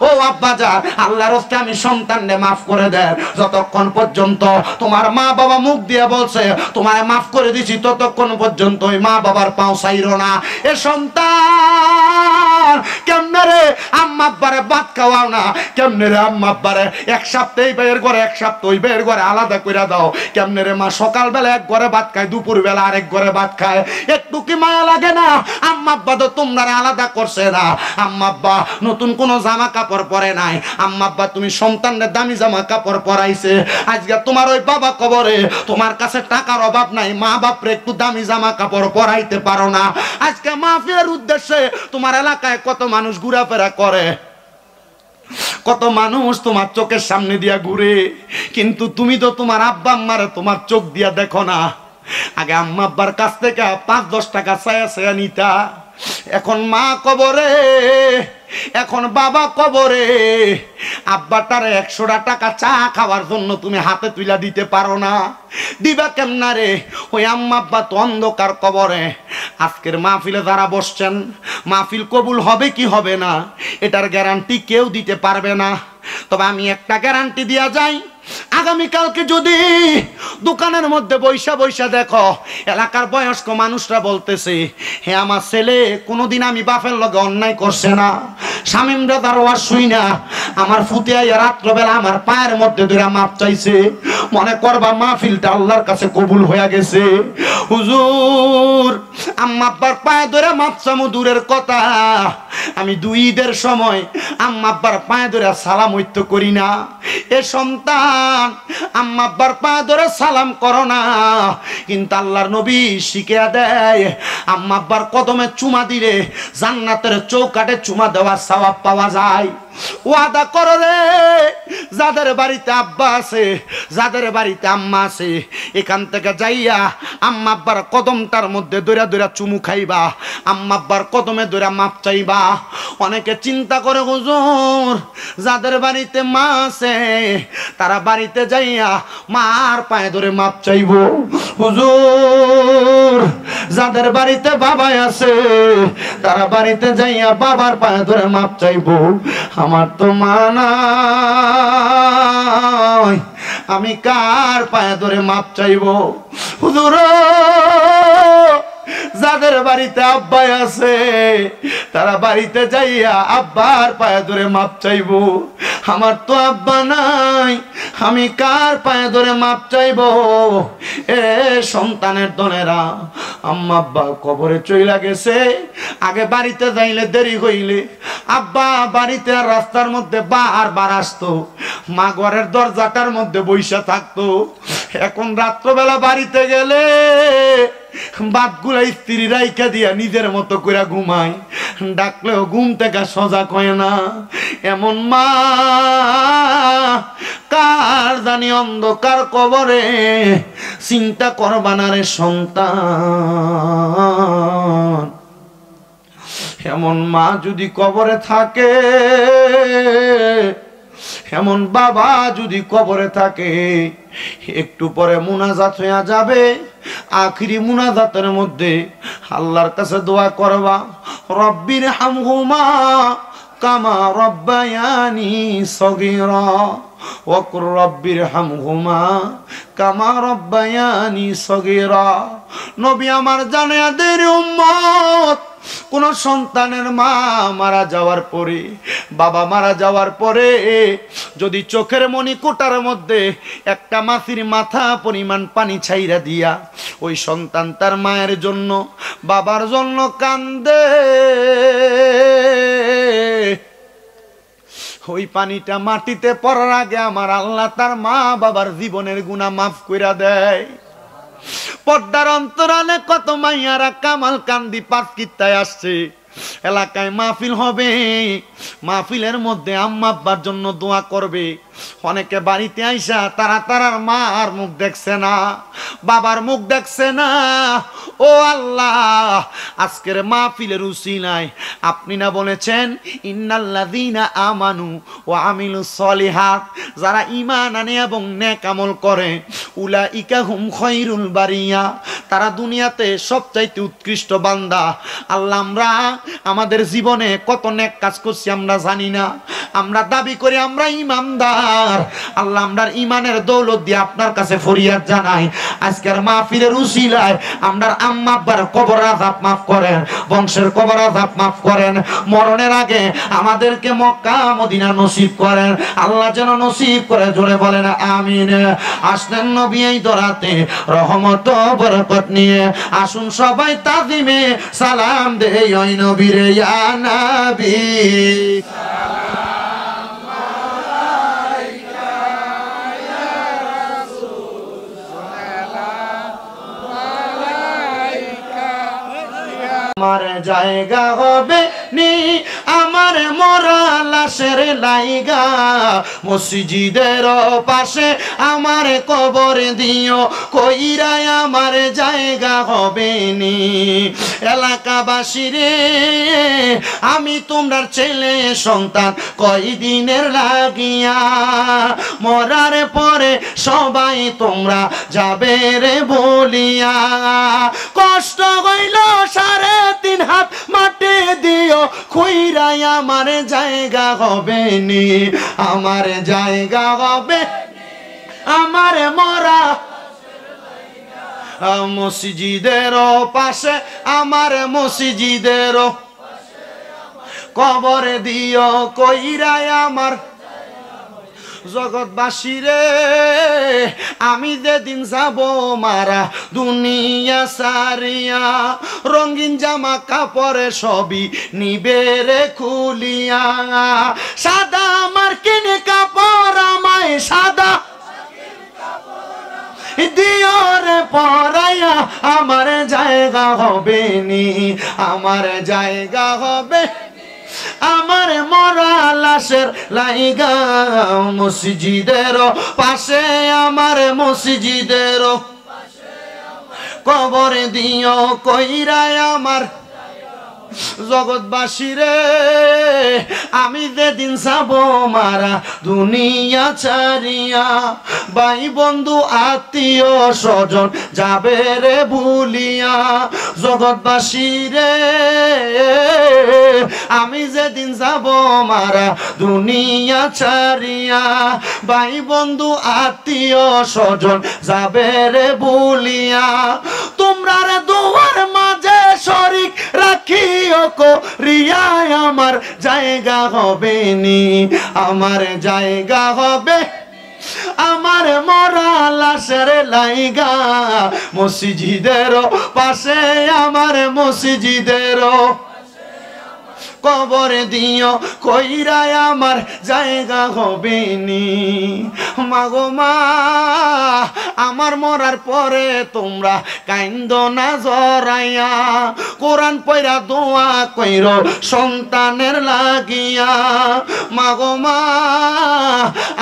ও আব্বা যা আল্লাহর রাস্তায় আমি সন্তানকে maaf করে দেন যতক্ষণ পর্যন্ত তোমার মা বাবা মুখ দিয়ে বলছে তোমারে maaf করে দিছি ততক্ষণ পর্যন্ত ওই মা বাবার পাও ছাইরো না এ সন্তান কেমনে রে আম্মা আব্বারে ভাত খাওয়াও না কেমনে রে আম্মা আব্বারে এক সপ্তাহ এই ভাইয়ের ঘরে এক সপ্তাহ ওই ভাইয়ের ঘরে আলাদা করে দাও কেমনে রে মা সকালবেলা এক ঘরে ভাত খায় দুপুর বেলা আরেক ঘরে ভাত খায় একটু কি মায়া লাগে না আম্মা আব্বা তো তোমরা আলাদা করছে না আম্মা আব্বা নতুন কোন জামা কাপড় পরে নাই আম্মা আব্বা তুমি সন্তানদের দামি জামা কাপড় পরাইছে আজকে তোমার ওই বাবা কবরে তোমার কাছে টাকার অভাব নাই মা বাপরে একটু দামি জামা কাপড় পরাইতে পারো না আজকে মাহফিলের উদ্দেশ্যে তোমার এলাকায় কত মানুষ ঘোরাফেরা করে কত মানুষ তোমার চোখের সামনে দিয়া ঘুরে কিন্তু তুমি তো তোমার আব্বা আম্মারে তোমার চোখ দিয়া দেখো না আগে আম্মা আব্বার কাছ থেকে 5-10 টাকা চায়া নিতা এখন মা কবরে এখন বাবা কবরে আব্বাটারে 100 টাকা চা খাওয়ার জন্য তুমি হাতে তুইলা দিতে পারো না দিবা কেমনা রে ওই আম্মা আব্বা তো অন্ধকার কবরে আজকের মাহফিলে যারা বসছেন মাহফিল কবুল হবে কি হবে না এটার গ্যারান্টি কেউ দিতে পারবে না তবে আমি একটা গ্যারান্টি দিয়া যাই আগামী কালকে যদি দোকানের মধ্যে বৈশা দেখো এলাকার বয়স্ক মানুষরা বলতেছে হে আমার ছেলে কোনোদিন আমি বাপের লগে অন্যায় করছে না শামীম রাজার ওয়াজ শুই না আমার ফুতে আইয়া রাত্রবেলা আমার পায়ের মধ্যে ধরে মাপ চাইছে মনে করবা মাহফিলটা আল্লাহর কাছে কবুল হয়ে গেছে হুজুর আম্মা আব্বার পায়ে ধরে মাপ চামু দূরের কথা আমি 2 ঈদের সময় আম্মা আব্বার পায়ে ধরে সালাম হইত করি না এ সন্তান আম্মা আব্বার পায়ে ধরে সালাম করো না কিন্তু আল্লাহর নবী শিখিয়ে দেয় আম্মা আব্বার কদমে চুমা দিলে জান্নাতের চৌকাঠে চুমা দেওয়ার সওয়াব পাওয়া যায় ওয়াদা করো রে যাদের বাড়িতে আব্বা আছে যাদের বাড়িতে আম্মা আছে এখান থেকে যাইয়া আম্মা আব্বার কদমটার মধ্যে দইরা দইরা চুমু খাইবা আম্মা আব্বার কদমে দইরা মাপ চাইবা অনেকে চিন্তা করে হুজুর যাদের বাড়িতে মা আছে তারা বাড়িতে যাইয়া মার পায়ে ধরে মাপ চাইবো হুজুর যাদের বাড়িতে বাবা আছে তারা বাড়িতে যাইয়া বাবার পায়ে ধরে মাপ চাইবো আমার তো মা নাই আমি কার পায়ে ধরে মাপ চাইবো হুজুর যাদের বাড়িতে আব্বাই আছে তারা বাড়িতে যাইয়া আব্বার পায়ে ধরে মাপ চাইবো। আমার তো আব্বা নাই, আমি কার পায়ে ধরে মাপ চাইবো? এ সন্তানের দনেরা, আম্মা আব্বা কবরে চইলা গেছে, আগে বাড়িতে যাইলে দেরি হইলে আব্বা বাড়িতে রাস্তার মধ্যে বারবার আসতো, মা ঘরের দরজাটার মধ্যে বইসা থাকতো। এখন রাত্রবেলা বাড়িতে গেলে বাতগুলা স্ত্রী রাইখা দিয়া নিজের মতো করে ঘুমায়, ডাকলেও ঘুম থেকে সজাগ হয় না। এমন মা কার জানি অন্ধকার কবরে, চিন্তা করবা না রে সন্তান। এমন মা যদি কবরে থাকে, এমন বাবা যদি কবরে থাকে, একটু পরে মুনাজাত হয়ে যাবে। আখিরি মুনাজাতের মধ্যে আল্লাহর কাছে দোয়া করবা, রব্বির হামহুমা কামা রব্বায়ানি সগীরা ওয়াকুর রব্বির হামহুমা কামা রব্বায়ানি সগীরা। নবী আমার জানেয়াদের উম্মত, কোন সন্তানের মা মারা যাওয়ার পরে, বাবা মারা যাওয়ার পরে যদি চোখের মনি কোটার মধ্যে একটা মাছির মাথা পরিমাণ পানি ছাইরা দিয়া ওই সন্তান তার মায়ের জন্য বাবার জন্য কান্দে, ওই পানিটা মাটিতে পড়ার আগে আমার আল্লাহ তার মা বাবার জীবনের গুনাহ মাফ কইরা দেয়। পর্দার অন্তরালে কত মাইয়ারা কামাল কান্দি পাঁচ কিত্তায় আসছে, এলাকায় মাহফিল হবে, মাহফিলের মধ্যে আম্মা আব্বার জন্য দোয়া করবে। অনেকে বাড়িতে আইসা তারা তারার মা আর মুখ দেখছে না, বাবার মুখ দেখছে না। ও আল্লাহ, আজকের মাহফিলের উসিলায় আপনি না বলেছেন ইন্নাল্লাযীনা আমানু ওয়া আমিলুস সলিহাত, যারা ঈমান আনে এবং নেক আমল করে, উলাইকা হুম খায়রুল বারিয়া, তারা দুনিয়াতে সবচাইতে উৎকৃষ্ট বান্দা। আল্লাহ, আমরা আমাদের জীবনে কত নেক কাজ করছি আমরা জানি না, আমরা দাবি করি আমরা ইমানদার। আল্লাহ, আমরার ইমানের দৌলত দিয়ে আপনার কাছে ফরিয়াদ জানাই, আজকের মাহফিলের উসিলায় আমরার আম্মা আব্বার কবর আযাব মাফ করেন, বংশের কবর আযাব মাফ করেন, মরণের আগে আমাদেরকে মক্কা মদিনা নসিব করেন। আল্লাহ যেন নসিব করে, জোরে বলেন আমিন। আসলেন নবী এই দরাতে রহমত বরকত নিয়ে, আসুন সবাই তাজিমে সালাম দেই ওই নবীরে, ইয়া নবী আমার জায়গা হবে নি আমার মরা লাশের লাইগা, মসজিদের পাশে আমার কবর দিও, কইরাই আমার জায়গা হবে নি। এলাকাবাসী রে, আমি তোমরার ছেলে সন্তান কয়দিনের লাগিয়া, মরার পরে সবাই তোমরা যাবে রে বলিয়া, কষ্ট হইল 3.5 হাত মাটি দিও, খুইরাই আমার জায়গা হবে নি, আমার জায়গা হবে আমার মরা মসজিদের পাশে, আমার মসজিদের কবর দিও, কইরাই আমার। জগৎবাসী রে, আমি যেদিন যাব মারা দুনিয়া সারিয়া, রঙিন জামা কাপড়ে সবই নিবে রে খুলিয়া, সাদা আমার কিনে কাপড় আমায় সাদা দিও রে পরাইয়া, আমার জায়গা হবে নি, আমার জায়গা হবে আমার মরা লাশের লাইগা, মসজিদের পাশে আমার মসজিদের কবর দিও, কইরাই আমার। জগৎবাসী রে, আমি যেদিন যাব মারা দুনিয়া ছাড়িয়া, ভাই বন্ধু আত্মীয় স্বজন যাবে রে ভুলিয়া। জগৎবাসী রে, আমি যেদিন যাব মারা দুনিয়া ছাড়িয়া, ভাই বন্ধু আত্মীয় স্বজন যাবে রে ভুলিয়া। তোমরা রে দুয়ার মাঝে শরীক রাখিও করিয়ায় আমার জায়গা হবে নি, আমার জায়গা হবে আমার মরা লাশের লাইগা মসজিদের পাশে, আমার মসজিদের কবর দিও কইরায় আমার জায়গা হবে নি। মাগো মা, আমার মরার পরে তোমরা কাইন্দ না জরাইয়া, কোরআন পয়রা দোয়া কইর সন্তানের লাগিয়া। মাগো মা,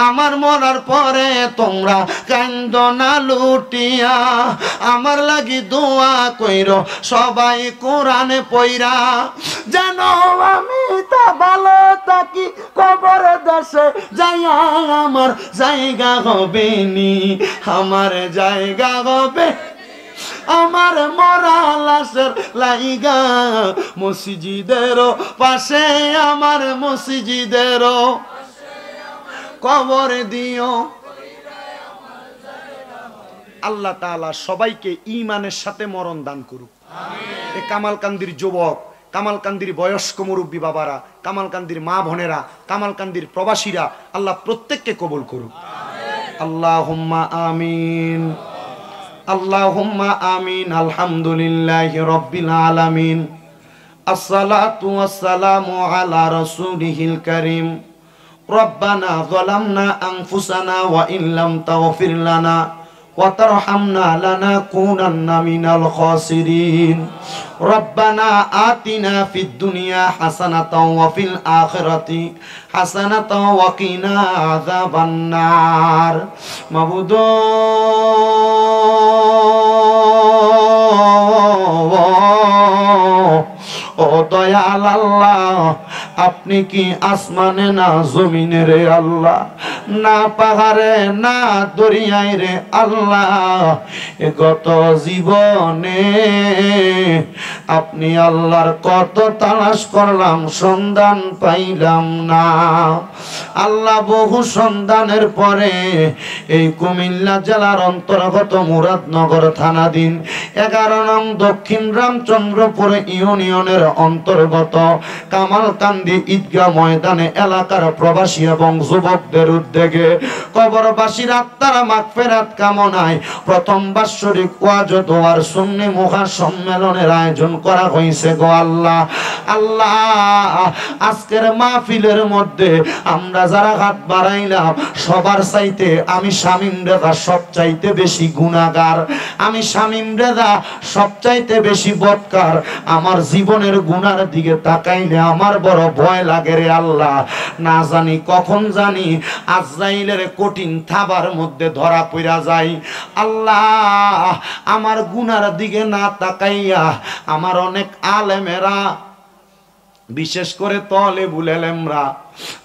আমার মরার পরে তোমরা কাইন্দ না লুটিয়া, আমার লাগি দোয়া কইর সবাই কোরআনে পয়রা, জানো আমি তা ভালো থাকি কবর দেশে যাইয়া আমার জায়গা হবে নি, আমার জায়গা হবে আমার মরা লাশের লাইগা মসজিদের পাশে, আমার মসজিদের কবর দিও। আল্লাহ তাআলা সবাইকে ঈমানের সাথে মরণ দান করুক। আমিন। কামালকান্দির যুবক, কামালকান্দির বয়স্ক মুরব্বী বাবারা, কামালকান্দির মা বোনেরা, কামালকান্দির প্রবাসীরা, আল্লাহ প্রত্যেককে কবুল করুক। আল্লাহুম্মা আমিন, আল্লাহুম্মা আমিন। আলহামদুলিল্লাহি রাব্বিল আলামিন, আসসালাতু ওয়াসসালামু আলা রাসূলিহিল কারীম। রব্বানা যালামনা আনফুসানা ওয়া ইল্লাম তাগফির লানা ওয়া তারহামনা লানাকুনান্না মিনাল খাসিরিন। রব্বানা আতিনা ফিদ দুনিয়া হাসানাতাও ওয়া ফিল আখিরাতি হাসানাতাও ওয়া কিনা আযাবান নার। মাবুদ ও দয়াল আল্লাহ, আপনি কি আসমানে না জমিনে রে আল্লাহ, না পাহাড়ে না দরিয়ায় রে আল্লাহ, গত জীবনে আপনি আল্লাহর কত তালাশ করলাম, সন্ধান পাইলাম না। আল্লাহ বহু সন্ধানের পরে এই কুমিল্লা জেলার অন্তর্গত মুরাদনগর থানাধীন 11 নং দক্ষিণ রামচন্দ্রপুর ইউনিয়নের অন্তর্গত কামালকান্দি ঈদগাহ ময়দানে এলাকার প্রবাসী এবং যুবকদের উদ্যোগে কবরবাসীর আত্মার মাগফিরাত কামনায় প্রথম বাৎসরিক ওয়াজ ও দোয়ার সুন্নি মুখা সম্মেলনের আয়োজন করা হয়েছে গো আল্লাহ। আল্লাহ, আজকের মাহফিলের মধ্যে আমরা যারা হাত বাড়াইলাম সবার চাইতে আমি শামীম রেজা সবচাইতে বেশি গুনাহগার, আমি শামীম রেজা সবচাইতে বেশি বদকার। আমার জীবনের গুনার দিকে তাকাইলে আমার বড় ভয় লাগে রে আল্লাহ, না জানি কখন জানি আজরাইলের কঠিন থাবার মধ্যে ধরা পড়া যায়। আল্লাহ, আমার গুনার দিকে না তাকাইয়া আমার অনেক আলেমেরা, বিশেষ করে তলেবুল ইলমরা,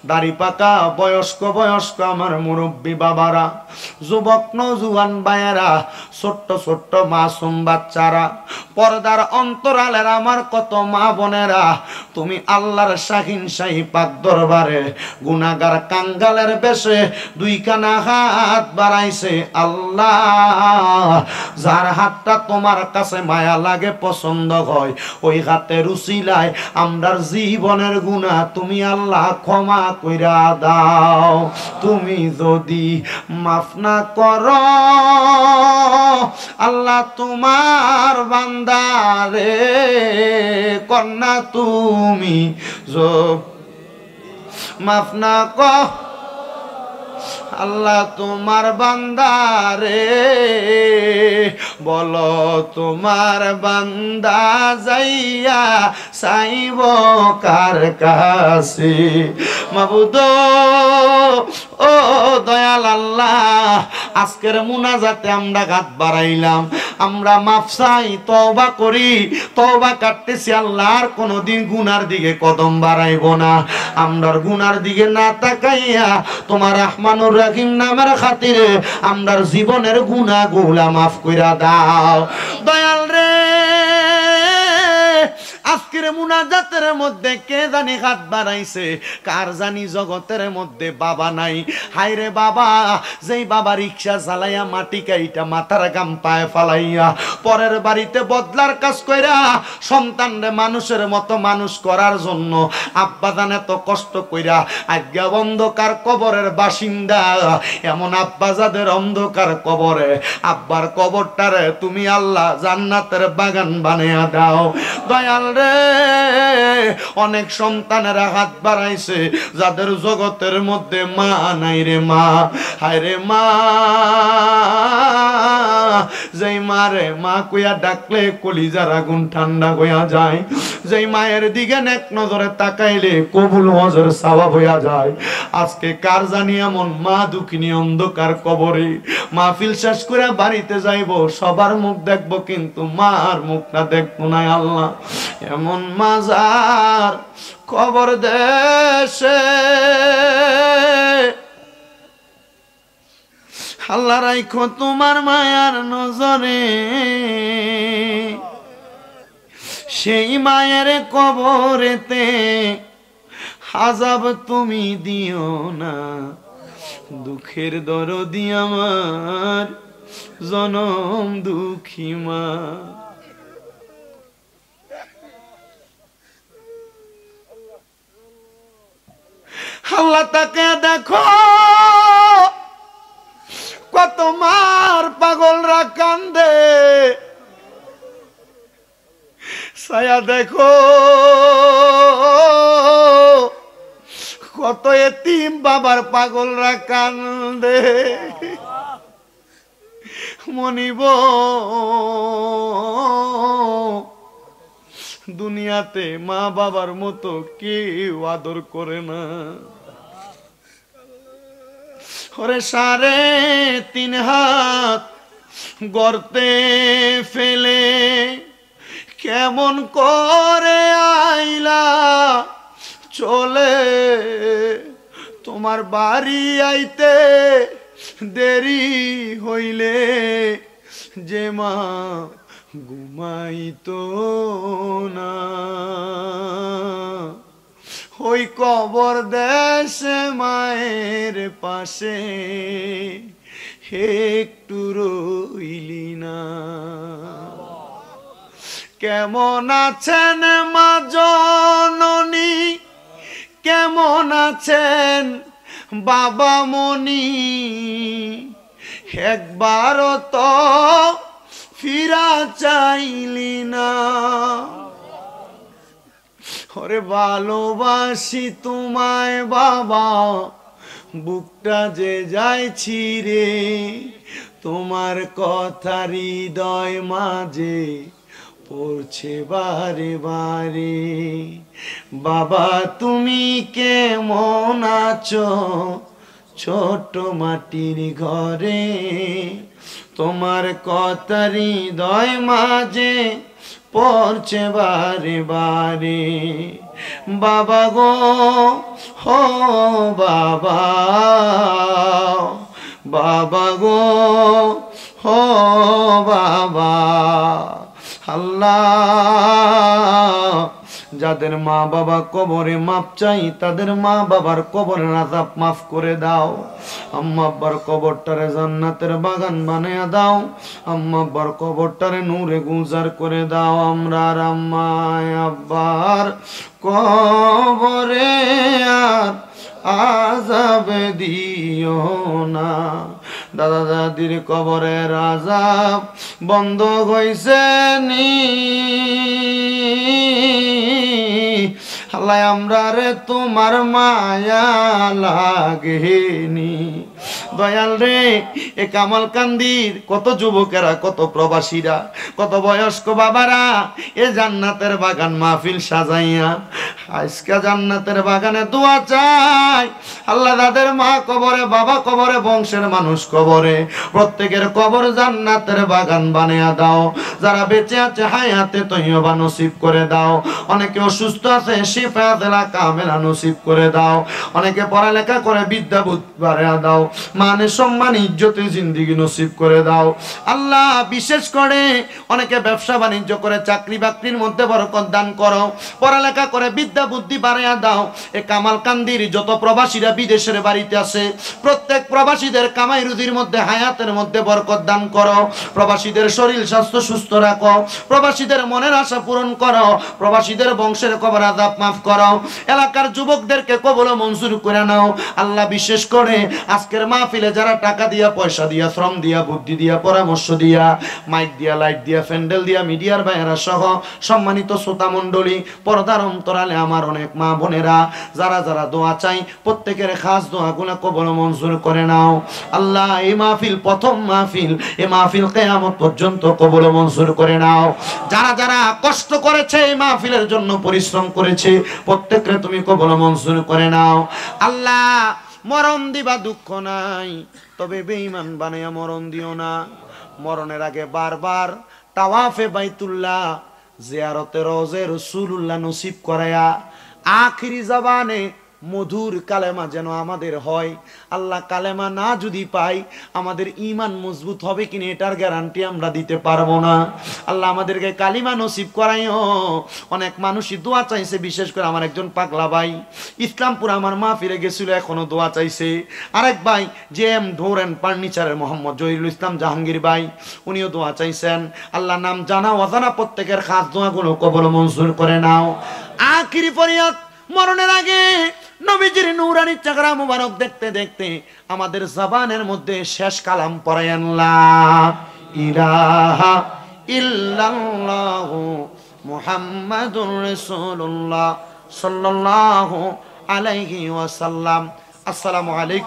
দাড়ি পাকা বয়স্ক বয়স্ক আমার মুরব্বী বাবারা, যুবক নওজোয়ান ভাইয়েরা, ছোট্ট ছোট্ট মাসুম বাচ্চারা, পর্দার অন্তরালের আমার কত মা বোনেরা, তুমি আল্লাহর শাহিন শাহী পাক দরবারে গুনাহগার কাঙ্গালের বেশে দুইখানা হাত বাড়াইছে। আল্লাহ, যার হাতটা তোমার কাছে মায়া লাগে, পছন্দ হয়, ওই হাতের উসিলায় আমরার জীবনের গুনাহ তুমি আল্লাহ ক্ষমা কইরা দাও। তুমি যদি মাফ না করো আল্লাহ, তোমার বান্দারে কন্যা তুমি মাফ না কর আল্লাহ, তোমার বান্দারে বলো তোমার বান্দা যাইয়া চাইব কার কাছে। মাবুদ ও দয়াল আল্লাহ, আজকের মুনাজাতে আমরা হাত বাড়াইলাম, আমরা মাফ চাই, তওবা করি, তওবা কাটতেছি আল্লাহ, আর কোনোদিন গুনার দিকে কদম বাড়াইব না। আমরার গুনার দিকে না তাকাইয়া তোমার রহমানুর রহিম নামের খাতিরে আমরার জীবনের গুনাহগুলা মাফ কইরা দাও। দয়াল রে, আজকের মুনাজাতের মধ্যে কে জানি হাত বাড়াইছে, কার জানি জগতের মধ্যে বাবা নাই। হায়রে বাবা, যেই বাবা রিক্সা চালাইয়া মাটি কাইটা মাথার গাম পায়ে ফালাইয়া পরের বাড়িতে বদলার কাজ কইরা সন্তানরে মানুষের মতো মানুষ করার জন্য আব্বা জান এত কষ্ট কইরা আজ্ঞা অন্ধকার কবরের বাসিন্দা, এমন আব্বা যাদের অন্ধকার কবরে, আব্বার কবরটারে তুমি আল্লাহ জান্নাতের বাগান বানিয়ে দাও। দয়াল রে, অনেক সন্তানেরা হাত বাড়াইছে যাদের জগতের মধ্যে মা নাই রে মা। হায় রে মা, যেই মারে মা কইয়া ডাকলে কলিজার আগুন ঠান্ডা হইয়া যায়, যেই মায়ের দিকে নেক নজরে তাকাইলে কবুল হজর সওয়াব হইয়া যায়। আজকে কার জানি এমন মা দুঃখিনী অন্ধকার কবরে, মাহফিল শেষ করে বাড়িতে যাইব, সবার মুখ দেখবো কিন্তু মার মুখটা দেখবো না। আল্লাহ, এমন মাজার কবর দেশে আল্লাহ রাইখো তোমার মায়ার নজরে, সেই মায়ের কবরেতে আযাব তুমি দিও না। দুঃখের দরদি আমার জনম দুঃখী মা। আল্লাহ তাকে দেখো, কত মার পাগলরা কান্দে, ছায়া দেখো কত এতিম বাবার পাগলরা কান্দে। মনিব, দুনিয়াতে মা বাবার মতো কেউ আদর করে না। ওরে 3.5 হাত গর্তে ফেলে কেমন করে আইলা চলে, তোমার বাড়ি আইতে দেরি হইলে যে মা ঘুমাইতো না, ওই কবর দেশে মায়ের পাশে একটু রইলি না। কেমন আছেন মা জননী, কেমন আছেন বাবা মনি, একবারও তো ফিরা চাইলি না। ওরে ভালোবাসি তোমায় বাবা, বুকটা যে যাইছি রে, তোমার কথা হৃদয় মাঝে পড়ছে বারে বারে। বাবা তুমি কেমন আছো ছোট মাটির ঘরে, তোমার কথা হৃদয় মাঝে পড়ছে বারে বারে। বাবা গো হো বাবা, বাবা গো হো বাবা। আল্লাহ, যাদের মা বাবা কবরে মাপ চাই, তাদের মা বাবার কবরের আযাব মাফ করে দাও। আম্মা আব্বার কবরটারে জান্নাতের বাগান বানিয়ে দাও। আম্মা আব্বার কবরটারে নূরে গুলজার করে দাও। আমরা আর আম্মা আব্বার কবরে আর আযাব দিও না। দাদা দাদির কবরের আযাব বন্ধ হইছে নি, আল্লাহ আমরা রে তোমার মায়া লাগেনি। দয়াল রে, এ কামাল কান্দির কত যুবকেরা, কত প্রবাসীরা, কত বয়স্ক বাবারা এ জান্নাতের বাগান মাহফিল সাজাইয়া আজকে জান্নাতের বাগানে দোয়া চাই। আল্লাহ তাদের মা কবরে, বাবা কবরে, বংশের মানুষ কবরে, প্রত্যেকের কবর জান্নাতের বাগান বানিয়ে দাও। যারা বেঁচে আছে হায়াতে তৈয়বা নসিব করে দাও। অনেকে অসুস্থ আছে, ফাযলা কামেলা নসিব করে দাও। অনেকে পড়ালেখা করে বিদ্যা বুদ্ধি বাড়ায়া দাও, মানে সম্মান ইজ্জতে জিন্দেগি নসিব করে দাও আল্লাহ। বিশেষ করে অনেকে ব্যবসা বাণিজ্য করে চাকরি বাকরির মধ্যে বরকত দান করো, পড়ালেখা করে বিদ্যা বুদ্ধি বাড়ায়া দাও। এ কামালকান্দির যত প্রবাসীরা বিদেশের বাড়িতে আছে, প্রত্যেক প্রবাসীদের কামাই রুজির মধ্যে হায়াতের মধ্যে বরকত দান করো, প্রবাসীদের শরীর স্বাস্থ্য সুস্থ রাখো, প্রবাসীদের মনের আশা পূরণ করো, প্রবাসীদের বংশের কবর আযাব মাফ করো, এলাকার যুবকদেরকে কবুল ও মঞ্জুর করে নাও আল্লাহ। বিশেষ করে আজকের মাহফিলে যারা টাকা দিয়া, পয়সা দিয়া, শ্রম দিয়া, বুদ্ধি দিয়া, পরামর্শ দিয়া, মাইক দিয়া, লাইট দিয়া, প্যান্ডেল দিয়া, মিডিয়ার ভাইয়েরা সহ সম্মানিত শ্রোতা মণ্ডলী, পর্দার অন্তরালে আমার অনেক মা বোনেরা যারা যারা দোয়া চাই, প্রত্যেকের খাস দোয়াগুলো কবুল ও মঞ্জুর করে নাও আল্লাহ। এই মাহফিল প্রথম মাহফিল, এই মাহফিল কিয়ামত পর্যন্ত কবুল ও মঞ্জুর করে নাও। যারা যারা কষ্ট করেছে এই মাহফিলের জন্য, পরিশ্রম করেছে, প্রত্যেককে তুমি কবুল ও মঞ্জুর করে নাও আল্লাহ। মরণ দিবা দুঃখ নাই, তবে বেঈমান বানাইয়া মরণ দিও না। মরণের আগে বারবার তাওয়াফে বাইতুল্লাহ, জিয়ারতে রওজে রাসূলুল্লাহ নসিব করায়া আখিরি জবানে মধুর কালেমা যেন আমাদের হয় আল্লাহ। কালেমা না যদি পাই আমাদের ঈমান মজবুত হবে কিনা এটার গ্যারান্টি আমরা দিতে পারবো না আল্লাহ। আমাদেরকে কালিমা নসিব করাইও। অনেক মানুষই দোয়া চাইছে, বিশেষ করে আমার একজন পাগলা ভাই ইসলামপুর আমার মাহফিলে গেছিল, এখনো দোয়া চাইছে। আরেক ভাই জেএম ডোর এন্ড ফার্নিচারের মোহাম্মদ জহিরুল ইসলাম জাহাঙ্গীর ভাই, উনিও দোয়া চাইছেন আল্লাহ। নাম জানা অজানা প্রত্যেকের খাস দোয়াগুলো কবুল মঞ্জুর করে নাও। আখিরি ফরিয়াদ, মরণের আগে নবীজির নূরানি চেহারা মুবারক দেখতে দেখতে আমাদের জবানের মধ্যে শেষ কালাম পড়ায়েন লা ইলাহা ইল্লাল্লাহু মুহাম্মাদুর রাসূলুল্লাহ সাল্লাল্লাহু আলাইহি ওয়াসাল্লাম। আসসালামু আলাইকুম।